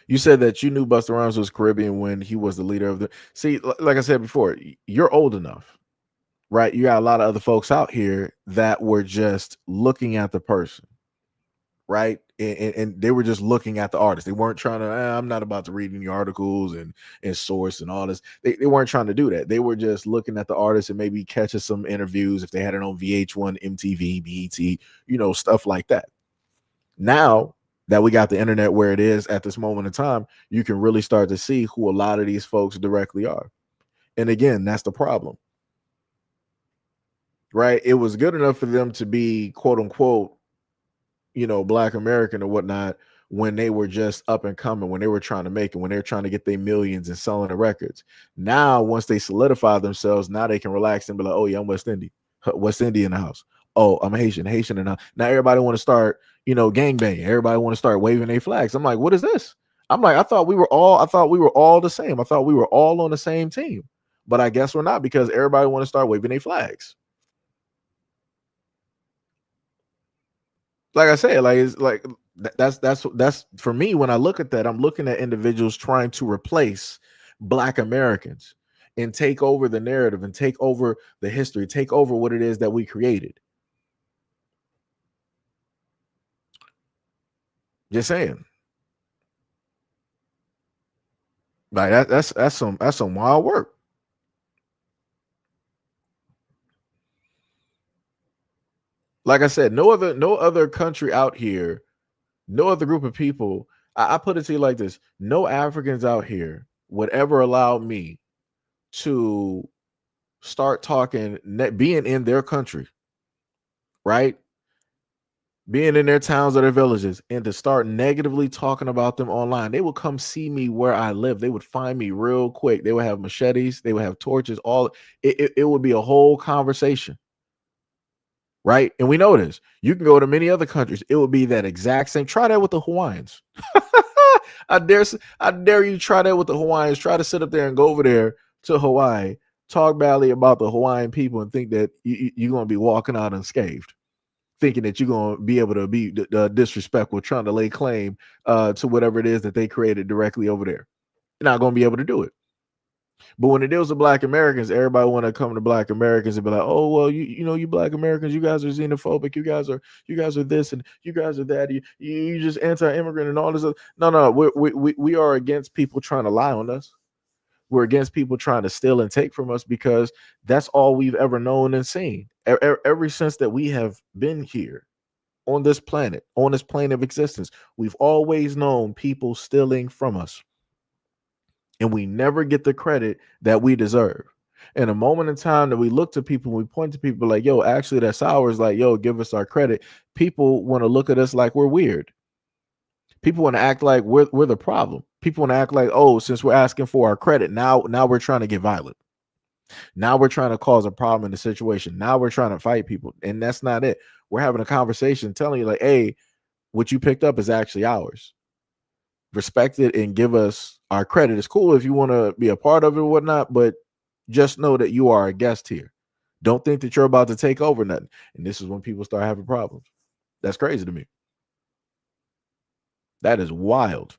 You said that you knew Busta Rhymes was Caribbean when he was the leader of the. See, like I said before, you're old enough, right? You got a lot of other folks out here that were just looking at the person, right? And they were just looking at the artist. They weren't trying to. I'm not about to read any articles and source and all this. They weren't trying to do that. They were just looking at the artist and maybe catching some interviews if they had it on VH1, MTV, BET, stuff like that. Now that we got the internet where it is at this moment in time, you can really start to see who a lot of these folks directly are. And again, that's the problem, right? It was good enough for them to be quote unquote, Black American or whatnot when they were just up and coming, when they were trying to make it, when they're trying to get their millions and selling the records. Now, once they solidify themselves, now they can relax and be like, oh yeah, I'm West Indian in the house. Oh, I'm Haitian in the house. Now everybody want to start, gang banging. Everybody want to start waving their flags. I'm like, what is this? I'm like, I thought we were all the same. I thought we were all on the same team. But I guess we're not, because everybody want to start waving their flags. Like I said, like it's like that's for me. When I look at that, I'm looking at individuals trying to replace Black Americans and take over the narrative and take over the history, take over what it is that we created. Just saying. Like that's some wild work. Like I said, no other country out here, no other group of people. I put it to you like this: no Africans out here would ever allow me to start talking, being in their country, right? Being in their towns or their villages, and to start negatively talking about them online. They would come see me where I live. They would find me real quick. They would have machetes. They would have torches. It would be a whole conversation. Right. And we know this. You can go to many other countries. It would be that exact same. Try that with the Hawaiians. I dare you try that with the Hawaiians. Try to sit up there and go over there to Hawaii, talk badly about the Hawaiian people, and think that you're going to be walking out unscathed, thinking that you're going to be able to be disrespectful, trying to lay claim to whatever it is that they created directly over there. You're not going to be able to do it. But when it deals with Black Americans, everybody want to come to Black Americans and be like, "Oh, well, you Black Americans, you guys are xenophobic, you guys are this and you guys are that, you just anti-immigrant and all this other." No, we are against people trying to lie on us. We're against people trying to steal and take from us, because that's all we've ever known and seen. Ever since that we have been here on this planet, on this plane of existence, we've always known people stealing from us. and we never get the credit that we deserve. In a moment in time that we look to people, we point to people like, yo, actually that's ours, like, yo, give us our credit. People want to look at us like we're weird. People want to act like we're the problem. People want to act like, oh, since we're asking for our credit, now we're trying to get violent. Now we're trying to cause a problem in the situation. Now we're trying to fight people. And that's not it. We're having a conversation telling you like, hey, what you picked up is actually ours. Respect it and give us our credit. It's cool if you want to be a part of it or whatnot, but just know that you are a guest here. Don't think that you're about to take over nothing. And this is when people start having problems. That's crazy to me. That is wild.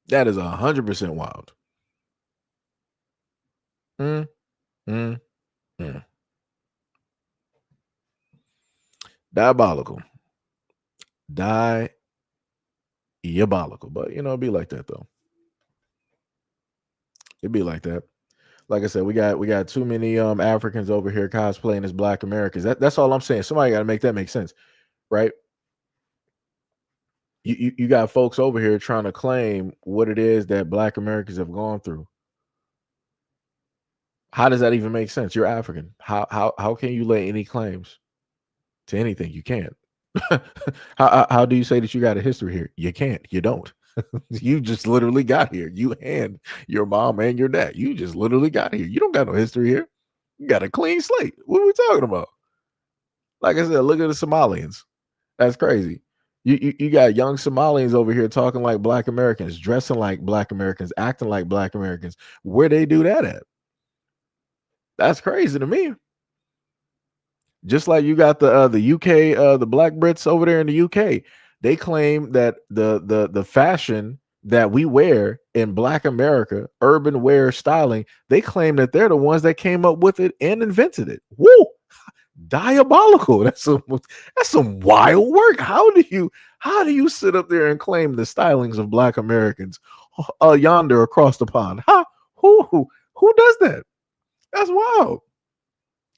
That is 100% wild. Diabolical. Diabolical. But it'd be like that though. It'd be like that. Like I said, we got too many Africans over here cosplaying as Black Americans. That's all I'm saying. Somebody got to make that make sense, right? You got folks over here trying to claim what it is that Black Americans have gone through. How does that even make sense? You're African. How can you lay any claims to anything? You can't. How do you say that you got a history here? You can't. You don't. You just literally got here. You and your mom and your dad. You just literally got here. You don't got no history here. You got a clean slate. What are we talking about? Like I said, look at the Somalians. That's crazy. You got young Somalians over here talking like Black Americans, dressing like Black Americans, acting like Black Americans. Where they do that at? That's crazy to me. Just like you got the UK, the Black Brits over there in the UK, they claim that the fashion that we wear in Black America, urban wear styling, they claim that they're the ones that came up with it and invented it. Woo! Diabolical. That's some wild work. How do you sit up there and claim the stylings of Black Americans yonder across the pond? Who does that? That's wild.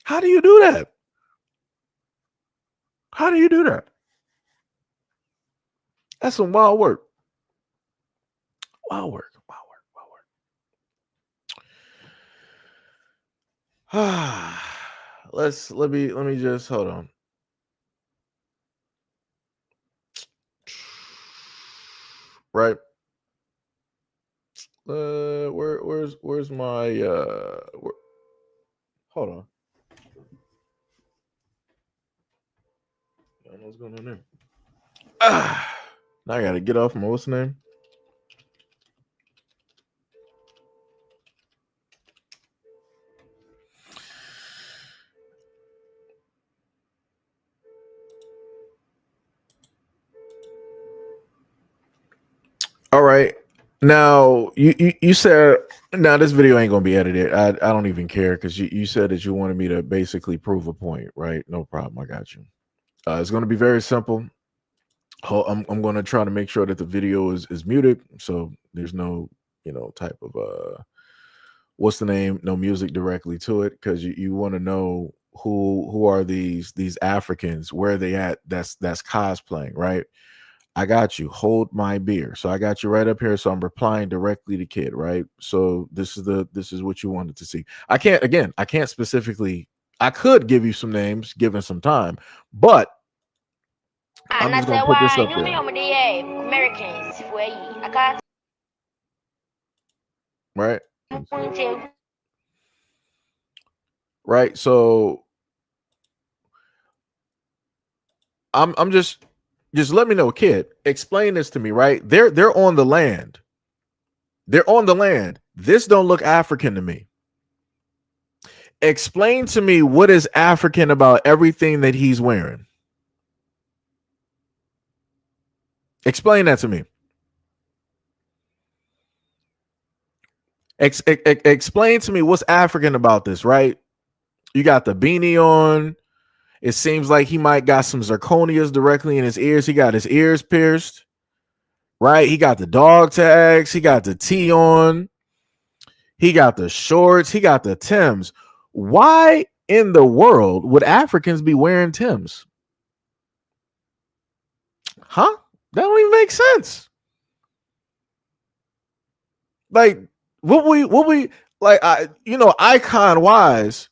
How do you do that? How do you do that? That's some wild work. Wild work. Let me just hold on. Right. Where's my hold on. I don't know what's going on there. Now I gotta get off my what's the name? All right. Now you said now this video ain't gonna be edited. I don't even care because you said that you wanted me to basically prove a point, right? No problem. I got you. It's gonna be very simple. I'm gonna try to make sure that the video is muted, so there's no type of what's the name? No music directly to it because you want to know who are these Africans? Where are they at? That's cosplaying, right? I got you. Hold my beer. So I got you right up here. So I'm replying directly to Kid, right? So this is what you wanted to see. I can't specifically. I could give you some names given some time, but I'm just gonna put this up there. Americans, Right. Right. So I'm just let me know, Kid. Explain this to me, right? They're on the land. They're on the land. This don't look African to me. Explain to me what is African about everything that he's wearing. Explain that to me. Explain to me what's African about this, right? You got the beanie on. It seems like he might got some zirconias directly in his ears. He got his ears pierced, right? He got the dog tags. He got the tee on. He got the shorts. He got the Timbs. Why in the world would Africans be wearing Timbs? Huh? That don't even make sense. Like what we like, icon wise,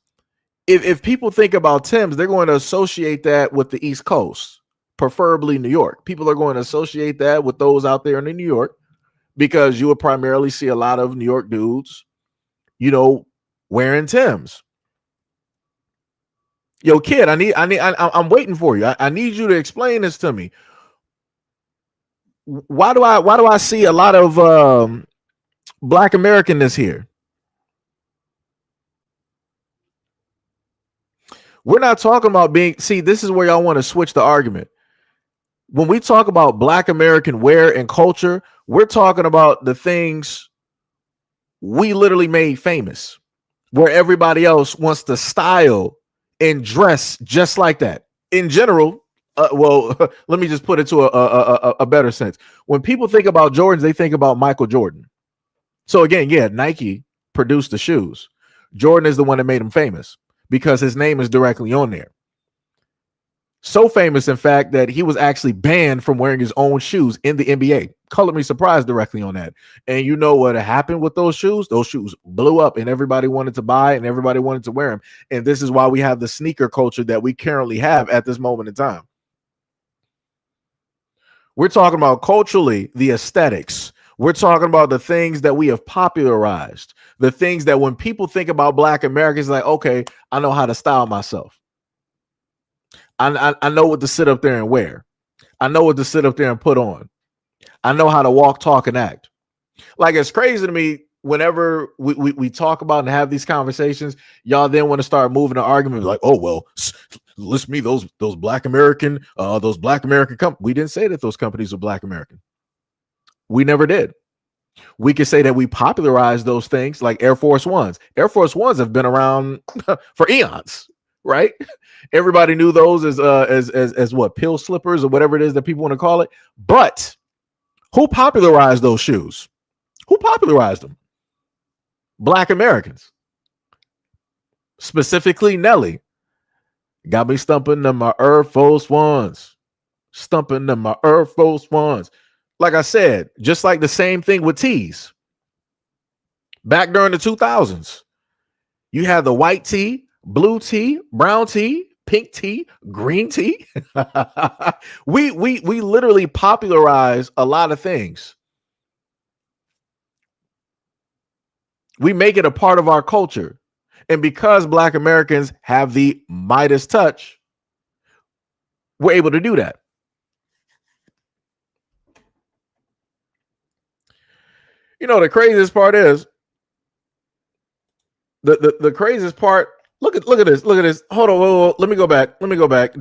if people think about Tim's, they're going to associate that with the East Coast, preferably New York. People are going to associate that with those out there in New York, because you would primarily see a lot of New York dudes, wearing Tim's. Yo, kid, I'm waiting for you. I need you to explain this to me. Why do I see a lot of Black Americanness here? We're not talking about this is where y'all want to switch the argument. When we talk about Black American wear and culture, we're talking about the things we literally made famous, where everybody else wants to style and dress just like that. In general, let me just put it to a better sense. When people think about Jordans, they think about Michael Jordan. So again, yeah, Nike produced the shoes. Jordan is the one that made him famous because his name is directly on there. So famous, in fact, that he was actually banned from wearing his own shoes in the NBA. Color me surprised directly on that. And you know what happened with those shoes? Those shoes blew up and everybody wanted to buy and everybody wanted to wear them. And this is why we have the sneaker culture that we currently have at this moment in time. We're talking about culturally the aesthetics. We're talking about the things that we have popularized, the things that when people think about Black Americans, like, okay, I know how to style myself. I know what to sit up there and wear. I know what to sit up there and put on. I know how to walk, talk, and act. Like, it's crazy to me whenever we talk about and have these conversations, y'all then want to start moving the argument like, oh, well, listen me, those Black American companies. We didn't say that those companies were Black American. We never did. We could say that we popularized those things like Air Force Ones. Air Force Ones have been around for eons, right? Everybody knew those as what, pill slippers or whatever it is that people want to call it. But who popularized those shoes? Who popularized them? Black Americans. Specifically Nelly. Got me stumping them my Air Force Ones. Stumping them my Air Force Ones. Like I said, just like the same thing with tees. Back during the 2000s, you had the white tee, blue tee, brown tee, pink tee, green tee. we literally popularize a lot of things. We make it a part of our culture. And because Black Americans have the Midas touch, we're able to do that. You know, the craziest part is the craziest part. Look at this. Hold on. Let me go back.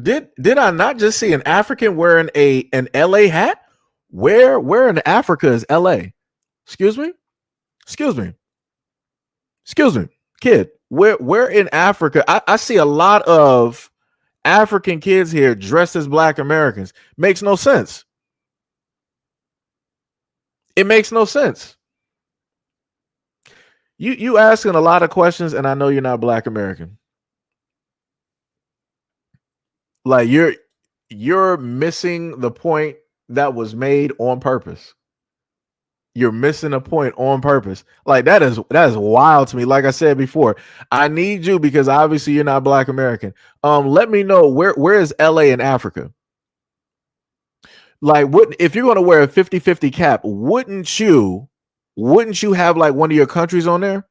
Did I not just see an African wearing an LA hat? Where in Africa is LA? Excuse me, kid. Where in Africa? I see a lot of African kids here dressed as Black Americans. Makes no sense. It makes no sense. You asking a lot of questions, and I know you're not Black American. Like, you're missing the point that was made on purpose. You're missing a point on purpose. Like, that is wild to me. Like I said before, I need you because obviously you're not Black American. Let me know where is LA in Africa? Like, if you're going to wear a 50-50 cap, wouldn't you have like one of your countries on there?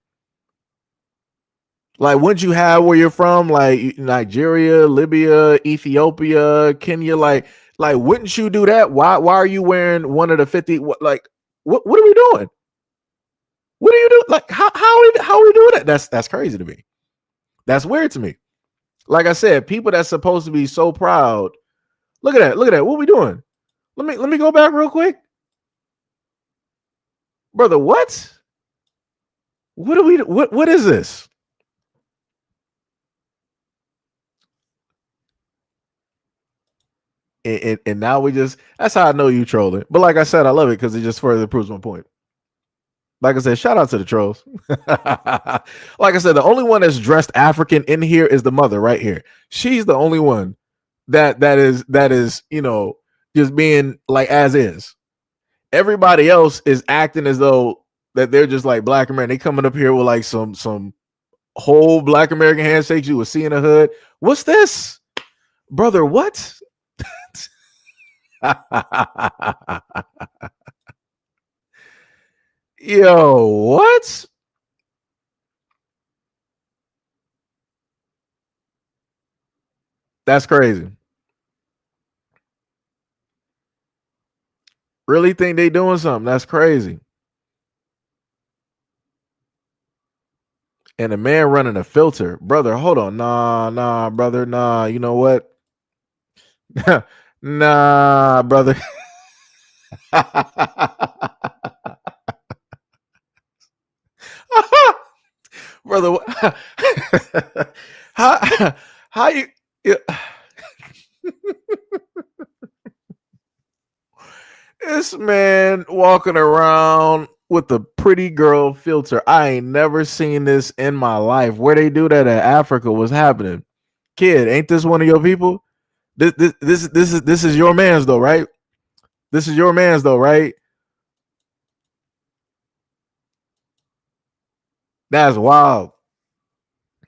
Like, wouldn't you have where you're from, like Nigeria, Libya, Ethiopia, Kenya? Like, wouldn't you do that? Why are you wearing one of the 50? What are we doing? What are you doing? Like, how are we doing that? That's crazy to me. That's weird to me. Like I said, people that's supposed to be so proud. Look at that. What are we doing? Let me go back real quick. Brother, what? What is this? And now that's how I know you trolling. But like I said, I love it because it just further proves my point. Like I said, shout out to the trolls. Like I said, the only one that's dressed African in here is the mother right here. She's the only one that is, just being like as is. Everybody else is acting as though that they're just like Black American. They coming up here with like some whole Black American handshakes you would see in the hood. What's this, brother? What? Yo, what? That's crazy. Really think they doing something? That's crazy. And a man running a filter, brother. Hold on, nah, brother, nah. You know what? Nah, brother. Brother, how you? This man walking around with a pretty girl filter. I ain't never seen this in my life. Where they do that at Africa? What's happening? Kid, ain't this one of your people? This is your man's though, right? This is your man's though, right? That's wild.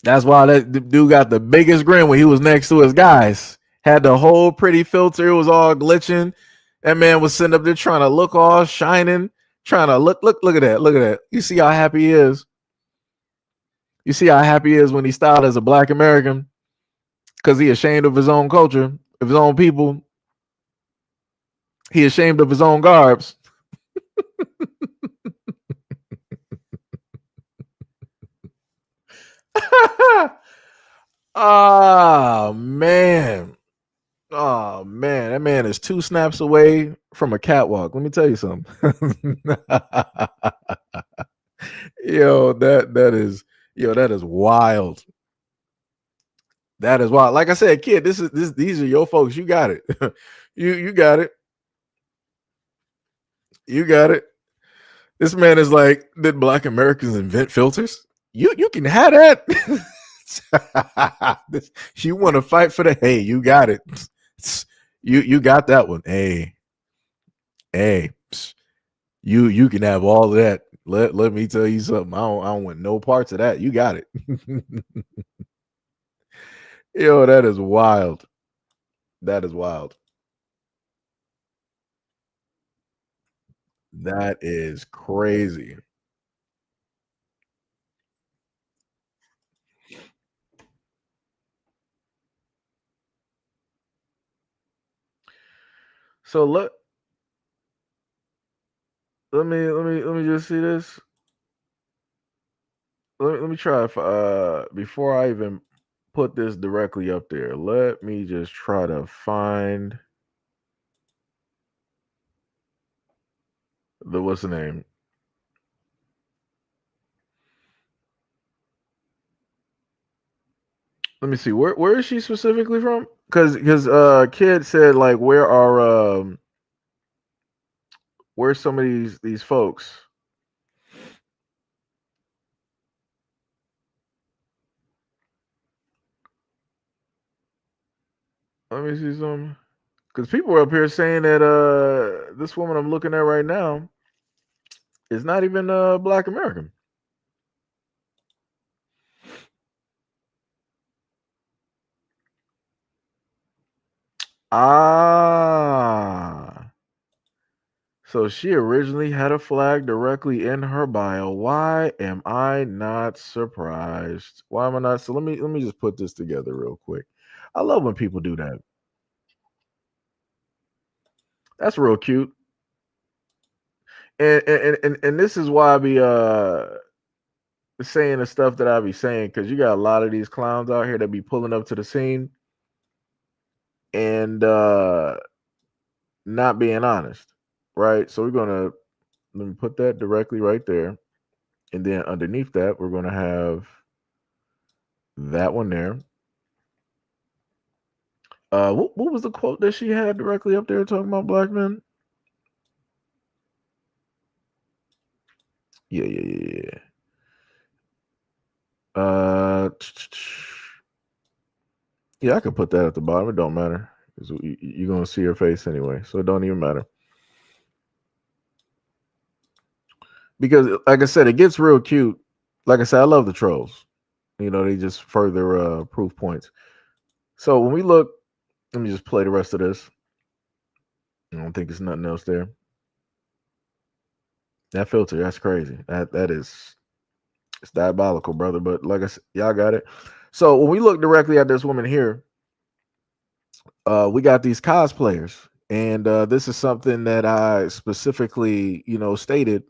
That's why that dude got the biggest grin when he was next to his guys. Had the whole pretty filter. It was all glitching. That man was sitting up there trying to look all shining, trying to look at that. Look at that. You see how happy he is? You see how happy he is when he's styled as a Black American? Because he ashamed of his own culture, of his own people. He ashamed of his own garbs. Oh man. Oh man, that man is 2 snaps away from a catwalk. Let me tell you something. Yo, that is wild. That is wild. Like I said, kid, these are your folks. You got it. you got it. You got it. This man is like, did Black Americans invent filters? You can have that. You want to fight for the hey, you got it. You got that one. Hey, you can have all of that. Let me tell you something. I don't want no parts of that. You got it. Yo, that is wild. That is wild. That is crazy. So let me just see this. Let me try if before I even put this directly up there. Let me just try to find the what's the name? Let me see. Where is she specifically from? Because kid said like where's some of these folks? Let me see some. Because people are up here saying that this woman I'm looking at right now is not even Black American. Ah. So she originally had a flag directly in her bio. Why am I not surprised? Why am I not? So let me just put this together real quick. I love when people do that. That's real cute. And this is why I be saying the stuff that I be saying, because you got a lot of these clowns out here that be pulling up to the scene and not being honest. Right. So let me put that directly right there. And then underneath that, we're gonna have that one there. What was the quote that she had directly up there talking about Black men? Yeah. Yeah, I could put that at the bottom. It don't matter. You're gonna see her face anyway, so it don't even matter. because, like I said, it gets real cute. Like I said, I love the trolls. They just further proof points. So when we look, let me just play the rest of this. I don't think there's nothing else there. That filter, that's crazy. That is, it's diabolical, brother. But like I said, y'all got it. So when we look directly at this woman here, we got these cosplayers, and this is something that I specifically, stated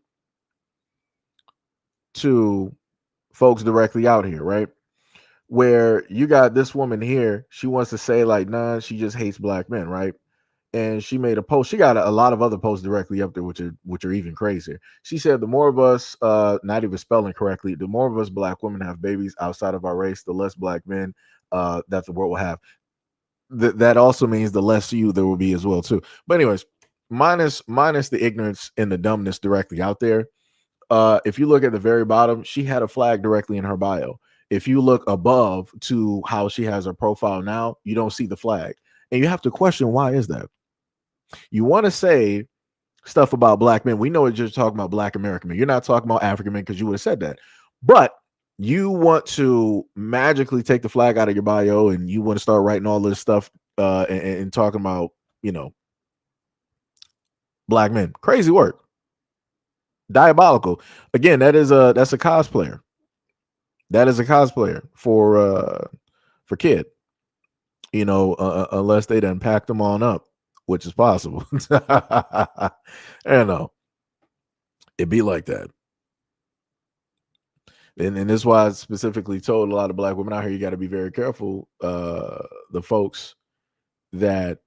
to folks directly out here, right? Where you got this woman here, she wants to say like, nah, she just hates black men, right? And she made a post. She got a lot of other posts directly up there, which are even crazier. She said, the more of us, not even spelling correctly, the more of us black women have babies outside of our race, the less black men that the world will have. That also means the less you there will be as well too. But anyways, minus the ignorance and the dumbness directly out there. If you look at the very bottom, she had a flag directly in her bio. If you look above to how she has her profile now, you don't see the flag. And you have to question, why is that? You want to say stuff about black men. We know you're just talking about black American men. You're not talking about African men because you would have said that. But you want to magically take the flag out of your bio and you want to start writing all this stuff and talking about, black men. Crazy work. Diabolical. Again, that's a cosplayer. That is a cosplayer for kid. Unless they done packed them on up, which is possible. I know. It'd be like that. And this is why I specifically told a lot of black women out here, you got to be very careful, the folks that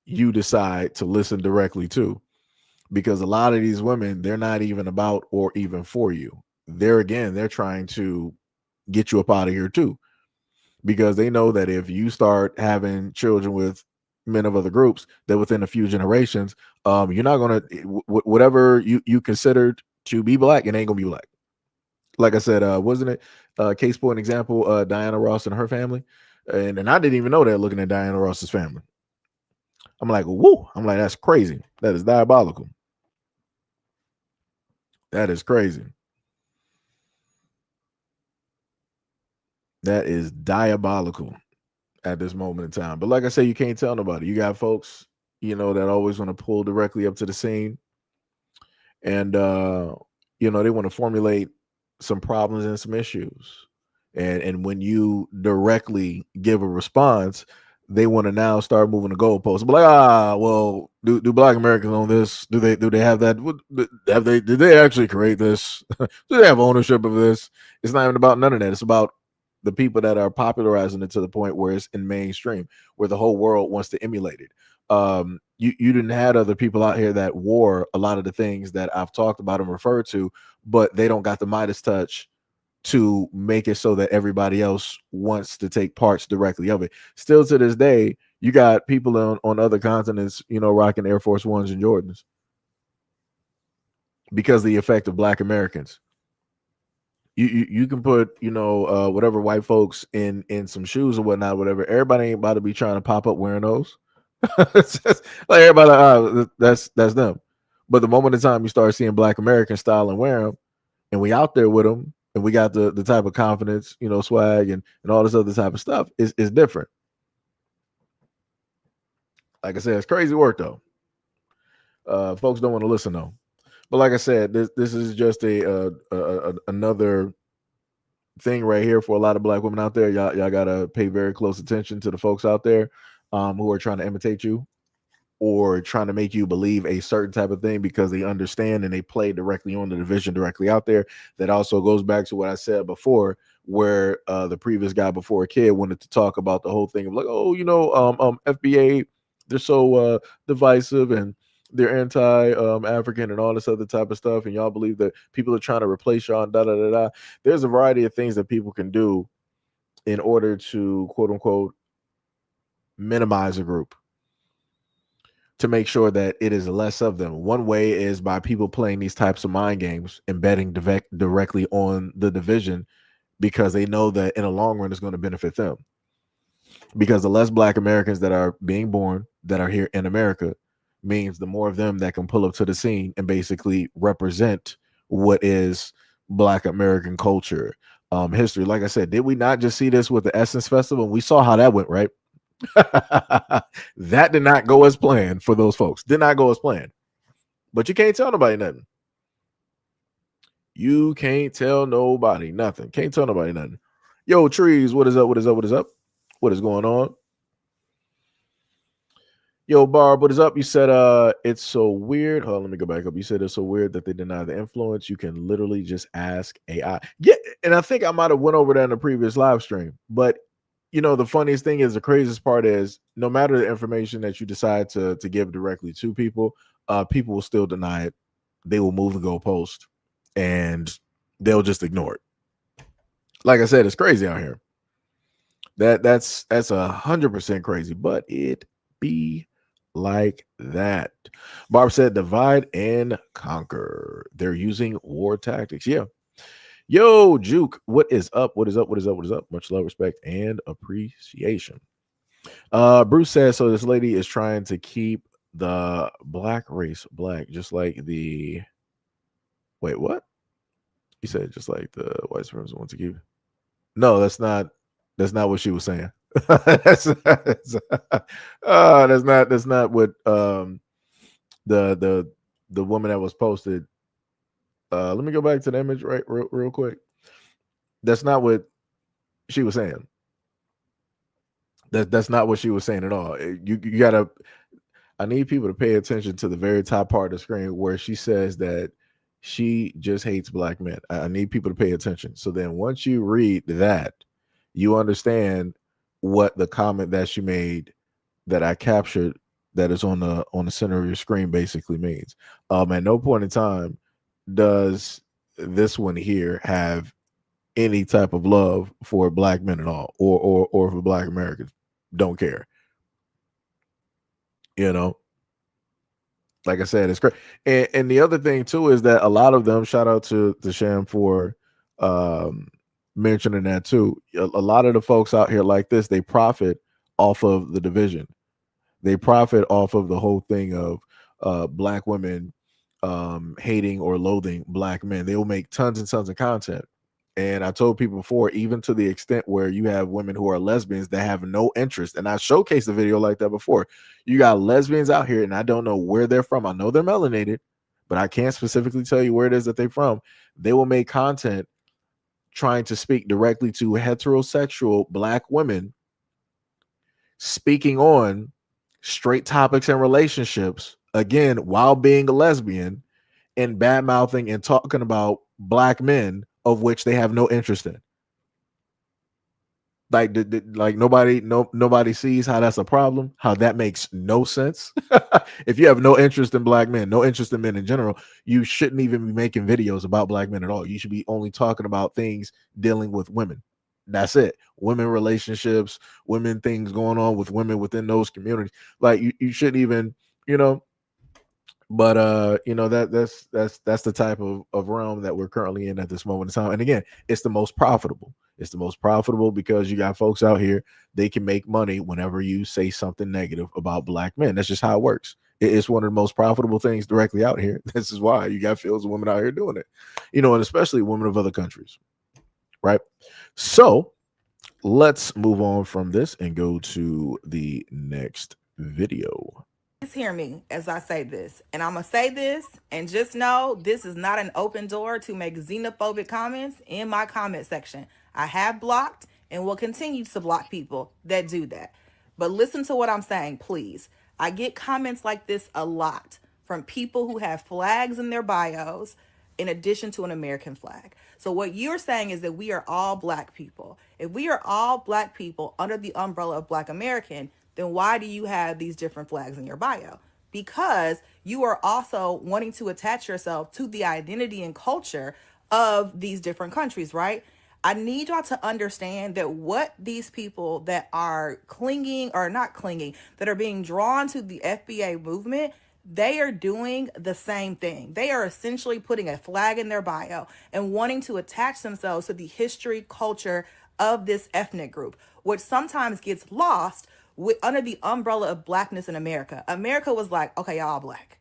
you decide to listen directly to, because a lot of these women, they're not even about or even for you. They're trying to get you up out of here too, because they know that if you start having children with men of other groups, that within a few generations, you're not going to, whatever you considered to be black, it ain't going to be black. Like I said, wasn't it case point example, Diana Ross and her family? And I didn't even know that looking at Diana Ross's family. I'm like, whoo. I'm like, that's crazy. That is diabolical. That is crazy. That is diabolical at this moment in time. But like I say, you can't tell nobody. You got folks, that always want to pull directly up to the scene. And, they want to formulate some problems and some issues. And when you directly give a response, they want to now start moving the goalposts. But like, well, do black Americans own this? Do they have that? Did they actually create this? Do they have ownership of this? It's not even about none of that. It's about the people that are popularizing it to the point where it's in mainstream, where the whole world wants to emulate it. You didn't have other people out here that wore a lot of the things that I've talked about and referred to, but they don't got the Midas touch to make it so that everybody else wants to take parts directly of it. Still to this day, you got people on other continents, rocking Air Force Ones and Jordans because of the effect of black Americans. You can put, whatever white folks in some shoes or whatnot, whatever. Everybody ain't about to be trying to pop up wearing those. It's just, like everybody, that's them. But the moment in time you start seeing black American style and wear them, and we out there with them, and we got the type of confidence, swag and all this other type of stuff is different. Like I said, it's crazy work though. Folks don't want to listen though. But like I said, this is just another thing right here for a lot of black women out there. Y'all gotta pay very close attention to the folks out there who are trying to imitate you or trying to make you believe a certain type of thing because they understand and they play directly on the division directly out there. That also goes back to what I said before, where the previous guy before a kid wanted to talk about the whole thing of like, oh, F.B.A, they're so divisive and they're anti-African and all this other type of stuff, and y'all believe that people are trying to replace y'all and da da da da. There's a variety of things that people can do in order to quote unquote minimize a group, to make sure that it is less of them. One way is by people playing these types of mind games and betting directly on the division because they know that in the long run it's going to benefit them. Because the less black Americans that are being born that are here in America means the more of them that can pull up to the scene and basically represent what is Black American culture, history. Like I said, did we not just see this with the Essence Festival? We saw how that went, right? That did not go as planned for those folks. Did not go as planned. But you can't tell nobody nothing. You can't tell nobody nothing. Can't tell nobody nothing. Yo, Trees, what is up? What is up? What is up? What is going on? Yo, Barb, what is up? You said it's so weird. Hold on, let me go back up. You said it's so weird that they deny the influence. You can literally just ask AI. Yeah, and I think I might have went over that in the previous live stream. But you know, the funniest thing is, the craziest part is, no matter the information that you decide to give directly to people, people will still deny it. They will move the goalpost and they'll just ignore it. Like I said, it's crazy out here. That's 100% crazy, but it be like that. Barb said, divide and conquer. They're using war tactics. Yeah. Yo, Juke, what is up? What is up? What is up? What is up? Much love, respect, and appreciation. Bruce says, so this lady is trying to keep the black race black, just like the wait, what? He said just like the white supremacists want to keep. No, that's not what she was saying. that's not what the woman that was posted. Let me go back to the image real quick. That's not what she was saying. That's not what she was saying at all. You gotta. I need people to pay attention to the very top part of the screen where she says that she just hates black men. I need people to pay attention. So then once you read that, you understand what the comment that she made that I captured that is on the center of your screen basically means. At no point in time does this one here have any type of love for black men at all, or for black Americans. Don't care. You know, like I said, it's great. And the other thing too is that a lot of them, shout out to Sham for mentioning that too. A lot of the folks out here like this, they profit off of the division. They profit off of the whole thing of black women hating or loathing black men. They will make tons and tons of content. And I told people before, even to the extent where you have women who are lesbians that have no interest. And I showcased a video like that before. You got lesbians out here, and I don't know where they're from. I know they're melanated, but I can't specifically tell you where it is that they're from. They will make content trying to speak directly to heterosexual black women, speaking on straight topics and relationships, again, while being a lesbian, and bad mouthing and talking about black men of which they have no interest in. Like, nobody sees how that's a problem, how that makes no sense. If you have no interest in black men, no interest in men in general, you shouldn't even be making videos about black men at all. You should be only talking about things dealing with women. That's it. Women relationships, women things going on with women within those communities. Like, you shouldn't even, you know. But you know, that's the type of realm that we're currently in at this moment in time. And again, it's the most profitable. It's the most profitable because you got folks out here, they can make money whenever you say something negative about black men. That's just how it works. It's one of the most profitable things directly out here. This is why you got fields of women out here doing it, you know, and especially women of other countries, right? So let's move on from this and go to the next video. Please hear me as I say this, and I'm gonna say this, and just know this is not an open door to make xenophobic comments in my comment section. I have blocked and will continue to block people that do that. But listen to what I'm saying, please. I get comments like this a lot from people who have flags in their bios in addition to an American flag. So what you're saying is that we are all black people. If we are all black people under the umbrella of Black American, then why do you have these different flags in your bio? Because you are also wanting to attach yourself to the identity and culture of these different countries, right? I need y'all to understand that what these people that are clinging or not clinging, that are being drawn to the F.B.A. movement, they are doing the same thing. They are essentially putting a flag in their bio and wanting to attach themselves to the history, culture of this ethnic group, which sometimes gets lost under the umbrella of blackness in America. America was like, okay, y'all all black.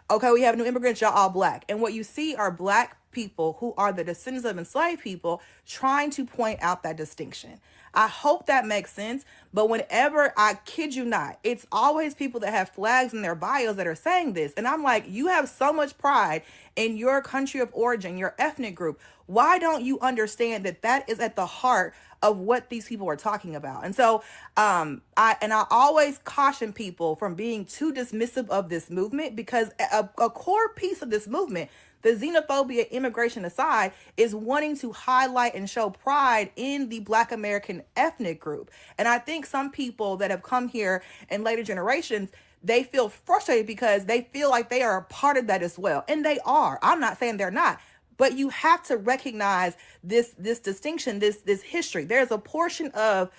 Okay, we have new immigrants, y'all all black. And what you see are black people who are the descendants of enslaved people trying to point out that distinction. I hope that makes sense. But whenever, I kid you not, it's always people that have flags in their bios that are saying this. And I'm like, you have so much pride in your country of origin, your ethnic group. Why don't you understand that that is at the heart of what these people are talking about? And so I always caution people from being too dismissive of this movement, because a core piece of this movement, the xenophobia, immigration aside, is wanting to highlight and show pride in the Black American ethnic group. And I think some people that have come here in later generations, they feel frustrated because they feel like they are a part of that as well. And they are. I'm not saying they're not. But you have to recognize this distinction, this history. There's a portion of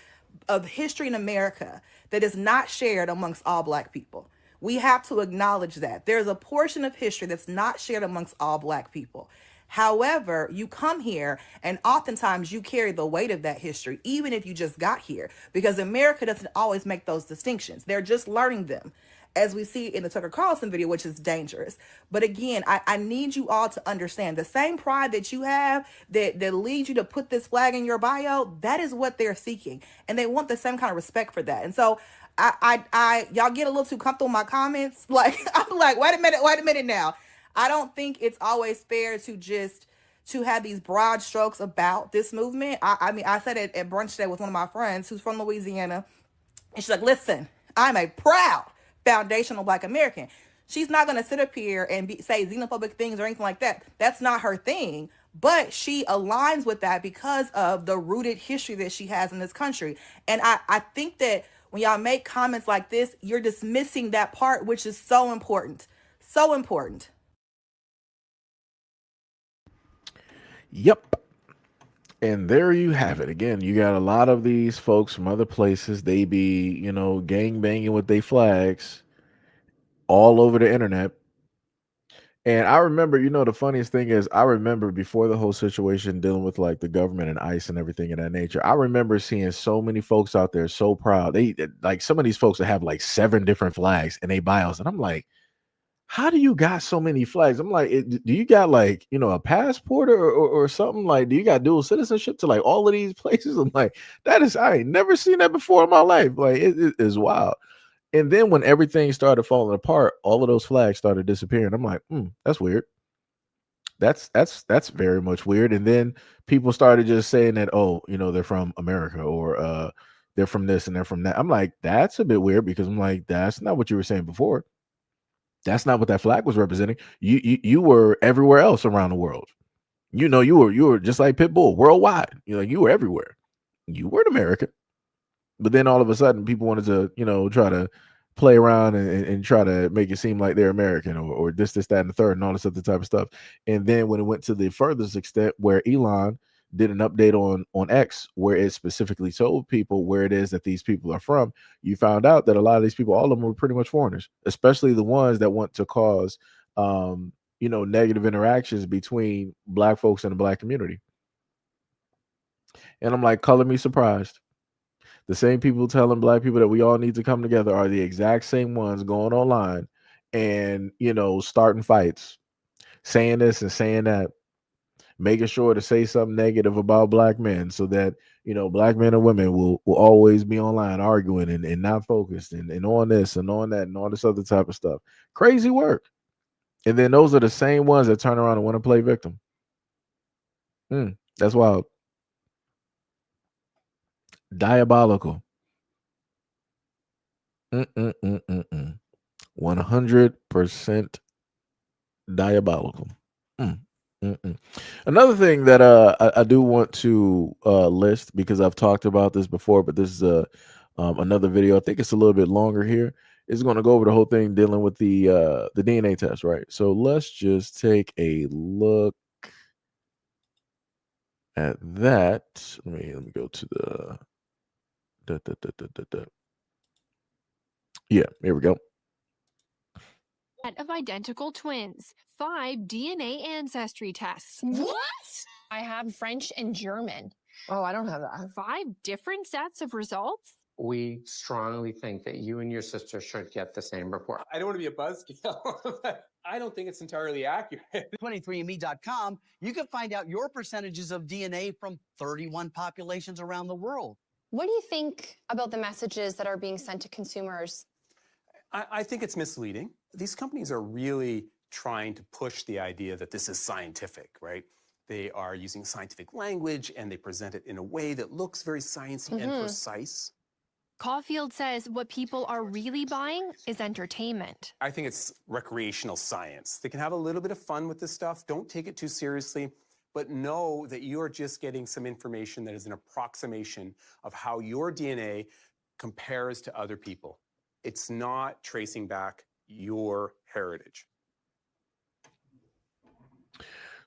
history in America that is not shared amongst all Black people. We have to acknowledge that. There's a portion of history that's not shared amongst all Black people. However, you come here and oftentimes you carry the weight of that history, even if you just got here, because America doesn't always make those distinctions. They're just learning them, as we see in the Tucker Carlson video, which is dangerous. But again, I need you all to understand the same pride that you have that leads you to put this flag in your bio, that is what they're seeking. And they want the same kind of respect for that. And so y'all get a little too comfortable in my comments. Like, I'm like, wait a minute now. I don't think it's always fair to have these broad strokes about this movement. I mean, I said it at brunch today with one of my friends who's from Louisiana. And she's like, listen, I'm a proud foundational Black American. She's not going to sit up here and say xenophobic things or anything like that. That's not her thing. But she aligns with that because of the rooted history that she has in this country. And I think that when y'all make comments like this, you're dismissing that part, which is so important. So important. Yep. And there you have it. Again, you got a lot of these folks from other places. They be, gang banging with their flags all over the internet. And I remember, the funniest thing is, I remember before the whole situation dealing with like the government and ICE and everything of that nature, I remember seeing so many folks out there so proud. They like some of these folks that have like 7 different flags in their bios. And I'm like, how do you got so many flags? I'm like, do you got like, a passport or something? Like, do you got dual citizenship to like all of these places? I'm like, I ain't never seen that before in my life. Like, it is wild. And then when everything started falling apart, all of those flags started disappearing. I'm like, that's weird. That's very much weird. And then people started just saying that, they're from America, or they're from this and they're from that. I'm like, that's a bit weird, because I'm like, that's not what you were saying before. That's not what that flag was representing. You were everywhere else around the world. You were just like Pitbull, worldwide. You were everywhere. You weren't America. But then all of a sudden, people wanted to, try to play around and try to make it seem like they're American, or this, that, and the third, and all this other type of stuff. And then when it went to the furthest extent, where Elon did an update on X, where it specifically told people where it is that these people are from, you found out that a lot of these people, all of them, were pretty much foreigners, especially the ones that want to cause, negative interactions between Black folks and the Black community. And I'm like, color me surprised. The same people telling Black people that we all need to come together are the exact same ones going online and, starting fights, saying this and saying that, making sure to say something negative about Black men, so that, Black men and women will always be online arguing and not focused and on this and on that and all this other type of stuff. Crazy work. And then those are the same ones that turn around and want to play victim. That's wild. Diabolical. 100% diabolical. Another thing that I do want to list, because I've talked about this before, but this is another video. I think it's a little bit longer here. It's going to go over the whole thing dealing with the DNA test, right? So let's just take a look at that. Let me go to the yeah, here we go. Of identical twins, 5 DNA ancestry tests. What? I have French and German. Oh, I don't have that. 5 different sets of results? we strongly think that you and your sister should get the same report. I don't want to be a buzzkill, but I don't think it's entirely accurate. 23andme.com, you can find out your percentages of DNA from 31 populations around the world. What do you think about the messages that are being sent to consumers? I think it's misleading. These companies are really trying to push the idea that this is scientific, right? They are using scientific language and they present it in a way that looks very sciencey and precise. Caulfield says what people are really buying is entertainment. I think it's recreational science. They can have a little bit of fun with this stuff. Don't take it too seriously, but know that you are just getting some information that is an approximation of how your DNA compares to other people. It's not tracing back your heritage.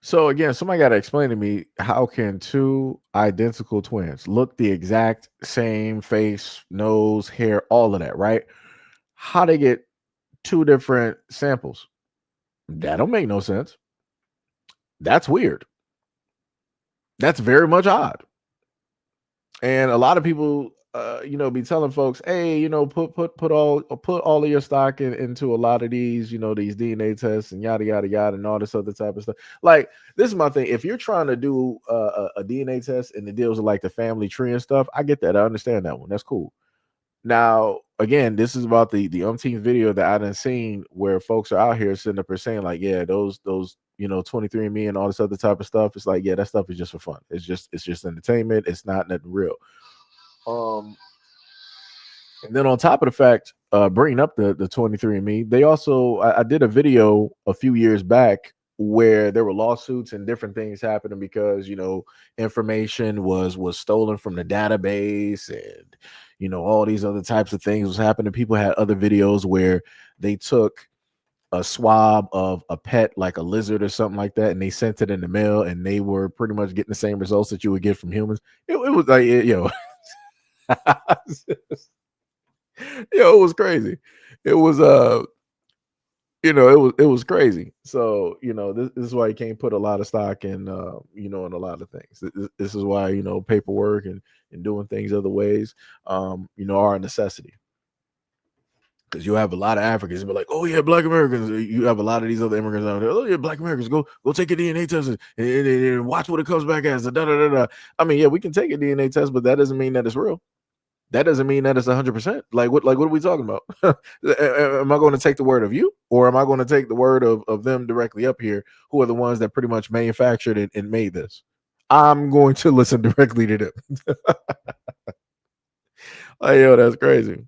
So again, somebody got to explain to me, how can two identical twins look the exact same, face, nose, hair, all of that, right? How they get two different samples? That don't make no sense. That's weird. That's very much odd. And a lot of people, be telling folks, hey, put all of your stock into a lot of these, these DNA tests and yada yada yada and all this other type of stuff. Like, this is my thing. If you're trying to do a DNA test and it deals with like the family tree and stuff, I get that. I understand that one. That's cool. Now, again, this is about the umpteenth video that I done seen where folks are out here sitting up and saying like, yeah, those 23andMe and all this other type of stuff. It's like, yeah, that stuff is just for fun. It's just entertainment. It's not nothing real. And then on top of the fact, bringing up the 23andMe, they also, I did a video a few years back where there were lawsuits and different things happening because, information was stolen from the database and, all these other types of things was happening. People had other videos where they took a swab of a pet, like a lizard or something like that, and they sent it in the mail and they were pretty much getting the same results that you would get from humans. It was like, it was crazy. It was it was crazy. So this is why you can't put a lot of stock in in a lot of things. This is why paperwork and doing things other ways are a necessity. Because you have a lot of Africans be like, oh yeah, Black Americans. You have a lot of these other immigrants out there. Oh yeah, Black Americans, go take a DNA test and watch what it comes back as. Da, da, da, da. I mean, yeah, we can take a DNA test, but that doesn't mean that it's real. That doesn't mean that it's 100%. Like what are we talking about? Am I going to take the word of you, or am I going to take the word of them directly up here, who are the ones that pretty much manufactured it and made this? I'm going to listen directly to them. Like, yo, that's crazy.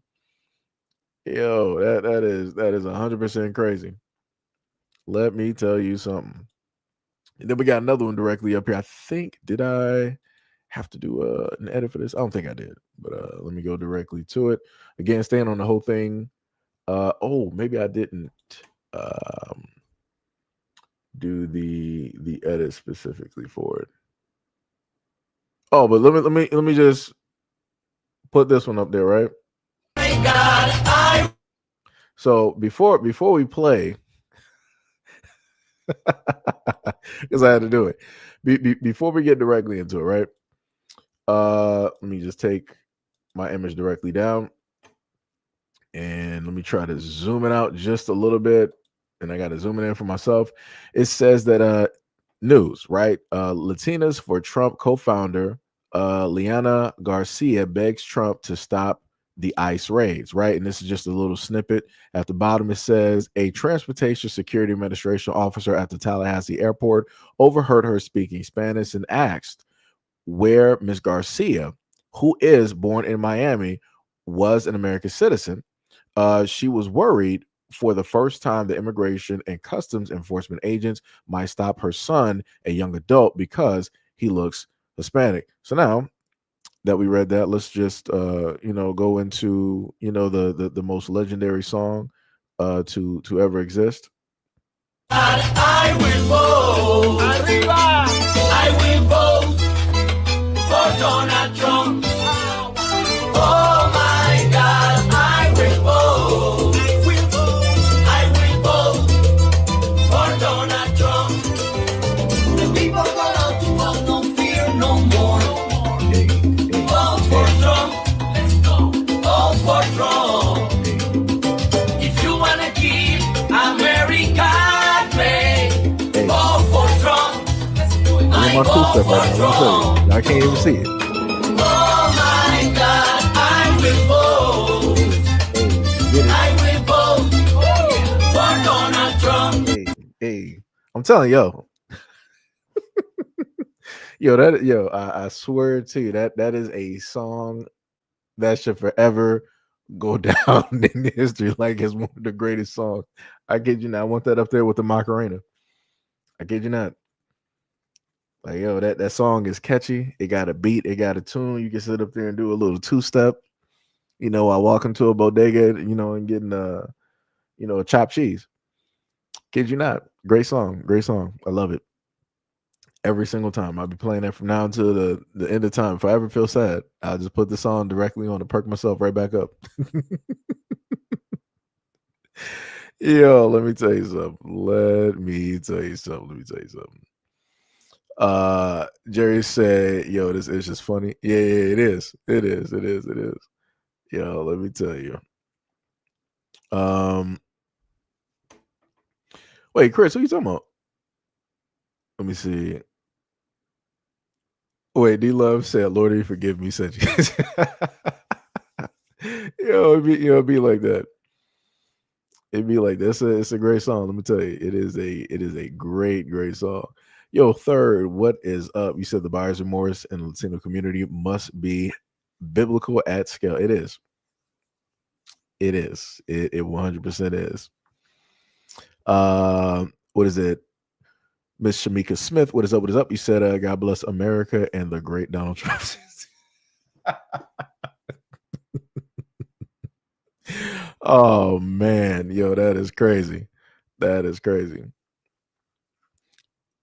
Yo, that is 100% crazy. Let me tell you something. And then we got another one directly up here. I think, did I have to do an edit for this? I don't think I did, but let me go directly to it. Again, staying on the whole thing. Maybe I didn't do the edit specifically for it. Oh, but let me just put this one up there, right? So before we play, because I had to do it before we get directly into it, right? Let me just take my image directly down and let me try to zoom it out just a little bit. And I got to zoom it in for myself. It says that news, right? Latinas for Trump co-founder Liana Garcia begs Trump to stop the ICE raids, right? And this is just a little snippet. At the bottom, it says a Transportation Security Administration officer at the Tallahassee airport overheard her speaking Spanish and asked where Ms. Garcia, who is born in Miami, was an American citizen. She was worried for the first time the Immigration and Customs Enforcement agents might stop her son, a young adult, because he looks Hispanic. So now that we read that, let's just go into the most legendary song to ever exist. I will vote. Arriba. I will vote for Donald Trump. Oh my God, I will vote. I will vote for Donald Trump. The people go out to vote, no fear no more. Vote for Trump. Let's go. my two step right now. Let me tell you. I can't even see it. Oh my God, I will vote. I will vote for Donald Trump. Hey, I'm telling I swear to you that is a song that should forever go down in history like it's one of the greatest songs. I kid you not. I want that up there with the Macarena. I kid you not. Like that song is catchy. It got a beat. It got a tune. You can sit up there and do a little two step. I walk into a bodega, and getting a chopped cheese. Kid you not. Great song. Great song. I love it. Every single time. I'll be playing that from now until the end of time. If I ever feel sad, I'll just put the song directly on to perk myself right back up. Yo, let me tell you something. Jerry said, yo, this is just funny. Yeah, it is. It is. Yo, let me tell you. Wait, Chris, who you talking about? Let me see. Wait, D Love said, Lordy, forgive me, said you. It'd be like that. It'd be like this. It's a great song. Let me tell you, it is a great song. Yo, third, what is up? You said the buyer's remorse in the Latino community must be biblical at scale. It is. It is. It 100% is. What is it? Miss Shamika Smith, what is up? What is up? You said, God bless America and the great Donald Trump. Oh man, yo, that is crazy. That is crazy.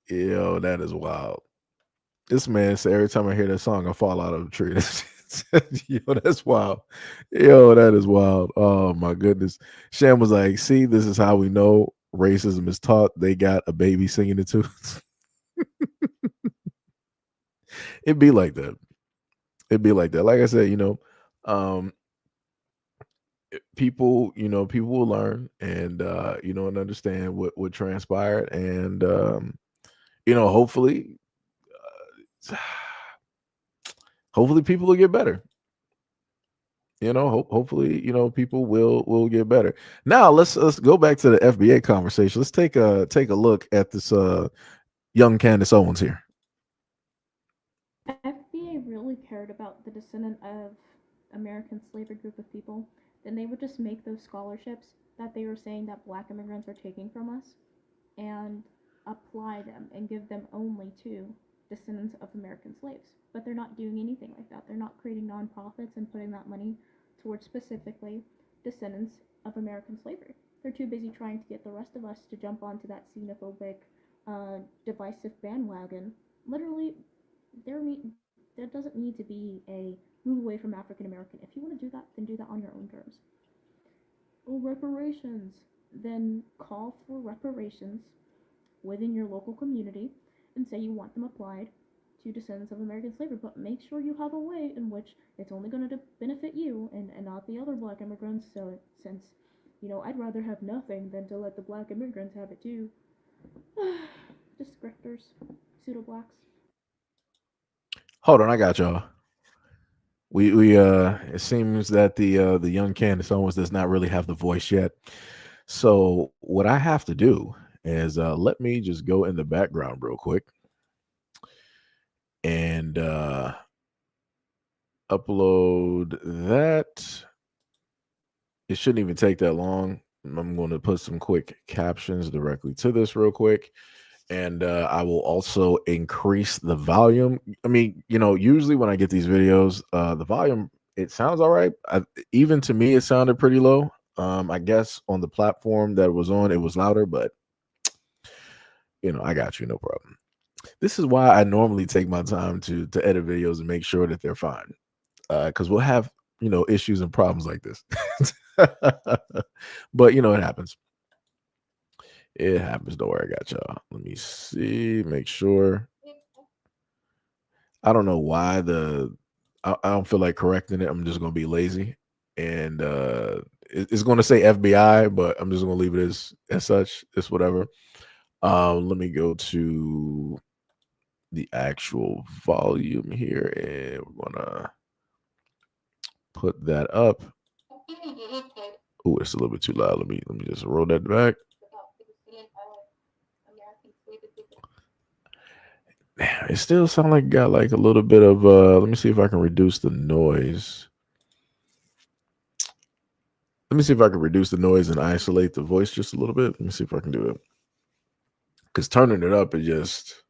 Yo, that is wild. This man said every time I hear that song, I fall out of the tree. Yo, that's wild. Yo, that is wild. Oh my goodness. Sham was like, see, this is how we know racism is taught. They got a baby singing it too. It'd be like that. It'd be like that. Like I said, people will learn and and understand what transpired, and hopefully people will get better. Hopefully people will get better. Now let's go back to the F.B.A. conversation. Let's take a look at this young Candace Owens here. F.B.A. really cared about the descendant of American slavery group of people, then they would just make those scholarships that they were saying that black immigrants are taking from us and apply them and give them only to descendants of American slaves. But they're not doing anything like that. They're not creating nonprofits and putting that money towards specifically descendants of American slavery. They're too busy trying to get the rest of us to jump onto that xenophobic, divisive bandwagon. Literally, there doesn't need to be a move away from African American. If you want to do that, then do that on your own terms. Oh, reparations. Then call for reparations within your local community and say you want them applied to descendants of American slavery, but make sure you have a way in which it's only going to benefit you and not the other black immigrants. So since, I'd rather have nothing than to let the black immigrants have it too. Just grifters, pseudo blacks. Hold on, I got y'all. We it seems that the young Candace Owens does not really have the voice yet. So what I have to do is let me just go in the background real quick and upload that. It shouldn't even take that long. I'm going to put some quick captions directly to this real quick. And I will also increase the volume. I mean, usually when I get these videos, the volume, it sounds all right. Even to me, it sounded pretty low. I guess on the platform that it was on, it was louder, but I got you, no problem. This is why I normally take my time to edit videos and make sure that they're fine. Because we'll have, issues and problems like this. But it happens. It happens. Don't worry, I got y'all. Let me see, make sure. I don't know why I don't feel like correcting it. I'm just gonna be lazy, and it's going to say F.B.A., but I'm just gonna leave it as such. It's whatever. Let me go to the actual volume here, and we're gonna put that up. Oh, it's a little bit too loud. Let me just roll that back. Damn, it still sounds like it got like a little bit of let me see if I can reduce the noise. Let me see if I can reduce the noise and isolate the voice just a little bit. Let me see if I can do it. Because turning it up, it just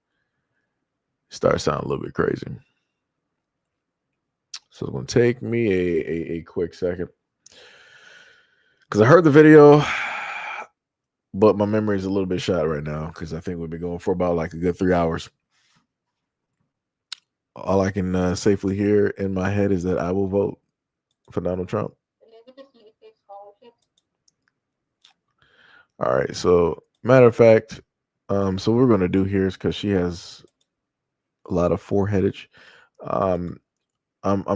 starts sounding a little bit crazy. So it's going to take me a quick second. Because I heard the video, but my memory is a little bit shot right now because I think we've been going for about like a good 3 hours. All I can safely hear in my head is that I will vote for Donald Trump. All right. So, matter of fact, so what we're going to do here is because she has a lot of foreheadage. I'm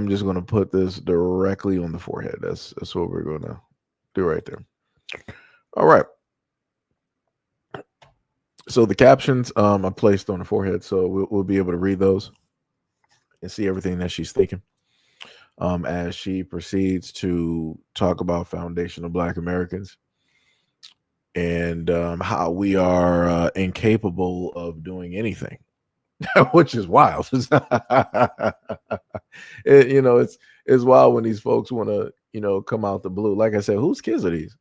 just going to put this directly on the forehead. That's what we're going to do right there. All right. So the captions I placed on the forehead, so we'll be able to read those and see everything that she's thinking as she proceeds to talk about foundational Black Americans and how we are incapable of doing anything, which is wild. It's wild when these folks want to come out the blue. Like I said, whose kids are these?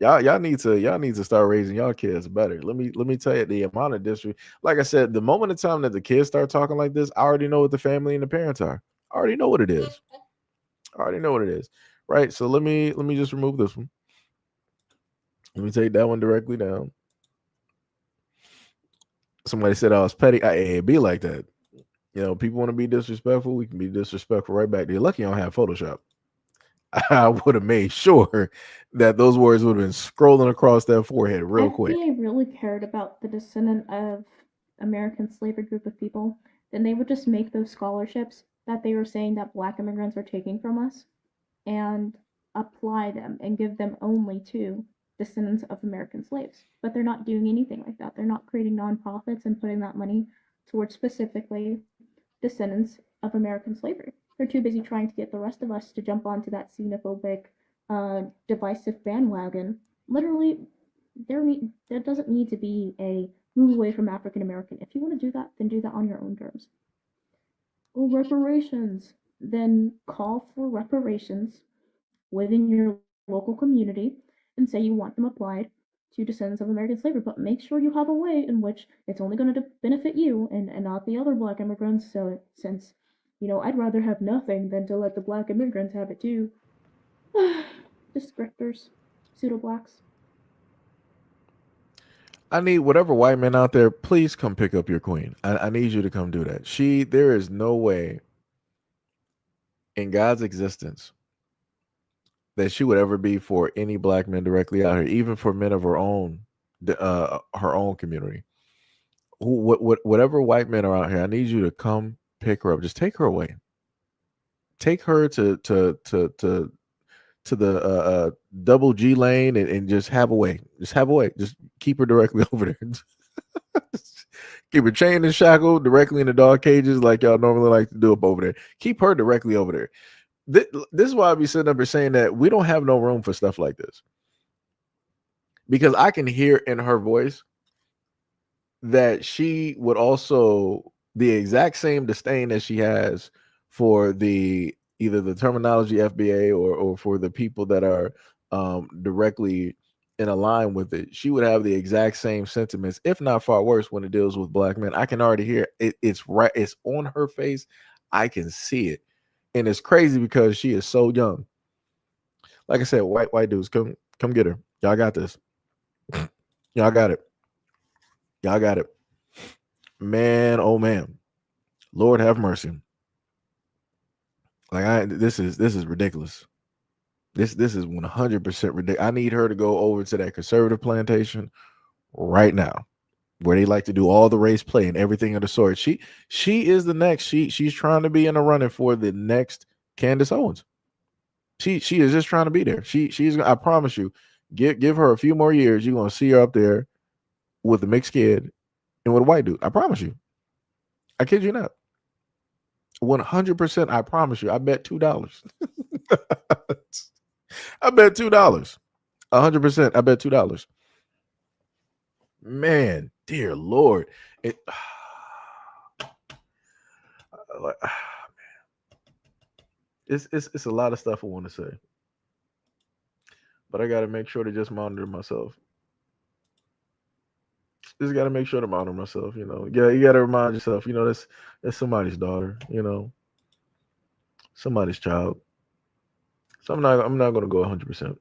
Y'all need to start raising y'all kids better. Let me tell you the amount of disrespect. Like I said, the moment of time that the kids start talking like this, I already know what the family and the parents are. I already know what it is. Right? So let me just remove this one. Let me take that one directly down. Somebody said I was petty. It'd be like that. People want to be disrespectful. We can be disrespectful right back. You're lucky I don't have Photoshop. I would have made sure that those words would have been scrolling across that forehead real quick. If F.B.A. really cared about the descendant of American slavery group of people, then they would just make those scholarships that they were saying that Black immigrants are taking from us and apply them and give them only to descendants of American slaves. But they're not doing anything like that. They're not creating nonprofits and putting that money towards specifically descendants of American slavery. They're too busy trying to get the rest of us to jump onto that xenophobic, divisive bandwagon. Literally, there doesn't need to be a move away from African American. If you want to do that, then do that on your own terms. Oh, reparations. Then call for reparations within your local community and say you want them applied to descendants of American slavery, but make sure you have a way in which it's only going to benefit you and not the other Black immigrants. So since, I'd rather have nothing than to let the Black immigrants have it too. Descriptors, pseudo-Blacks. I need whatever white man out there, please come pick up your queen. I need you to come do that. There is no way in God's existence that she would ever be for any Black men directly out here, even for men of her own community. Whatever white men are out here, I need you to come pick her up. Just take her away. Take her to the double G lane and just have a way. Just have a way. Just keep her directly over there. Keep her chained and shackled directly in the dog cages like y'all normally like to do up over there. Keep her directly over there. This is why I be sitting up here saying that we don't have no room for stuff like this. Because I can hear in her voice that she would also the exact same disdain that she has for either the terminology F.B.A. or for the people that are directly in a line with it. She would have the exact same sentiments, if not far worse, when it deals with Black men. I can already hear it. It's right. It's on her face. I can see it. And it's crazy because she is so young. Like I said, white dudes, come get her. Y'all got this. Y'all got it. Y'all got it. Man, oh man. Lord have mercy. Like this is ridiculous. This is 100% ridiculous. I need her to go over to that conservative plantation right now, where they like to do all the race play and everything of the sort. She is the next. She's trying to be in the running for the next Candace Owens. She is just trying to be there. She's. I promise you, give her a few more years. You're gonna see her up there with a mixed kid and with a white dude. I promise you. I kid you not. 100%. I promise you. I bet $2. I bet $2. 100%. I bet $2. Man, dear Lord, it. It's a lot of stuff I want to say, but I got to make sure to just monitor myself. Just got to make sure to monitor myself. Yeah, you got to remind yourself. That's somebody's daughter. Somebody's child. So I'm not going to go 100%.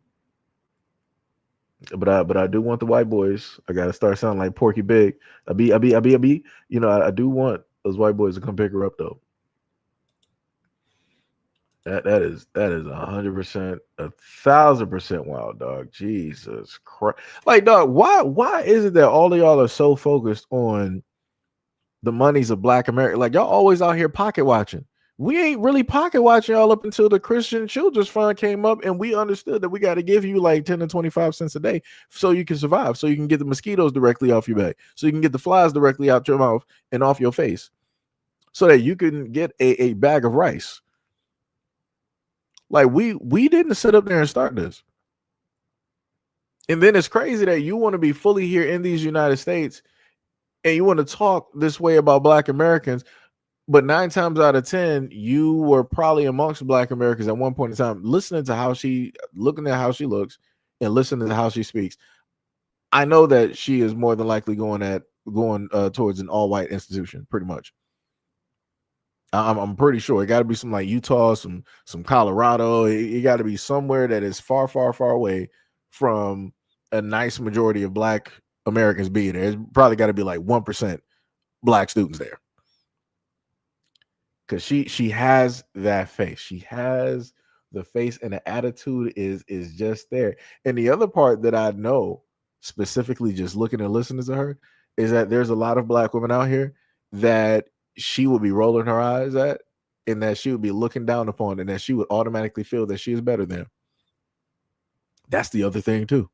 But I do want the white boys. I gotta start sounding like Porky Big. I be. I do want those white boys to come pick her up though. That is 100%, 1,000% wild, dog. Jesus Christ! Like, dog, why is it that all of y'all are so focused on the monies of Black America? Like, y'all always out here pocket watching. We ain't really pocket watching y'all up until the Christian Children's Fund came up, and we understood that we got to give you like 10 to 25 cents a day so you can survive, so you can get the mosquitoes directly off your back, so you can get the flies directly out your mouth and off your face, so that you can get a bag of rice. Like, we didn't sit up there and start this. And then it's crazy that you want to be fully here in these United States and you want to talk this way about Black Americans, but 9 times out of 10, you were probably amongst Black Americans at one point in time, looking at how she looks and listening to how she speaks. I know that she is more than likely going towards an all-white institution, pretty much. I'm pretty sure it got to be some like Utah, some Colorado. It got to be somewhere that is far, far, far away from a nice majority of Black Americans being there. It's probably got to be like 1% Black students there, because she has that face. She has the face, and the attitude is just there. And the other part that I know, specifically just looking and listening to her, is that there's a lot of Black women out here that she would be rolling her eyes at, and that she would be looking down upon, and that she would automatically feel that she is better than. That's the other thing too.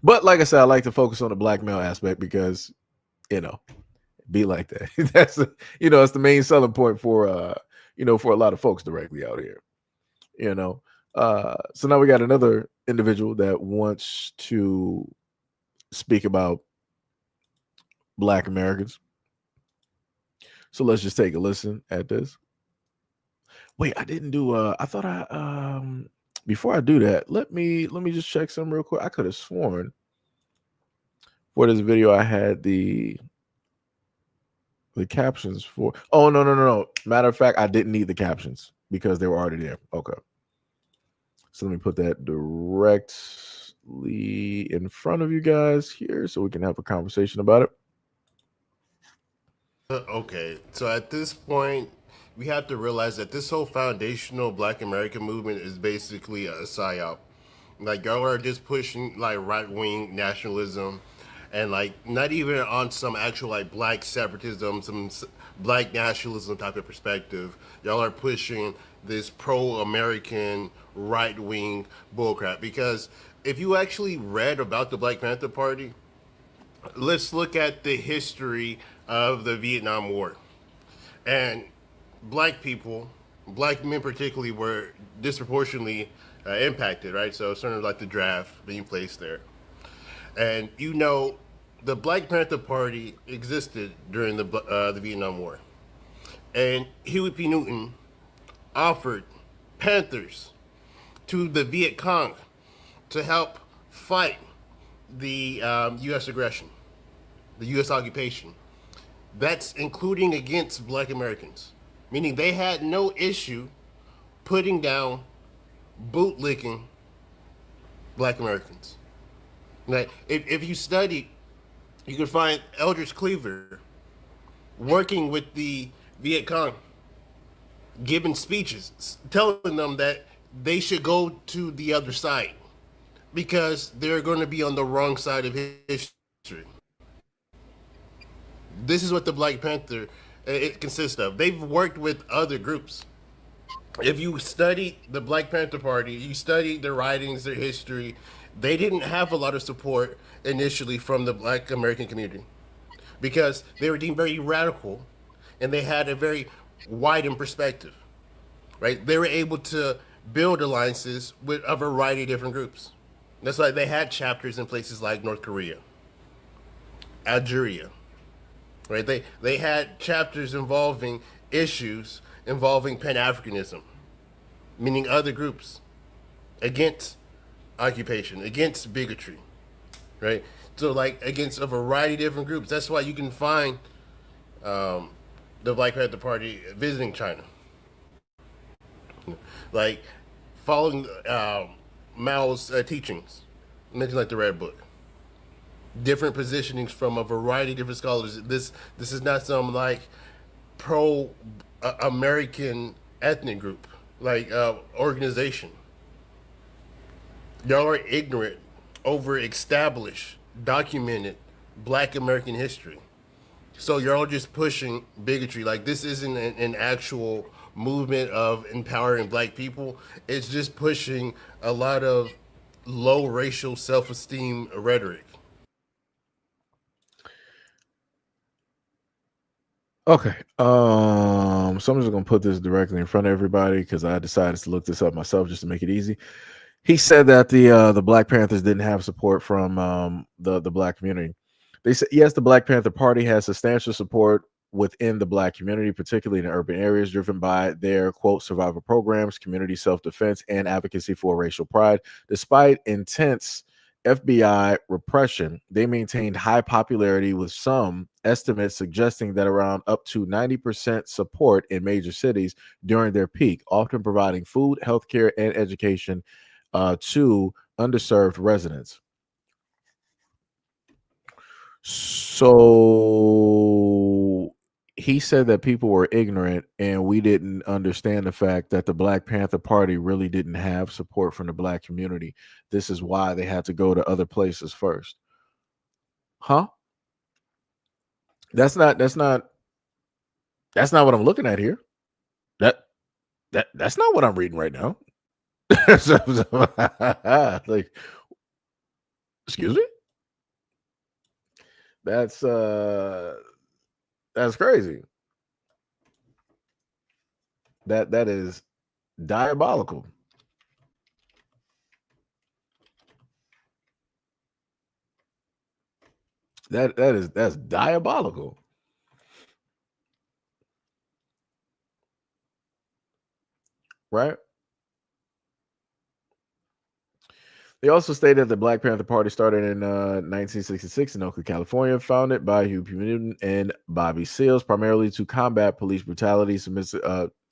But like I said, I like to focus on the Black male aspect because, be like that. That's it's the main selling point for for a lot of folks directly out here. So now we got another individual that wants to speak about Black Americans. So let's just take a listen at this. Wait, I didn't do I thought I before I do that, let me just check some real quick. I could have sworn for this video I had the captions for. Oh, no. Matter of fact, I didn't need the captions because they were already there. Okay. So let me put that directly in front of you guys here so we can have a conversation about it. Okay, so at this point, we have to realize that this whole foundational Black American movement is basically a psyop. Like, y'all are just pushing like right-wing nationalism, and like not even on some actual like Black separatism, some Black nationalism type of perspective. Y'all are pushing this pro-American right-wing bullcrap. Because if you actually read about the Black Panther Party, let's look at the history of the Vietnam War. And Black people, Black men particularly, were disproportionately impacted, right? So it's sort of like the draft being placed there. And the Black Panther Party existed during the Vietnam War. And Huey P. Newton offered Panthers to the Viet Cong to help fight the U.S. aggression, the U.S. occupation. That's including against Black Americans, meaning they had no issue putting down, bootlicking Black Americans. Like, if you study, you can find Eldridge Cleaver working with the Viet Cong, giving speeches, telling them that they should go to the other side because they're going to be on the wrong side of history. This is what the Black Panther it consists of. They've worked with other groups. If you study the Black Panther Party, you study their writings, their history, they didn't have a lot of support initially from the Black American community. because they were deemed very radical and they had a very widened perspective, right? They were able to build alliances with a variety of different groups. That's why they had chapters in places like North Korea, Algeria, right? They had chapters involving issues involving Pan-Africanism, meaning other groups against occupation, against bigotry, right? So like against a variety of different groups. That's why you can find the Black Panther Party visiting China, like following Mao's teachings, mentioned like the Red Book. Different positionings from a variety of different scholars. This is not some like pro American ethnic group, like organization. Y'all are ignorant over established, documented Black American history. So y'all just pushing bigotry. Like this isn't an actual movement of empowering Black people. It's just pushing a lot of low racial self-esteem rhetoric. Okay. So I'm just gonna put this directly in front of everybody because I decided to look this up myself just to make it easy. He said that the Black Panthers didn't have support from the Black community. They said yes, the Black Panther Party has substantial support within the Black community, particularly in urban areas, driven by their quote survival programs, community self-defense, and advocacy for racial pride. Despite intense FBI repression, they maintained high popularity, with some estimates suggesting that around up to 90% support in major cities during their peak, often providing food, healthcare, and education to underserved residents. So he said that people were ignorant and we didn't understand the fact that the Black Panther Party really didn't have support from the Black community. This is why they had to go to other places first. Huh? That's not what I'm looking at here. That's not what I'm reading right now. Like, excuse me? That's crazy. That is diabolical. That's diabolical. Right? They also stated the Black Panther Party started in 1966 in Oakland, California, founded by Hugh Newton and Bobby Seals, primarily to combat police brutality,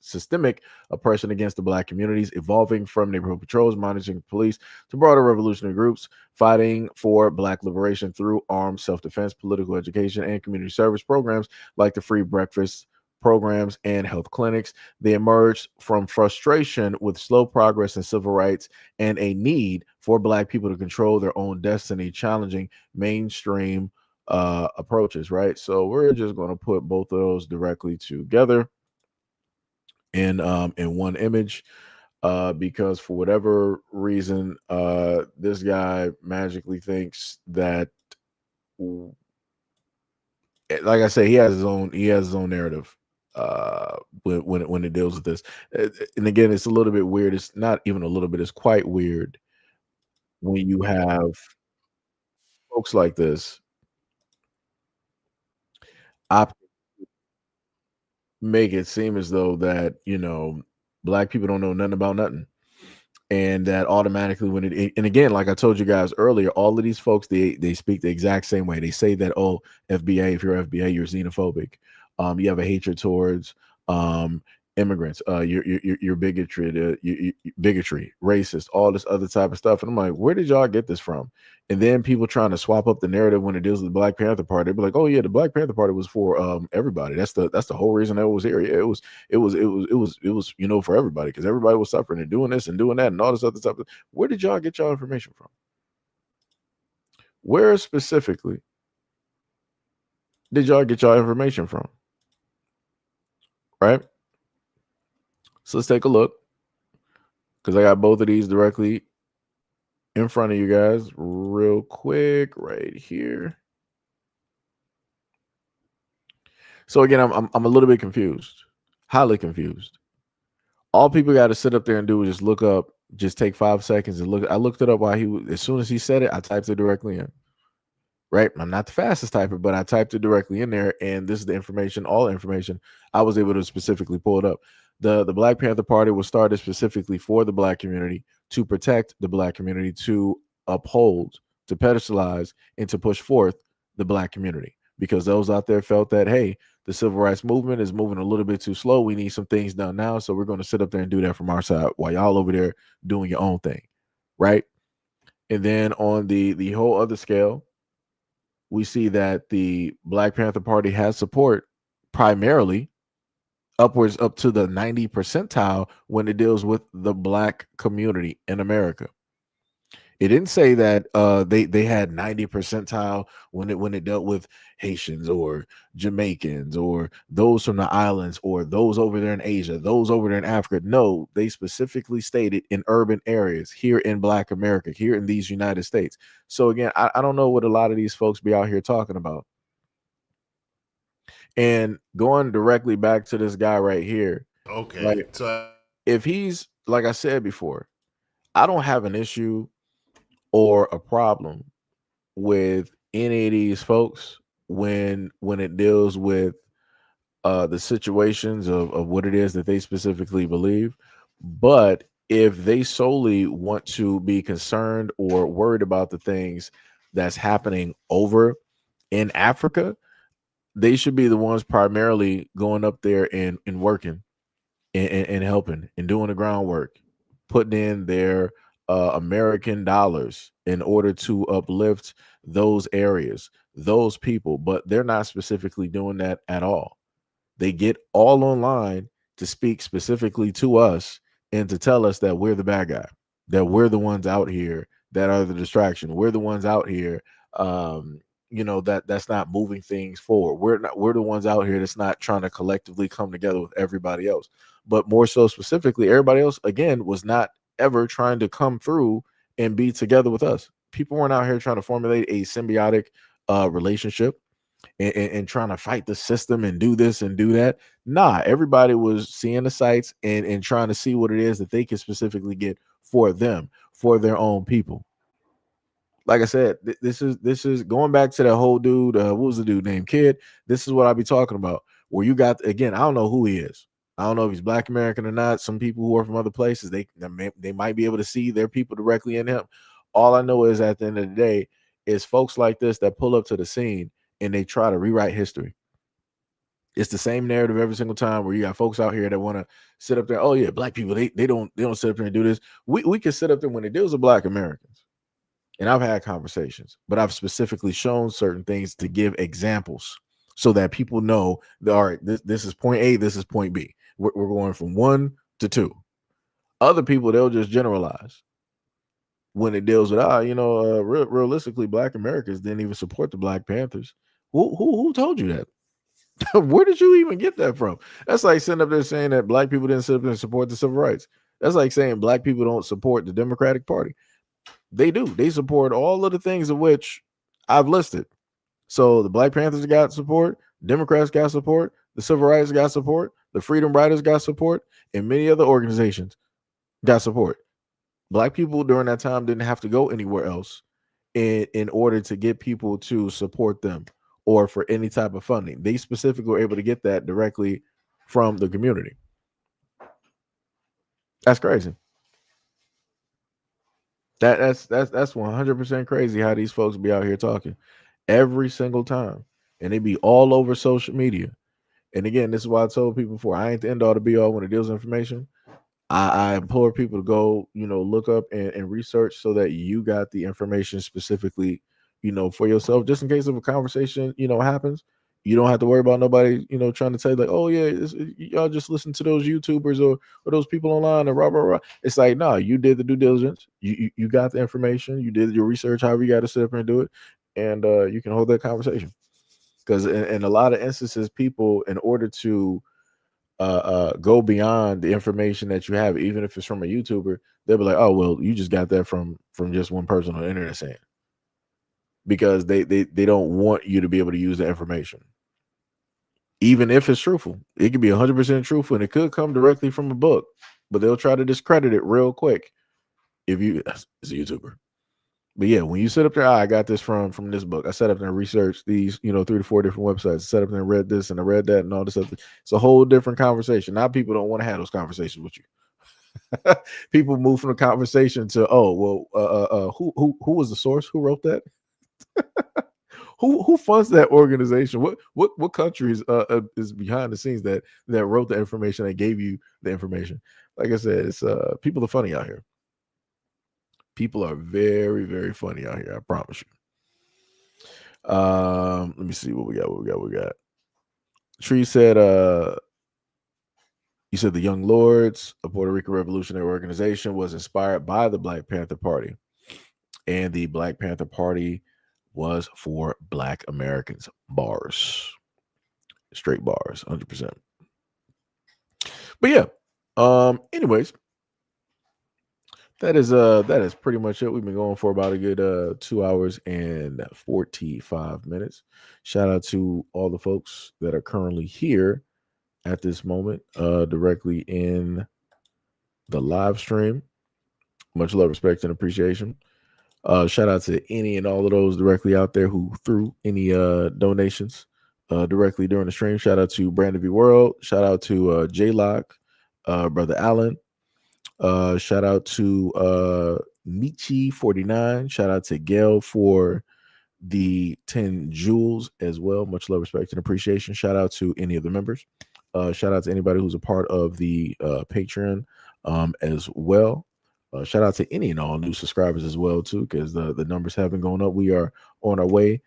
systemic oppression against the Black communities, evolving from neighborhood patrols, monitoring police, to broader revolutionary groups fighting for Black liberation through armed self-defense, political education, and community service programs like the free breakfast programs and health clinics. They emerged from frustration with slow progress in civil rights and a need for Black people to control their own destiny, challenging mainstream approaches. Right. So we're just going to put both of those directly together in one image. Because for whatever reason, this guy magically thinks that, like I say, he has his own narrative when it deals with this. And again, it's a little bit weird. It's not even a little bit, it's quite weird when you have folks like this make it seem as though that, Black people don't know nothing about nothing. And that automatically and again, like I told you guys earlier, all of these folks, they speak the exact same way. They say that, oh, F.B.A, if you're F.B.A, you're xenophobic. You have a hatred towards immigrants. You're bigotry, bigotry, racist, all this other type of stuff. And I'm like, where did y'all get this from? And then people trying to swap up the narrative when it deals with the Black Panther Party. They be like, oh yeah, the Black Panther Party was for everybody. That's the whole reason that was here. Yeah, it was for everybody, because everybody was suffering and doing this and doing that and all this other stuff. Where did y'all get y'all information from? Where specifically did y'all get y'all information from? Right? So let's take a look, because I got both of these directly in front of you guys real quick right here. So again, I'm a little bit confused, highly confused. All people got to sit up there and do is just look up, just take 5 seconds and look. I looked it up while as soon as he said it, I typed it directly in. Right, I'm not the fastest typer, but I typed it directly in there, and this is the information, all information. I was able to specifically pull it up. The Black Panther Party was started specifically for the Black community, to protect the Black community, to uphold, to pedestalize, and to push forth the Black community, because those out there felt that, hey, the civil rights movement is moving a little bit too slow. We need some things done now, so we're going to sit up there and do that from our side while y'all over there doing your own thing, right? And then on the whole other scale, we see that the Black Panther Party has support primarily upwards up to the 90 percentile when it deals with the Black community in America. It didn't say that they had 90 percentile when it dealt with Haitians or Jamaicans or those from the islands or those over there in Asia, those over there in Africa. No, they specifically stated in urban areas here in Black America, here in these United States. So again, I don't know what a lot of these folks be out here talking about. And going directly back to this guy right here, Okay, like, so if he's, like I said before, I don't have an issue or a problem with any of these folks when it deals with the situations of what it is that they specifically believe. But if they solely want to be concerned or worried about the things that's happening over in Africa, they should be the ones primarily going up there and working and helping and doing the groundwork, putting in their American dollars in order to uplift those areas, those people. But they're not specifically doing that at all. They get all online to speak specifically to us and to tell us that we're the bad guy, that we're the ones out here that are the distraction. We're the ones out here, that's not moving things forward. We're the ones out here that's not trying to collectively come together with everybody else. But more so specifically, everybody else again was not ever trying to come through and be together with us. People weren't out here trying to formulate a symbiotic relationship and trying to fight the system and do this and do that. Nah, everybody was seeing the sights and trying to see what it is that they can specifically get for them, for their own people. Like I said, this is going back to that whole dude. What was the dude named Kid? This is what I be talking about. Where you got, again, I don't know who he is. I don't know if he's Black American or not. Some people who are from other places, they might be able to see their people directly in him. All I know is at the end of the day, is folks like this that pull up to the scene and they try to rewrite history. It's the same narrative every single time, where you got folks out here that want to sit up there. Oh yeah, Black people, they don't sit up there and do this. We can sit up there when it deals with Black Americans. And I've had conversations, but I've specifically shown certain things to give examples so that people know that, all right, this is point A, this is point B. We're going from 1 to 2. Other people, they'll just generalize when it deals with, realistically, Black Americans didn't even support the Black Panthers. Who told you that? Where did you even get that from? That's like sitting up there saying that Black people didn't sit up there and support the civil rights. That's like saying Black people don't support the Democratic Party. They do. They support all of the things of which I've listed. So the Black Panthers got support, Democrats got support, the Civil Rights got support, the Freedom Riders got support, and many other organizations got support. Black people during that time didn't have to go anywhere else in order to get people to support them or for any type of funding. They specifically were able to get that directly from the community. That's crazy. That's 100% crazy how these folks be out here talking every single time, and they be all over social media. And again, this is why I told people before, I ain't the end all to be all when it deals with information. I implore people to go, look up and research so that you got the information specifically, for yourself, just in case of a conversation, happens. You don't have to worry about nobody, trying to tell you like, oh yeah, y'all just listen to those YouTubers or those people online and rah, rah, rah. It's like, no, you did the due diligence. You got the information. You did your research, however you got to sit up and do it. And you can hold that conversation. Because in a lot of instances, people, in order to go beyond the information that you have, even if it's from a YouTuber, they'll be like, oh, well, you just got that from just one person on the internet saying, because they don't want you to be able to use the information. even if it's truthful. It could be 100% truthful, and it could come directly from a book, but they'll try to discredit it real quick. If you, it's a YouTuber. But yeah, when you sit up there, I got this from this book. I sat up there and researched these, 3 to 4 different websites. I sat up there and read this and I read that and all this other. It's a whole different conversation. Now people don't want to have those conversations with you. People move from the conversation to, oh well, who was the source? Who wrote that? Who funds that organization? What countries is behind the scenes that wrote the information, that gave you the information? Like I said, it's people are funny out here. People are very, very funny out here. I promise you. Let me see what we got. Tree said, you said the Young Lords, a Puerto Rico revolutionary organization, was inspired by the Black Panther Party. And the Black Panther Party was for Black Americans. Bars. Straight bars, 100%. But yeah. Anyways, that is pretty much it. We've been going for about a good 2 hours and 45 minutes. Shout out to all the folks that are currently here at this moment, directly in the live stream. Much love, respect, and appreciation. Shout out to any and all of those directly out there who threw any donations directly during the stream. Shout out to Brandon V World. Shout out to J-Lock, Brother Allen. Shout out to Michi49. Shout out to Gail for the 10 jewels as well. Much love, respect, and appreciation. Shout out to any of the members. Shout out to anybody who's a part of the Patreon as well. Shout out to any and all new subscribers as well too, because the numbers have been going up. We are on our way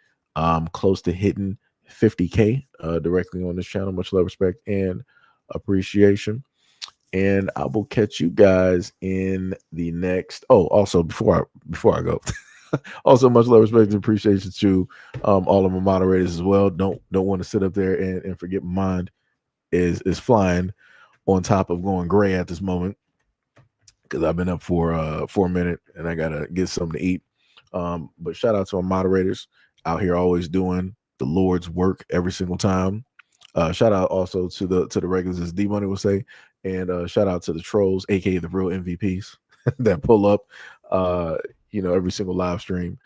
close to hitting 50K directly on this channel. Much love, respect, and appreciation. And I will catch you guys in the next. Oh, also before I go, also much love, respect, and appreciation to all of my moderators as well. Don't want to sit up there and forget my mind is flying on top of going gray at this moment, because I've been up for a minute and I gotta get something to eat. But shout out to our moderators out here, always doing the Lord's work every single time. Shout out also to the regulars, as D Money will say, and shout out to the trolls, aka the real MVPs that pull up, every single live stream,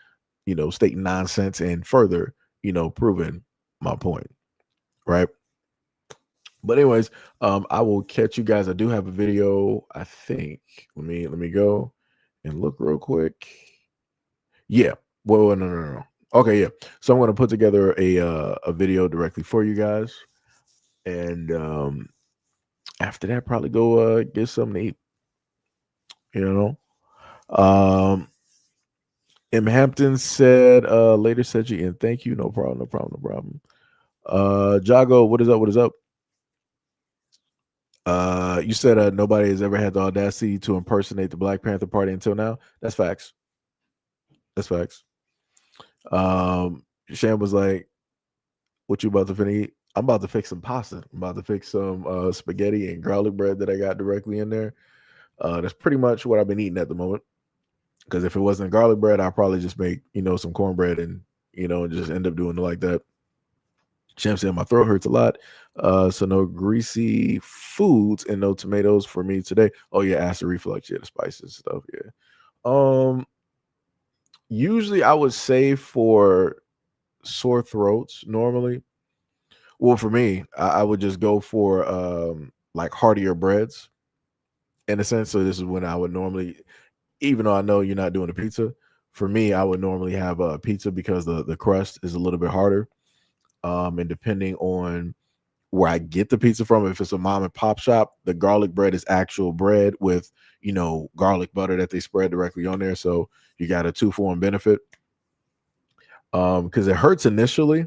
stating nonsense and further, proving my point, right? But anyways, I will catch you guys. I do have a video, I think. Let me go and look real quick. Yeah. Well, no. Okay, yeah. So I'm going to put together a video directly for you guys, and after that, probably go get something to eat. M. Hampton said, later said you in. Thank you. No problem. Jago, what is up? You said nobody has ever had the audacity to impersonate the Black Panther Party until now. That's facts. Sham was like, what you about to finish eat? I'm about to fix some pasta. I'm about to fix some spaghetti and garlic bread that I got directly in there. That's pretty much what I've been eating at the moment. Because if it wasn't garlic bread, I'd probably just make, some cornbread and, just end up doing it like that. Sham said my throat hurts a lot. So no greasy foods and no tomatoes for me today. Oh yeah, acid reflux, yeah, the spices stuff, yeah. Usually I would say for sore throats normally. Well, for me, I would just go for like heartier breads in a sense. So this is when I would normally, even though I know you're not doing a pizza, for me, I would normally have a pizza because the crust is a little bit harder. And depending on where I get the pizza from, if it's a mom and pop shop, the garlic bread is actual bread with, garlic butter that they spread directly on there. So you got a 2-for-1 benefit. Because it hurts initially,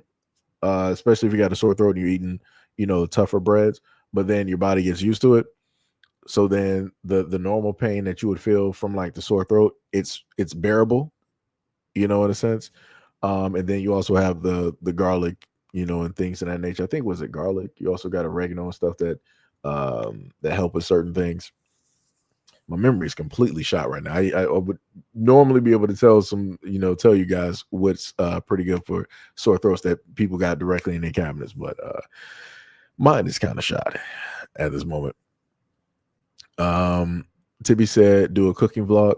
especially if you got a sore throat and you're eating, tougher breads, but then your body gets used to it. So then the normal pain that you would feel from like the sore throat, it's bearable, in a sense. And then you also have the garlic, and things of that nature. I think, was it garlic? You also got oregano and stuff that help with certain things. My memory is completely shot right now. I would normally be able to tell you guys what's pretty good for sore throats that people got directly in their cabinets. But Mine is kind of shot at this moment. Tibby said, "Do a cooking vlog."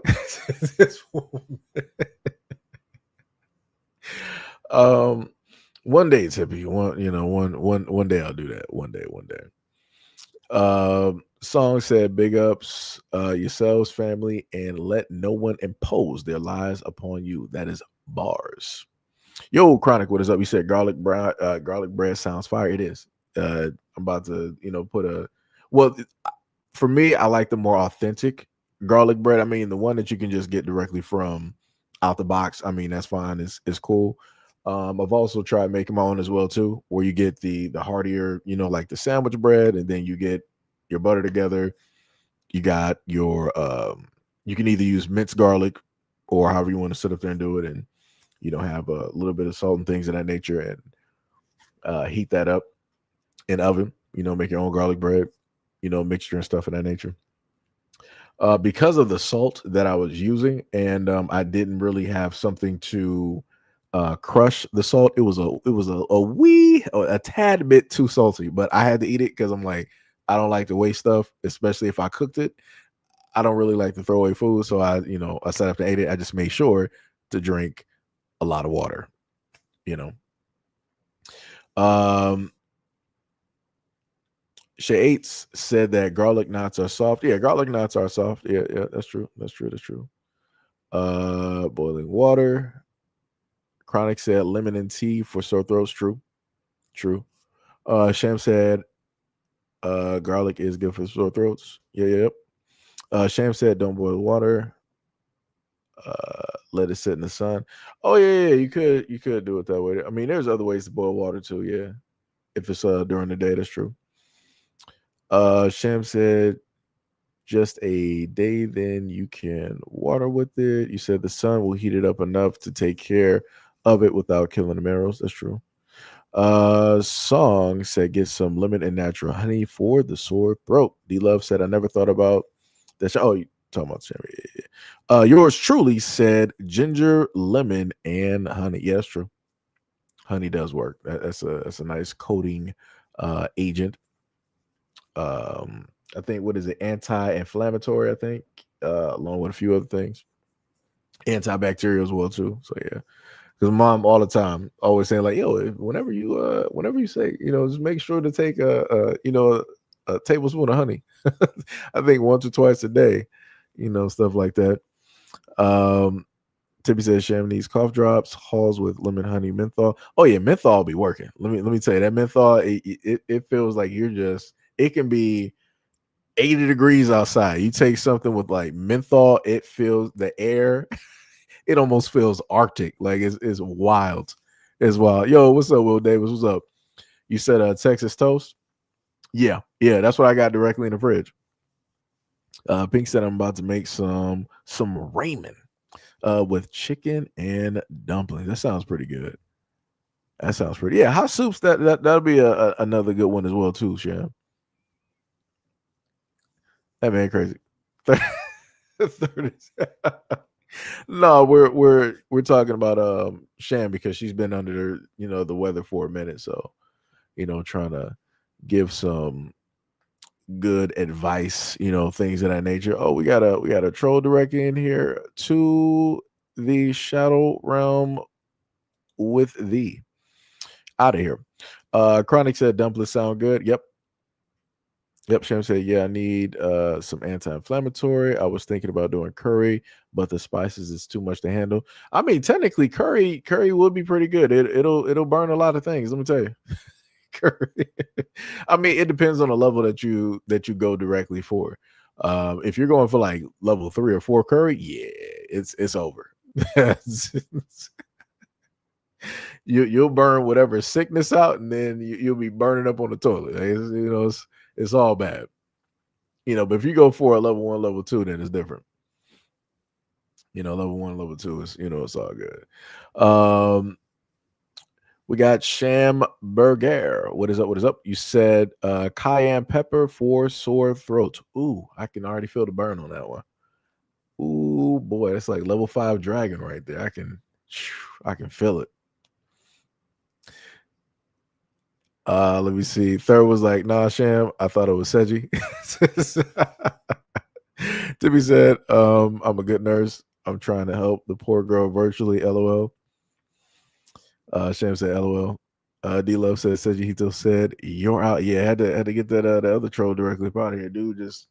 One day, Tippy. One day I'll do that. One day. Song said, "Big ups, yourselves, family, and let no one impose their lies upon you." That is bars. Yo, Chronic, what is up? You said garlic bread sounds fire. It is. I'm about to, put a. Well, for me, I like the more authentic garlic bread. I mean, the one that you can just get directly from out the box. I mean, that's fine. It's cool. I've also tried making my own as well too, where you get the heartier, like the sandwich bread, and then you get your butter together. You got your you can either use minced garlic or however you want to sit up there and do it, and have a little bit of salt and things of that nature, and heat that up in oven. Make your own garlic bread, mixture and stuff of that nature. Because of the salt that I was using, and I didn't really have something to crush the salt. It was a tad bit too salty, but I had to eat it because I'm like, I don't like to waste stuff, especially if I cooked it. I don't really like to throw away food, so I set up to eat it. I just made sure to drink a lot of water. Um, Shades said that garlic knots are soft. Yeah, garlic knots are soft. Yeah, that's true. That's true. Boiling water. Chronic said lemon and tea for sore throats. True. Sham said garlic is good for sore throats. Yep. Sham said don't boil water. Let it sit in the sun. Oh yeah. You could do it that way. I mean, there's other ways to boil water too. Yeah, if it's during the day, that's true. Sham said just a day, then you can water with it. You said the sun will heat it up enough to take care of it without killing the marrows. That's true. Song said get some lemon and natural honey for the sore throat. D Love said I never thought about that. Oh, you talking about Sammy? Yours truly said ginger, lemon, and honey. Yeah, that's true. Honey does work. That's a nice coating agent. I think, what is it, anti-inflammatory, I think, along with a few other things, antibacterial as well too. So yeah, because mom all the time always saying like, yo, whenever you say, just make sure to take a tablespoon of honey. I think once or twice a day, stuff like that. Tippy says Sham needs cough drops, Halls with lemon, honey, menthol. Oh yeah, menthol be working. Let me tell you, that menthol, it feels like it can be 80 degrees outside. You take something with like menthol, it feels the air, it almost feels Arctic. Like it's wild. It's wild. Yo, what's up, Will Davis? What's up? You said Texas toast? Yeah, that's what I got directly in the fridge. Pink said I'm about to make some ramen with chicken and dumplings. That sounds pretty good. Yeah. Hot soups, that'll be another good one as well too, Sham. That man crazy. 30. No, we're talking about Sham because she's been under the weather for a minute, so trying to give some good advice, things of that nature. Oh, we got a troll directly in here to the shadow realm with thee. Out of here. Chronic said dumplings sound good. Yep. Sham said, yeah, I need some anti-inflammatory. I was thinking about doing curry, but the spices is too much to handle. I mean, technically, curry would be pretty good. It'll burn a lot of things. Let me tell you, curry. I mean, it depends on the level that you go directly for. If you're going for like level 3 or 4 curry, yeah, it's over. You'll burn whatever sickness out, and then you'll be burning up on the toilet. It's all bad. But if you go for a level 1, level 2, then it's different. Level 1, level 2 is, it's all good. We got Sham Burger. What is up? You said cayenne pepper for sore throat. Ooh, I can already feel the burn on that one. Ooh, boy, that's like level 5 dragon right there. I can feel it. Let me see. Third was like, nah, Sham. I thought it was Seji. Timmy said, I'm a good nurse. I'm trying to help the poor girl virtually. LOL. Sham said, LOL. D Love said, Seijihito said, you're out. Yeah, had to get that the other troll directly up out of here. Dude just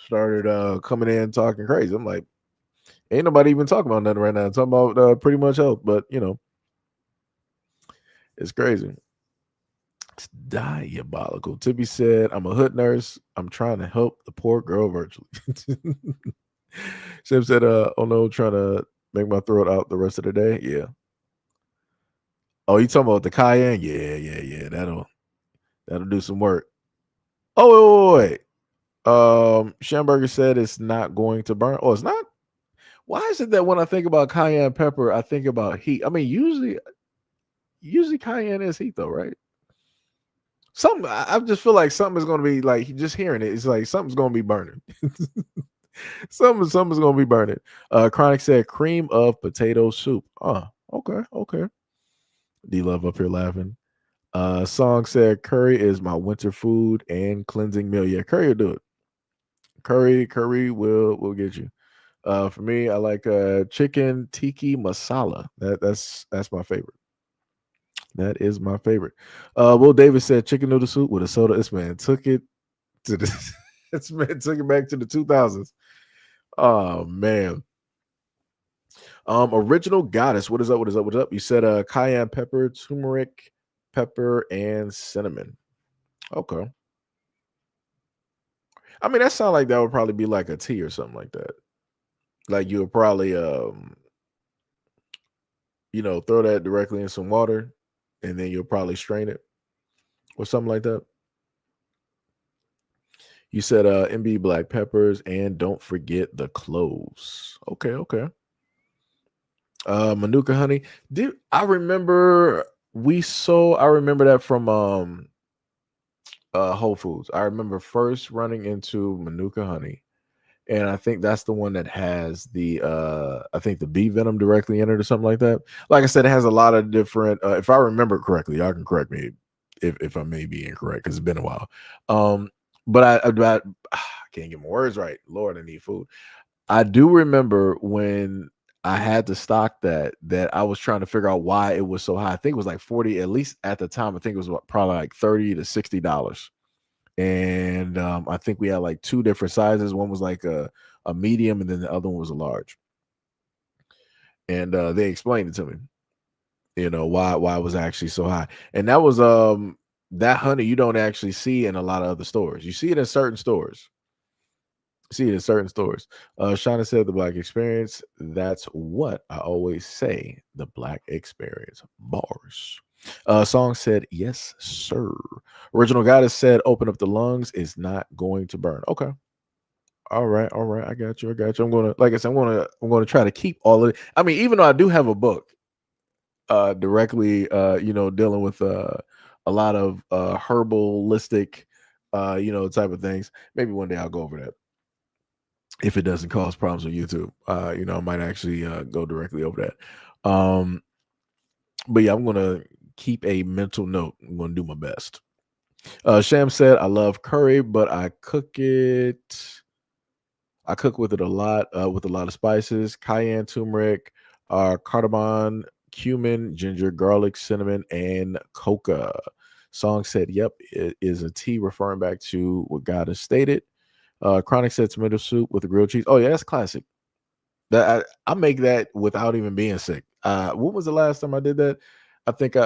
started coming in talking crazy. I'm like, ain't nobody even talking about nothing right now. Talking about pretty much health, but you know, it's crazy. It's diabolical. Tibby said, I'm a hood nurse. I'm trying to help the poor girl virtually. Sam said, oh no, trying to make my throat out the rest of the day. Yeah. Oh, you talking about the cayenne? Yeah. That'll do some work. Oh, wait. Schamberger said it's not going to burn. Oh, it's not? Why is it that when I think about cayenne pepper, I think about heat? I mean, usually cayenne is heat though, right? I just feel like something is going to be like just hearing it. It's like something's going to be burning. Something's going to be burning. Chronic said cream of potato soup. Okay. D Love up here laughing. Song said curry is my winter food and cleansing meal. Yeah, curry will do it. Curry will get you. For me, I like chicken tiki masala. That's my favorite. That is my favorite. Will Davis said chicken noodle soup with a soda. This man took it to the this man took it back to the 2000s. Oh man. Original Goddess. What is up? You said cayenne pepper, turmeric, pepper, and cinnamon. Okay. I mean, that sounds like that would probably be like a tea or something like that. Like you would probably throw that directly in some water and then you'll probably strain it or something like that. You said MB black peppers and don't forget the cloves. Okay. Manuka honey. I remember that from Whole Foods. I remember first running into Manuka honey. And I think that's the one that has the I think the bee venom directly in it or something like that. Like I said, it has a lot of different if I remember correctly, y'all can correct me if I may be incorrect because it's been a while. But I can't get my words right. Lord, I need food. I do remember when I had to stock that I was trying to figure out why it was so high. I think it was like 40, at least at the time. I think it was probably like $30 to $60. And I think we had like two different sizes. One was like a medium, and then the other one was a large. And they explained it to me, why it was actually so high. And that was that honey you don't actually see in a lot of other stores. You see it in certain stores. Shauna said the Black experience. That's what I always say. The Black experience. Bars. Song said, yes, sir. Original Goddess said, open up the lungs is not going to burn. Okay. All right. I got you. I'm gonna, like I said, I'm gonna try to keep all of it. I mean, even though I do have a book directly dealing with a lot of herbalistic type of things. Maybe one day I'll go over that. If it doesn't cause problems on YouTube, I might actually go directly over that. But yeah, I'm gonna keep a mental note. I'm gonna do my best. Sham said, I love curry, but I cook with it a lot, with a lot of spices, cayenne, turmeric, cardamom, cumin, ginger, garlic, cinnamon, and coca. Song said, yep, it is a tea referring back to what God has stated. Chronic said tomato soup with the grilled cheese. Oh yeah, that's classic. That I make that without even being sick. When was the last time I did that? I think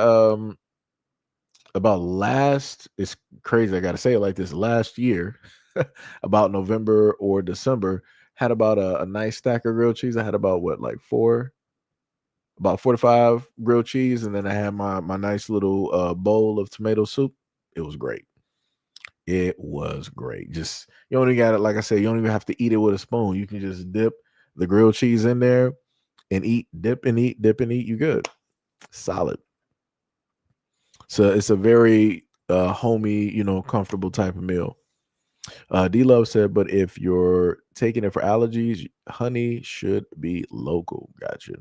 it's crazy. I got to say it like this. Last year, about November or December, had about a nice stack of grilled cheese. I had about about 45 grilled cheese, and then I had my nice little bowl of tomato soup. It was great. It was great. Just you only got it, like I said, you don't even have to eat it with a spoon. You can just dip the grilled cheese in there and eat, dip and eat, dip and eat. You good. Solid. So it's a very homey, comfortable type of meal. D Love said, but if you're taking it for allergies, honey should be local. Gotcha.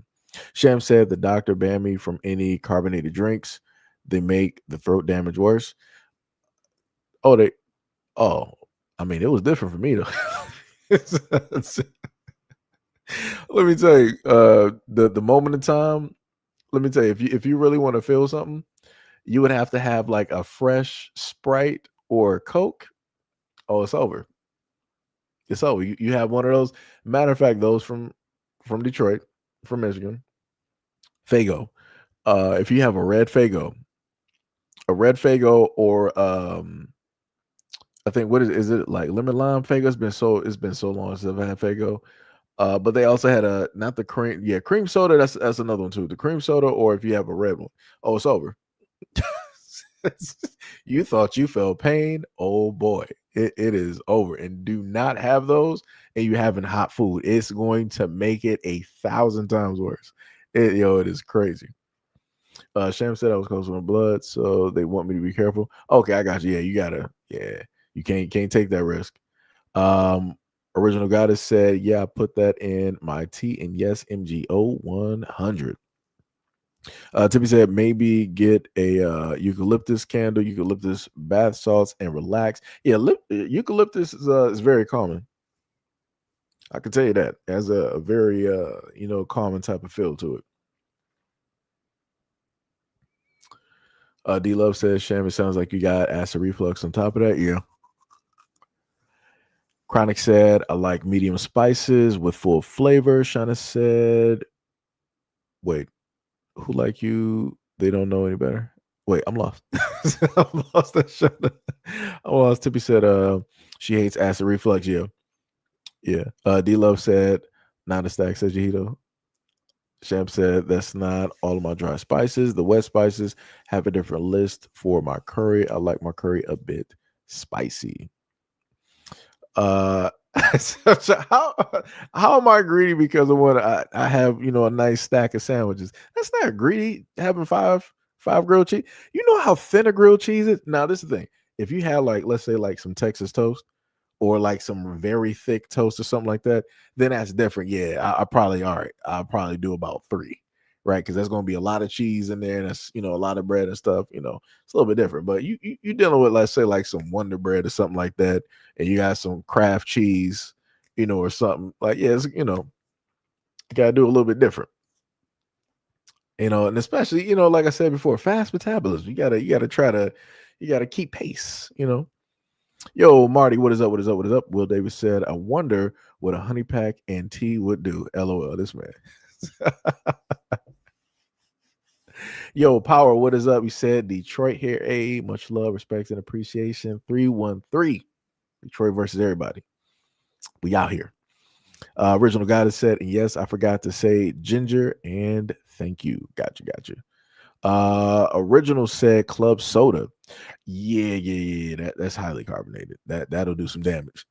Sham said the doctor banned me from any carbonated drinks. They make the throat damage worse. Oh, they. Oh, I mean, it was different for me though. Let me tell you, the moment in time. Let me tell you, if you really want to feel something, you would have to have like a fresh Sprite or Coke. Oh, it's over. It's over. You have one of those. Matter of fact, those from Detroit, from Michigan, Fago. If you have a red Fago, or I think what is it like lemon lime Fago? It's been so long since I've had Fago. But they also had a not the cream, yeah, cream soda. That's another one too. The cream soda, or if you have a red one, oh, it's over. You thought you felt pain, oh boy, it is over. And do not have those, and you having hot food. It's going to make it 1,000 times worse. It is crazy. Sham said I was close on blood, so they want me to be careful. Okay, I got you. Yeah, you gotta. Yeah, you can't take that risk. Um, Original Goddess said, "Yeah, I put that in my tea, and yes, MGO 100." Tippy said, "Maybe get a eucalyptus candle, eucalyptus bath salts, and relax." Yeah, eucalyptus is very calming. I can tell you that. It has a very calming type of feel to it. D Love says, "Sham, it sounds like you got acid reflux on top of that." Yeah. Chronic said, "I like medium spices with full flavor." Shauna said, "Wait, who like you? They don't know any better." Wait, I'm lost. I'm lost. That Shauna. I'm lost. Tippy said, she hates acid reflux. Yeah, yeah. D Love said, "Not a stack." Said Jahito. Sham said, "That's not all of my dry spices. The wet spices have a different list for my curry. I like my curry a bit spicy." Uh, so how am I greedy because of what I have? A nice stack of sandwiches. That's not greedy. Having five grilled cheese. You know how thin a grilled cheese is. Now this is the thing. If you had like, let's say like some Texas toast, or like some very thick toast or something like that, then that's different. Yeah, I probably all right. I'll probably do about three, right? Because there's going to be a lot of cheese in there, and that's a lot of bread and stuff. It's a little bit different. But you dealing with, let's say, like some Wonder Bread or something like that, and you got some craft cheese, or something like, yeah, you gotta do a little bit different. And especially, like I said before, fast metabolism. You gotta keep pace. Yo, Marty, what is up? What is up? What is up? Will Davis said, "I wonder what a honey pack and tea would do." LOL, this man. Yo, Power, what is up? You said Detroit here. Much love, respect, and appreciation. 313. Detroit versus everybody. We out here. Original Goddess said, and yes, I forgot to say ginger and thank you. Gotcha. Original said club soda. Yeah. That's highly carbonated. That'll do some damage.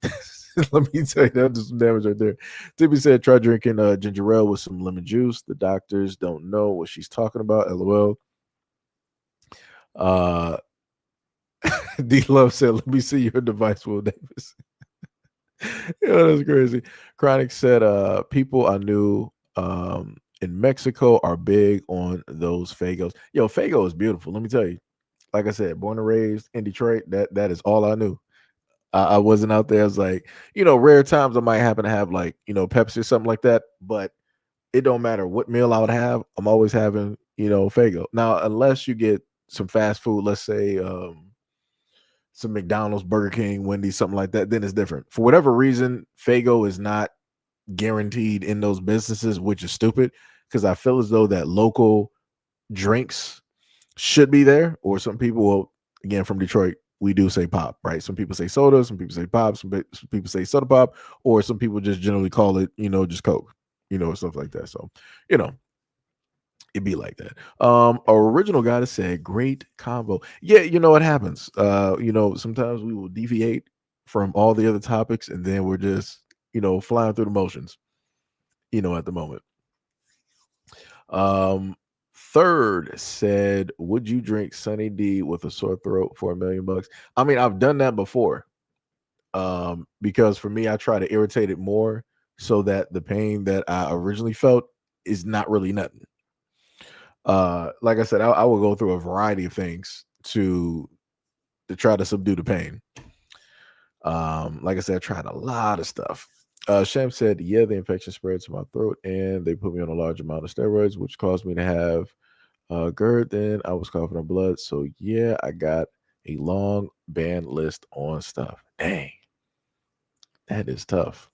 Let me tell you, that'll do some damage right there. Tippy said, "Try drinking ginger ale with some lemon juice. The doctors don't know what she's talking about." LOL. D Love said, "Let me see your device, Will Davis." Yeah, that's crazy. Chronic said, "People I knew in Mexico are big on those Fagos." Yo, Fago is beautiful. Let me tell you. Like I said, born and raised in Detroit. That is all I knew. I wasn't out there. I was like, rare times I might happen to have like, Pepsi or something like that. But it don't matter what meal I would have. I'm always having, Fago. Now, unless you get some fast food, let's say some McDonald's, Burger King, Wendy's, something like that, then it's different. For whatever reason, Fago is not guaranteed in those businesses, which is stupid because I feel as though that local drinks should be there. Or some people will, again, from Detroit, we do say pop, right? Some people say soda, some people say pop, some people say soda pop, or some people just generally call it, just Coke, stuff like that. So, it'd be like that. Original guy that said, "Great combo." Yeah, it happens. Sometimes we will deviate from all the other topics, and then we're just, flying through the motions, at the moment. Third said, "Would you drink Sunny D with a sore throat for $1,000,000?" I mean, I've done that before. Because for me, I try to irritate it more so that the pain that I originally felt is not really nothing. Like I said, I will go through a variety of things to to try to subdue the pain. Like I said, I tried a lot of stuff. Sham said, yeah, the infection spread to my throat, and they put me on a large amount of steroids, which caused me to have GERD. Then I was coughing up blood. So yeah, I got a long ban list on stuff. Dang, that is tough.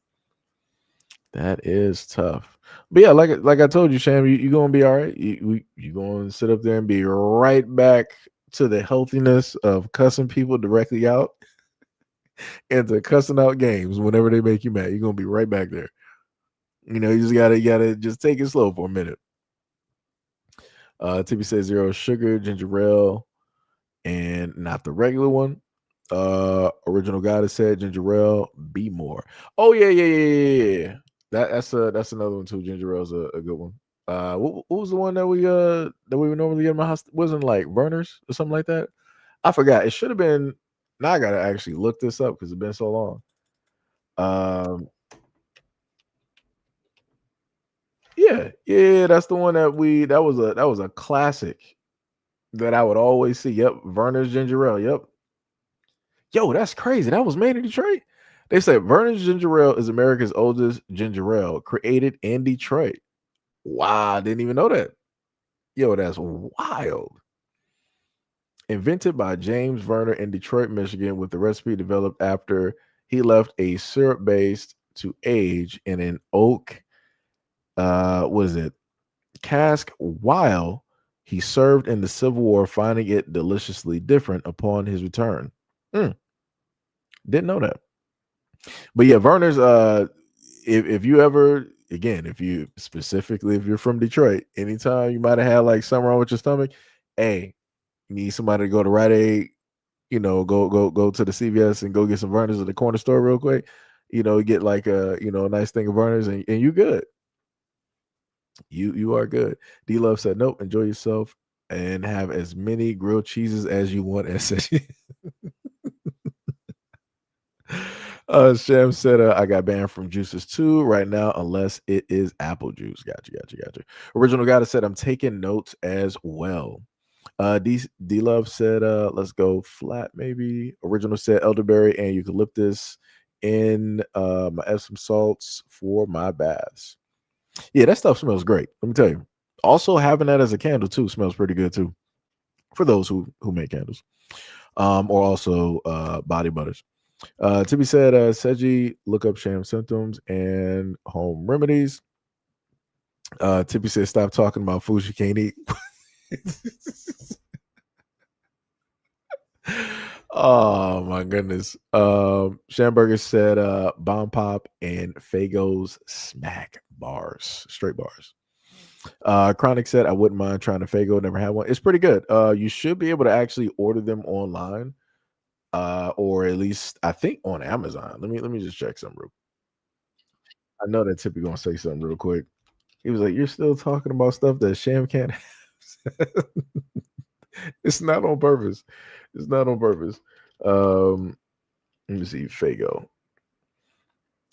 That is tough. But yeah, like I told you, Sham, you gonna be all right. You gonna sit up there and be right back to the healthiness of cussing people directly out and to cussing out games whenever they make you mad. You're gonna be right back there. You know, you gotta just take it slow for a minute. Tippy says 0 sugar, ginger ale, and not the regular one. Original Goddess said ginger ale, be more. Oh yeah. That's another one too. Ginger ale's a good one. What was the one that we would normally get in my house? Wasn't like Verner's or something like that? I forgot. It should have been. Now I gotta actually look this up because it's been so long. Yeah, that's the one that was a classic that I would always see. Yep, Verner's ginger ale. Yep. Yo, that's crazy. That was made in Detroit. They said Verner's ginger ale is America's oldest ginger ale, created in Detroit. Wow, I didn't even know that. Yo, that's wild. Invented by James Verner in Detroit, Michigan, with the recipe developed after he left a syrup based to age in an oak was it cask while he served in the Civil War, finding it deliciously different upon his return. Didn't know that. But yeah, Verner's if you ever again, if you specifically if you're from Detroit, anytime you might have had like something wrong with your stomach, hey, you need somebody to go to Rite Aid, go to the CVS and go get some Verner's at the corner store real quick. Get like a a nice thing of Verner's and you good. You are good. D Love said, nope, enjoy yourself and have as many grilled cheeses as you want. Sham said, I got banned from juices too right now, unless it is apple juice. Gotcha. Original Goddess said, I'm taking notes as well. D Love said, let's go flat, maybe. Original said elderberry and eucalyptus in my Epsom salts for my baths. Yeah, that stuff smells great. Let me tell you. Also, having that as a candle too smells pretty good too. For those who make candles, or also body butters. Tippy said, Seji, look up sham symptoms and home remedies. Tippy said, stop talking about foods you can't eat. Oh my goodness. Schamberger said Bomb Pop and Fago's Smack bars, straight bars. Chronic said I wouldn't mind trying a Fago, never had one. It's pretty good. You should be able to actually order them online. Or at least I think on Amazon. Let me just check something real. I know that Tippy gonna say something real quick. He was like, "You're still talking about stuff that Sham can't have." It's not on purpose. It's not on purpose. Let me see, Fago.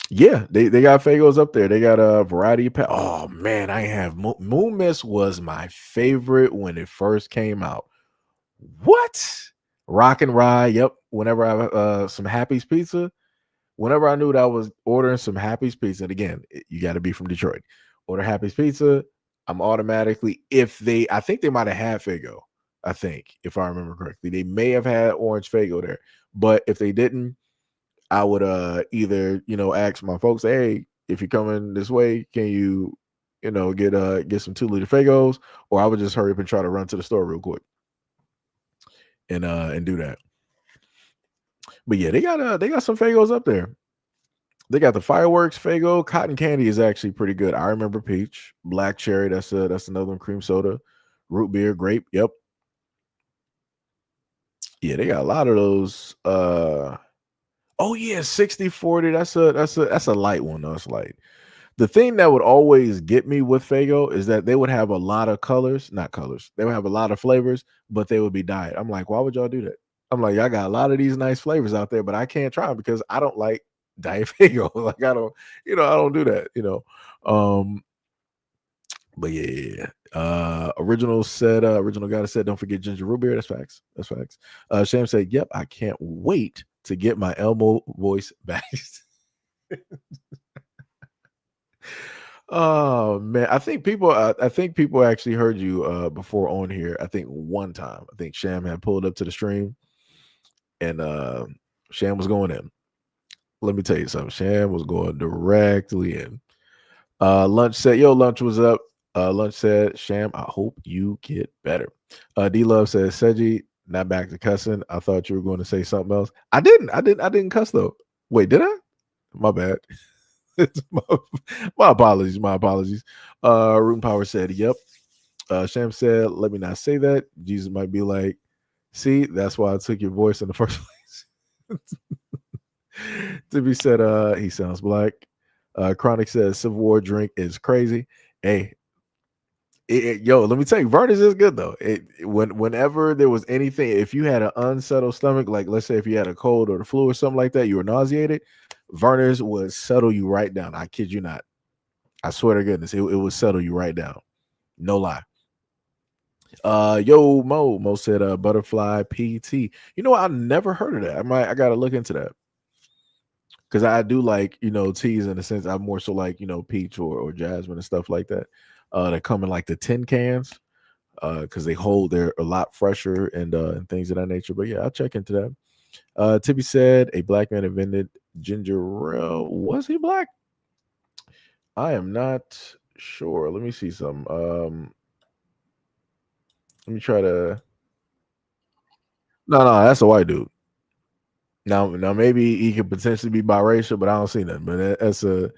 Yeah, they got Fagos up there. They got a variety of oh man, I have Moon Mist was my favorite when it first came out. What? Rock and Rye. Yep. Whenever I some Happy's Pizza, whenever I knew that I was ordering some Happy's Pizza, and again, you got to be from Detroit. Order Happy's Pizza. I'm automatically I think they might have had Fago. I think if I remember correctly, they may have had orange Fago there, but if they didn't, I would either ask my folks, hey, if you're coming this way, can you get some 2-liter Fagos, or I would just hurry up and try to run to the store real quick and do that. But yeah, they got some Fagos up there. They got the fireworks Fago. Cotton candy is actually pretty good. I remember peach, black cherry. That's another one. Cream soda, root beer, grape. Yep. Yeah, they got a lot of those. Oh yeah, 60-40. That's a light one. That's light. The thing that would always get me with Fago is that they would have a lot of not colors. They would have a lot of flavors, but they would be diet. I'm like, why would y'all do that? I'm like, y'all got a lot of these nice flavors out there, but I can't try them because I don't like diet Fago. Like I don't do that. But yeah. Original guy said, don't forget ginger root beer. That's facts. That's facts. Sham said, yep, I can't wait to get my Elmo voice back. Oh man, I think people actually heard you before on here. I think one time. I think Sham had pulled up to the stream and Sham was going in. Let me tell you something. Sham was going directly in. Lunch said, yo, Lunch was up. Lunch said, Sham, I hope you get better. D Love says, Seji, not back to cussing. I thought you were going to say something else. I didn't cuss though. Wait, did I? My bad. my apologies. My apologies. Root Power said, yep. Sham said, let me not say that. Jesus might be like, see, that's why I took your voice in the first place. To be said, he sounds black. Chronic says Civil War drink is crazy. Hey, yo, let me tell you, Vernors is good though. Whenever there was anything, if you had an unsettled stomach, like let's say if you had a cold or the flu or something like that, you were nauseated, Vernors would settle you right down. I kid you not. I swear to goodness, it would settle you right down. No lie. Yo, Mo said butterfly PT. You know what? I never heard of that. I gotta look into that. Because I do like, teas in a sense. I'm more so like, peach or jasmine and stuff like that. They come in like the tin cans because they're a lot fresher and things of that nature. But yeah, I'll check into that. Tibby said a black man invented ginger ale. Was he black? I am not sure. Let me see some. Let me try to. No, that's a white dude. Now maybe he could potentially be biracial, but I don't see nothing. But that's an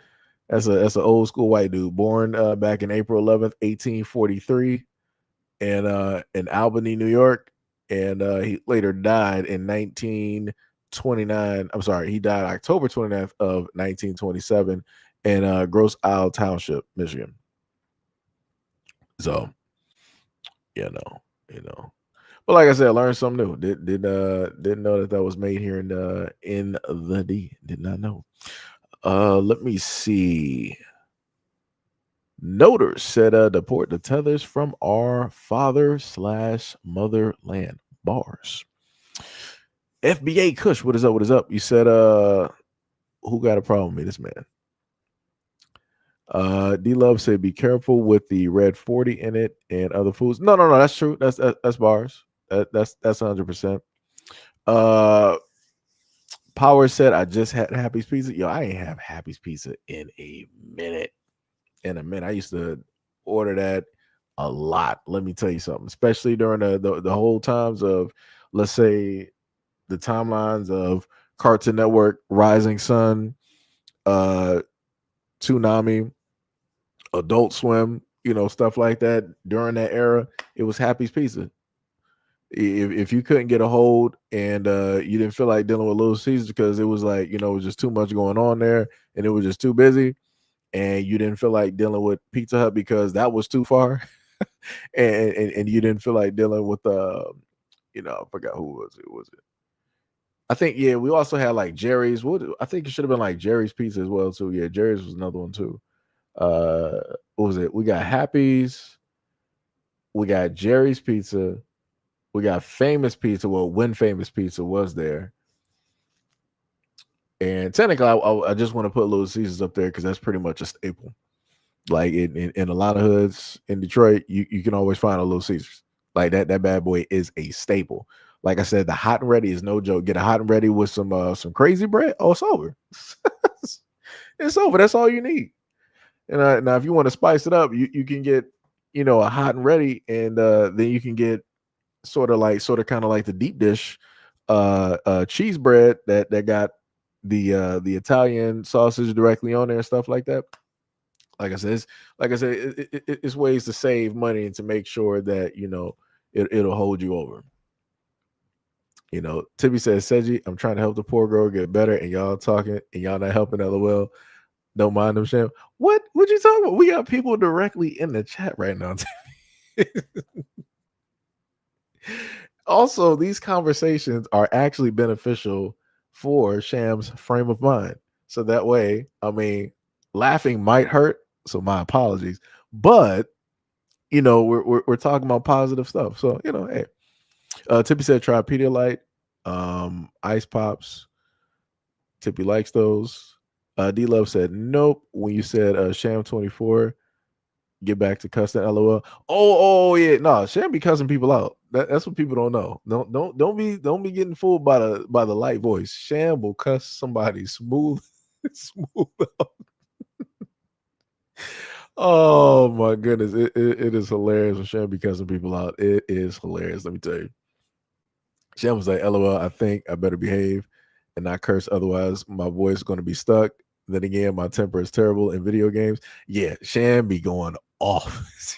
old school white dude, born back in April 11th, 1843, in Albany, New York, and he later died in 1929. I'm sorry, he died October 29th of 1927 in Grosse Isle Township, Michigan. So, you know. But like I said, I learned something new. Didn't know that was made here in the D. Did not know. Let me see. Noters said deport the tethers from our father/motherland bars. F.B.A. Kush, what is up? What is up? You said who got a problem with me? This man. D Love said be careful with the red 40 in it and other foods. No, that's true. That's bars. That's 100%. Power said I just had Happy's Pizza. Yo, I ain't have Happy's Pizza in a minute. I used to order that a lot. Let me tell you something, especially during the whole times of, let's say, the timelines of Cartoon Network, Rising Sun, Toonami, Adult Swim, stuff like that. During that era, it was Happy's Pizza. If you couldn't get a hold and you didn't feel like dealing with Little Caesars because it was like, it was just too much going on there and it was just too busy, and you didn't feel like dealing with Pizza Hut because that was too far, and you didn't feel like dealing with I forgot who was it. I think we also had like Jerry's. I think it should have been like Jerry's Pizza as well too. Yeah, Jerry's was another one too. What was it? We got Happy's, we got Jerry's Pizza, we got Famous Pizza. Well, when Famous Pizza was there. And technically, I just want to put Little Caesars up there because that's pretty much a staple. Like in a lot of hoods in Detroit, you can always find a Little Caesars. Like that bad boy is a staple. Like I said, the hot and ready is no joke. Get a hot and ready with some crazy bread. Oh, it's over. It's over. That's all you need. And now, if you want to spice it up, you can get a hot and ready, and then you can get sort of kind of like the deep dish cheese bread that got the Italian sausage directly on there and stuff like that. Like I said, it's ways to save money and to make sure that it'll hold you over. Tibby says, Seji, I'm trying to help the poor girl get better, and y'all talking and y'all not helping. LOL. Don't mind them, Sham. What you talking about? We got people directly in the chat right now. Also, these conversations are actually beneficial for Sham's frame of mind. So that way, laughing might hurt. So my apologies. But we're talking about positive stuff. So, hey. Tippy said try Pedialyte, ice pops. Tippy likes those. D Love said nope. When you said Sham 24, get back to cussing. LOL. Oh yeah, no, Sham be cussing people out. That's what people don't know. Don't be getting fooled by the light voice. Sham will cuss somebody smooth, smooth out. Oh my goodness, it is hilarious when Sham be cussing people out. It is hilarious. Let me tell you. Sham was like, LOL, I think I better behave and not curse. Otherwise, my voice is going to be stuck. Then again, my temper is terrible in video games. Yeah, Sham be going off.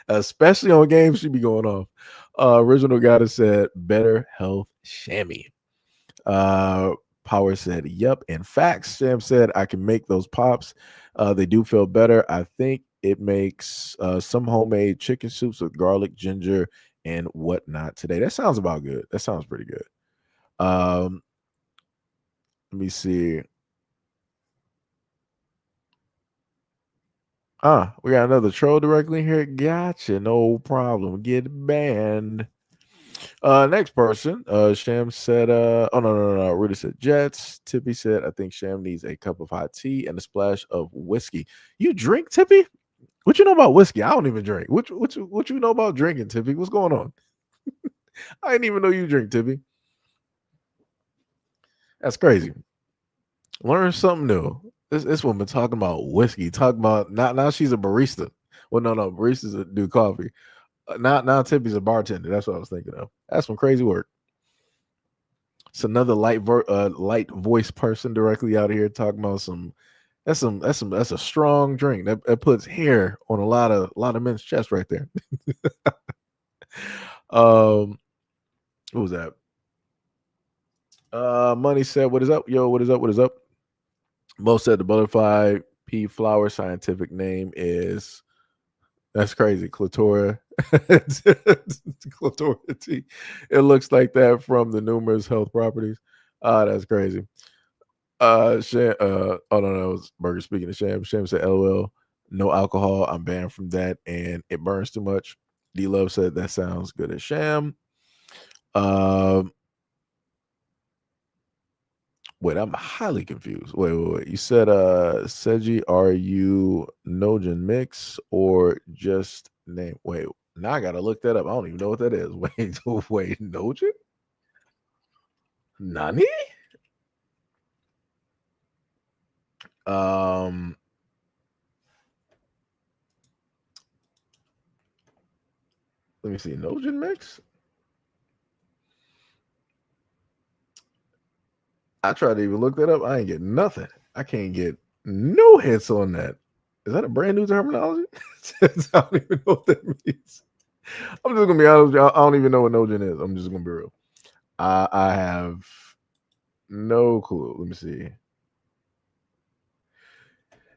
Especially on games, she be going off. Original Goddess said, better health Shammy. Power said, yep. In fact, Sham said, I can make those pops. They do feel better. I think it makes some homemade chicken soups with garlic, ginger, and whatnot today. That sounds about good. That sounds pretty good. Let me see. We got another troll directly here. Gotcha. No problem. Get banned. Next person. Sham said, oh no. Rudy said Jets. Tippy said, I think Sham needs a cup of hot tea and a splash of whiskey. You drink, Tippy? What you know about whiskey? I don't even drink. What you know about drinking, Tippy? What's going on? I didn't even know you drink, Tippy. That's crazy. Learn something new. This woman talking about whiskey. Talking about now she's a barista. Well, no, baristas that do coffee. Now Tippy's a bartender. That's what I was thinking of. That's some crazy work. It's another light voice person directly out here talking about some. That's a strong drink that puts hair on a lot of men's chest right there. What was that? Money said, "What is up, yo? What is up? What is up?" Mo said the butterfly pea flower scientific name is. That's crazy. Clitora. Clitora tea. It looks like that from the numerous health properties. That's crazy. Sham, oh no, it was Burger speaking to Sham. Sham said, LOL, no alcohol. I'm banned from that and it burns too much. D Love said that sounds good as Sham. Wait, I'm highly confused. Wait. You said Seji, are you Nojin mix or just name? Wait, now I gotta look that up. I don't even know what that is. Wait, Nojin? Nani? Let me see. Nojin mix? I tried to even look that up. I ain't get nothing. I can't get no hits on that. Is that a brand new terminology? I don't even know what that means. I'm just gonna be honest with you. I don't even know what Nojin is. I'm just gonna be real. I have no clue. Let me see.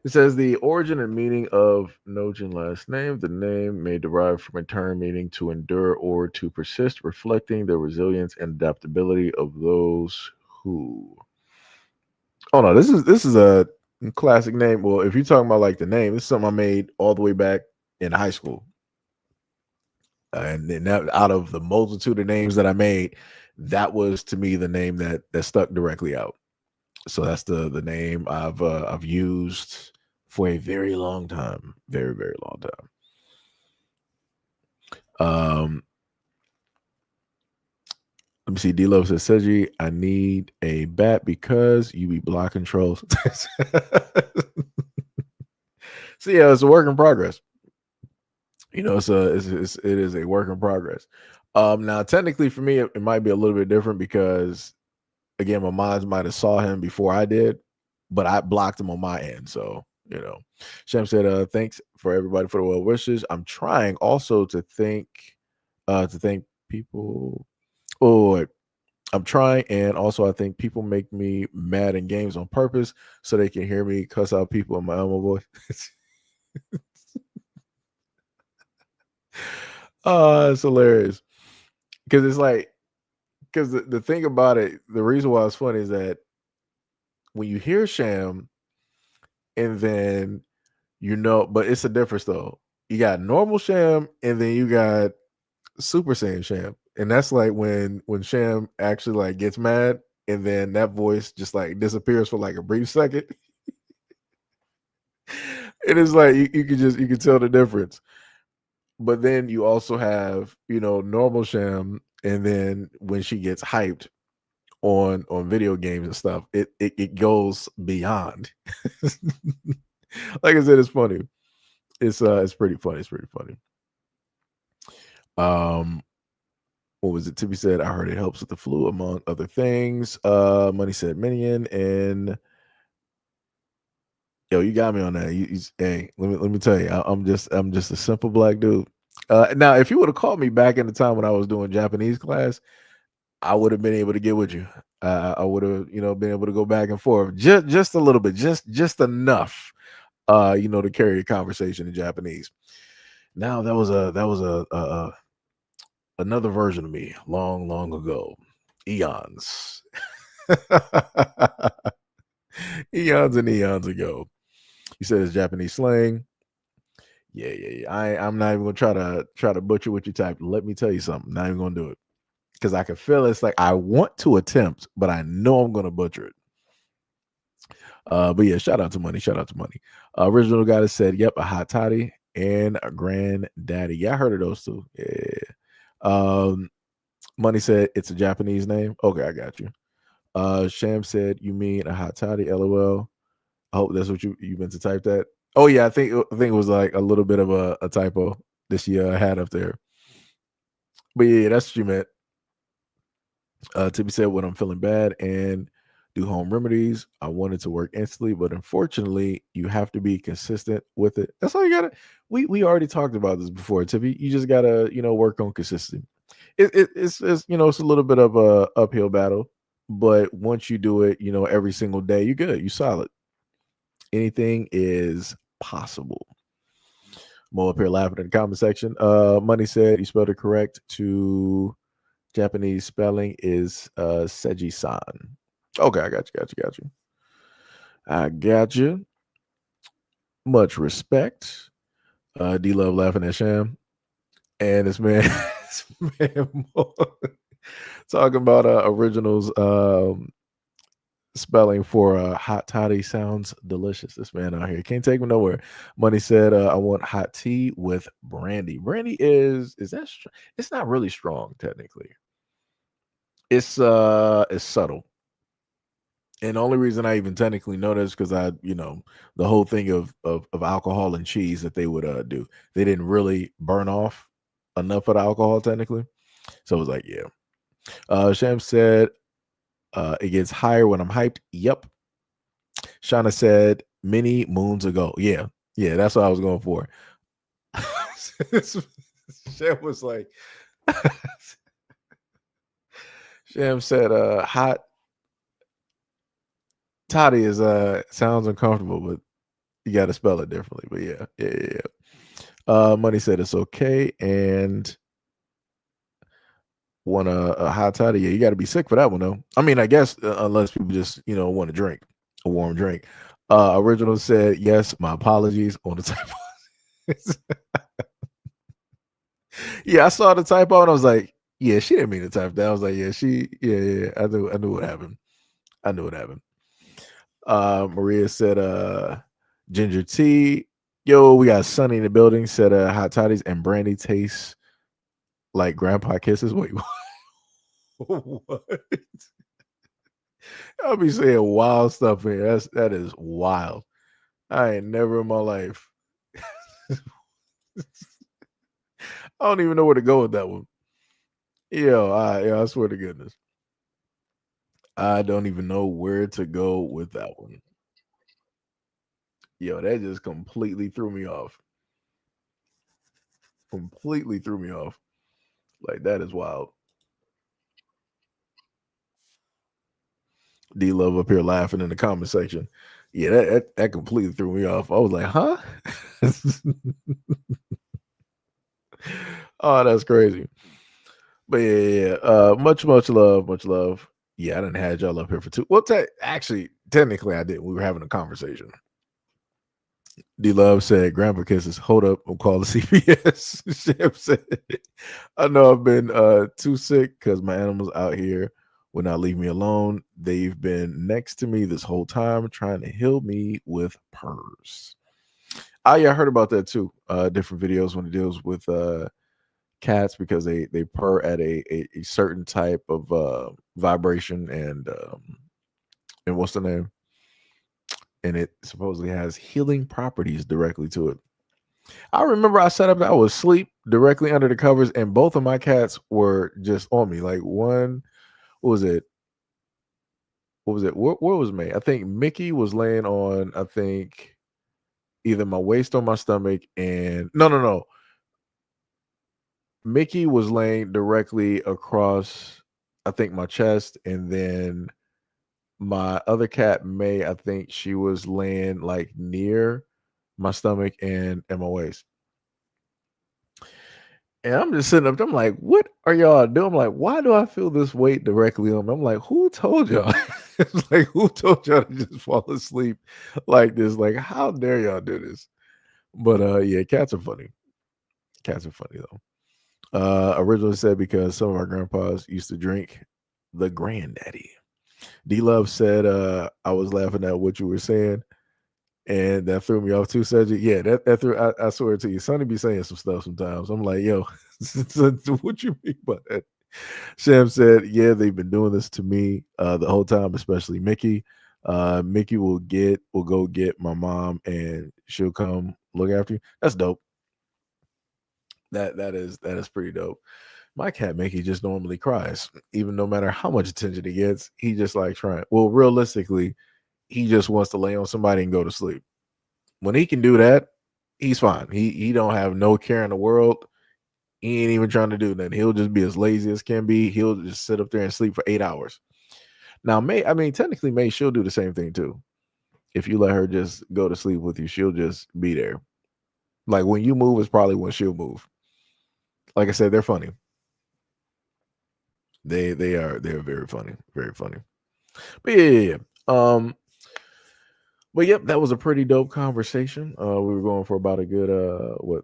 It says the origin and meaning of Nojin last name. The name may derive from a term meaning to endure or to persist, reflecting the resilience and adaptability of those who. Oh no, this is a classic name. Well, if you're talking about like the name, this is something I made all the way back in high school. And then out of the multitude of names that I made, that was to me the name that stuck directly out. So that's the name I've used for a very long time, very very long time. Let me see. D Love says, Seji, I need a bat because you be blocking trolls. So yeah, it's a work in progress. It is a work in progress. Now technically for me, it might be a little bit different because again, my mods might have saw him before I did, but I blocked him on my end. So, Shem said, thanks for everybody for the well wishes. I'm trying also to thank people. Oh, I'm trying, and also I think people make me mad in games on purpose so they can hear me cuss out people in my Elmo voice. It's hilarious. Because it's like, because the thing about it, the reason why it's funny is that when you hear Sham, and then but it's a difference though. You got normal Sham, and then you got Super Saiyan Sham, and that's like when Sham actually like gets mad, and then that voice just like disappears for like a brief second. It is like you can tell the difference. But then you also have, normal Sham, and then when she gets hyped on video games and stuff, it goes beyond. Like I said, it's funny. It's pretty funny. It's pretty funny. What was it? Tippy said, I heard it helps with the flu, among other things. Money said Minion, and yo, you got me on that. Hey, let me tell you, I'm just a simple black dude. Now, if you would have called me back in the time when I was doing Japanese class, I would have been able to get with you. I would have, been able to go back and forth just a little bit, just enough, to carry a conversation in Japanese. Now that was a another version of me long, long ago, eons, eons and eons ago. You said it's Japanese slang. Yeah. I'm not even gonna try to butcher what you typed. Let me tell you something. Not even gonna do it because I can feel it's like I want to attempt, but I know I'm gonna butcher it. But yeah, shout out to Money. Shout out to Money. Original guy that said, "Yep, a hot toddy and a granddaddy." Yeah, I heard of those two. Yeah. Money said it's a Japanese name. Okay, I got you. Sham said, "You mean a hot toddy?" LOL. I hope that's what you meant to type that. Oh yeah, I think it was like a little bit of a typo that she had up there. But yeah, that's what you meant. Tippy said, "When I'm feeling bad and do home remedies, I want it to work instantly, but unfortunately, you have to be consistent with it. That's all you gotta. We already talked about this before, Tippy. You just gotta work on consistency. It's it's a little bit of a uphill battle, but once you do it, every single day, you're good. You solid. Anything is possible." Mo up here laughing in the comment section. Money said you spelled it correct to Japanese spelling is Seiji-san. Okay, I got you. I got you. Much respect. D Love laughing at Sham. And this man, talking about originals spelling for hot toddy sounds delicious. This man out here can't take me nowhere. Money said, I want hot tea with brandy. Brandy is that it's not really strong technically. It's subtle. And the only reason I even technically know this because I, the whole thing of alcohol and cheese that they would do, they didn't really burn off enough of the alcohol technically. So it was like, yeah. Sham said, it gets higher when I'm hyped. Yep. Shauna said many moons ago. Yeah, that's what I was going for. Sham was like, Sham said, hot toddy is sounds uncomfortable, but you got to spell it differently. But yeah. Money said it's okay and want a hot toddy. Yeah, you got to be sick for that one though. I mean, I guess unless people just want to drink a warm drink. Original said yes. My apologies on the typo. Yeah, I saw the typo and I was like, yeah, she didn't mean to type that. I was like, yeah. I knew what happened. Maria said, ginger tea. Yo, we got Sunny in the building. Said, hot toddies and brandy tastes like grandpa kisses. Wait, what? I'll be saying wild stuff here. That is wild. I ain't never in my life. I don't even know where to go with that one. I swear to goodness. I don't even know where to go with that one. Yo, that just completely threw me off. Completely threw me off. Like, that is wild. D Love up here laughing in the comment section. Yeah, that completely threw me off. I was like, huh? Oh, that's crazy. But yeah. Much love. Yeah, I didn't have y'all up here for two. Well, actually, technically, I did. We were having a conversation. D Love said, Grandpa kisses. Hold up, I'm calling CPS. Sham said, I know I've been too sick because my animals out here will not leave me alone. They've been next to me this whole time trying to heal me with purrs. Oh yeah, I heard about that too. Different videos when it deals with cats because they purr at a certain type of vibration and what's the name? And it supposedly has healing properties directly to it. I remember I sat up, I was asleep directly under the covers, and both of my cats were just on me. Like one, what was it? What was it? Where was May? I think Mickey was laying on, I think, either my waist or my stomach, and no. Mickey was laying directly across, I think, my chest, and then my other cat, May, I think she was laying like near my stomach and my waist. And I'm just sitting up there, I'm like, what are y'all doing? I'm like, why do I feel this weight directly on me? I'm like, who told y'all? It's like, who told y'all to just fall asleep like this? Like, how dare y'all do this? But yeah, cats are funny. Cats are funny though. Originally said because some of our grandpas used to drink the granddaddy. D Love said, I was laughing at what you were saying, and that threw me off too. Said yeah, that threw. I swear to you, Sonny be saying some stuff sometimes. I'm like, yo, what you mean by that? Sham said, yeah, they've been doing this to me the whole time, especially Mickey. Mickey will go get my mom, and she'll come look after you. That's dope. That is pretty dope. My cat Mickey just normally cries, even no matter how much attention he gets. He just like trying. Well, realistically, he just wants to lay on somebody and go to sleep. When he can do that, he's fine. He don't have no care in the world. He ain't even trying to do that. He'll just be as lazy as can be. He'll just sit up there and sleep for 8 hours. Now, May, I mean, technically, May, she'll do the same thing too. If you let her just go to sleep with you, she'll just be there. Like when you move is probably when she'll move. Like I said, they're funny. They're very funny, very funny. But yeah. But yep, that was a pretty dope conversation. We were going for about a good what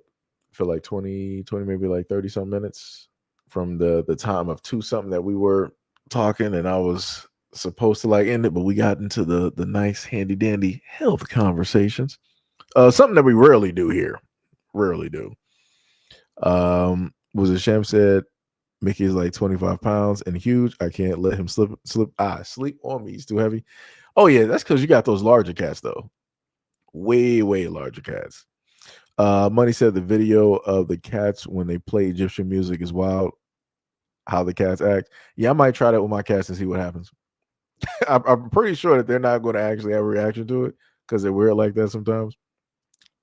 feel like 20, maybe like 30 some minutes from the time of 2 something that we were talking, and I was supposed to like end it, but we got into the nice handy dandy health conversations. Something that we rarely do here. Rarely do. Was it Sham said Mickey is like 25 pounds and huge. I can't let him sleep on me. He's too heavy. Oh yeah, that's because you got those larger cats though. Way larger cats. Money said the video of the cats when they play Egyptian music is wild. How the cats act. Yeah, I might try that with my cats and see what happens. I'm pretty sure that they're not going to actually have a reaction to it because they're weird like that sometimes.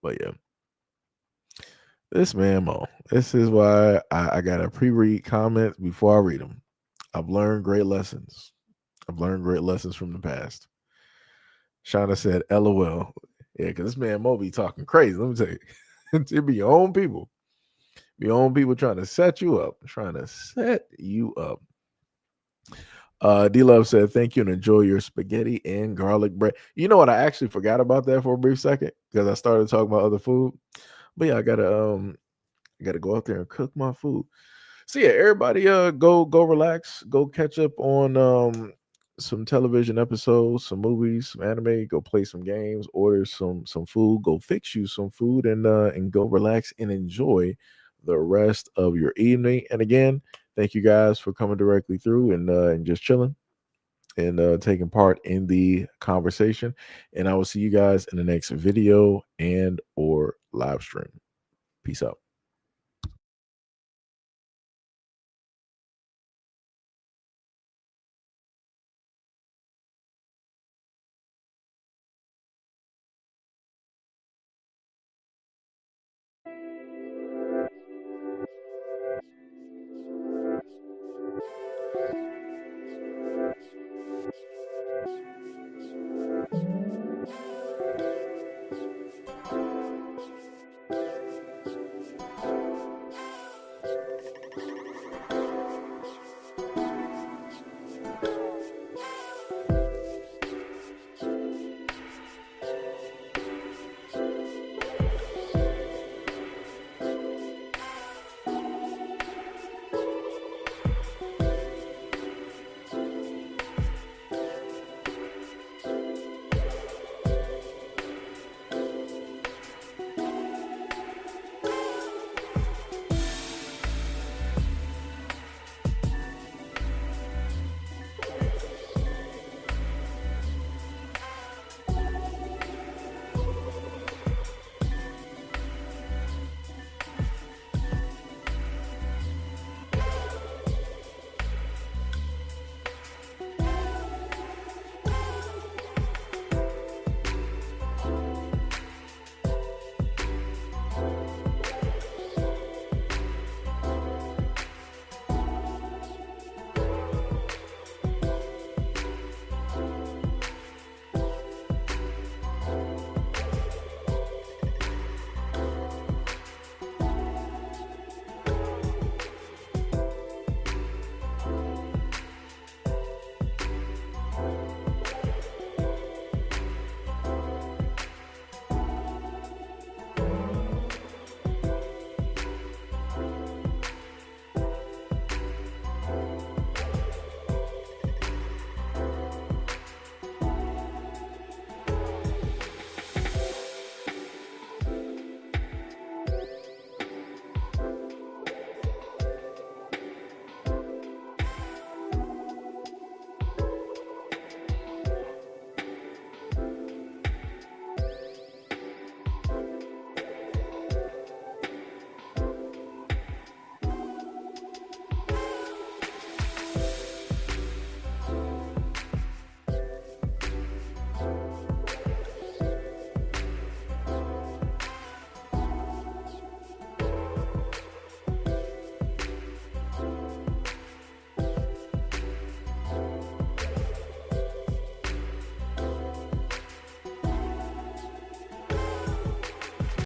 But yeah, this man Mo. This is why I got to pre-read comments before I read them. I've learned great lessons. I've learned great lessons from the past. Shauna said, LOL. Yeah, because this man Mo be talking crazy. Let me tell you. It be your own people. Be your own people trying to set you up. D Love said, thank you and enjoy your spaghetti and garlic bread. You know what? I actually forgot about that for a brief second because I started talking about other food. But yeah, I gotta go out there and cook my food. So yeah, everybody go relax, go catch up on some television episodes, some movies, some anime, go play some games, order some food, go fix you some food, and go relax and enjoy the rest of your evening. And again, thank you guys for coming directly through and just chilling and taking part in the conversation. And I will see you guys in the next video and or live stream. Peace out.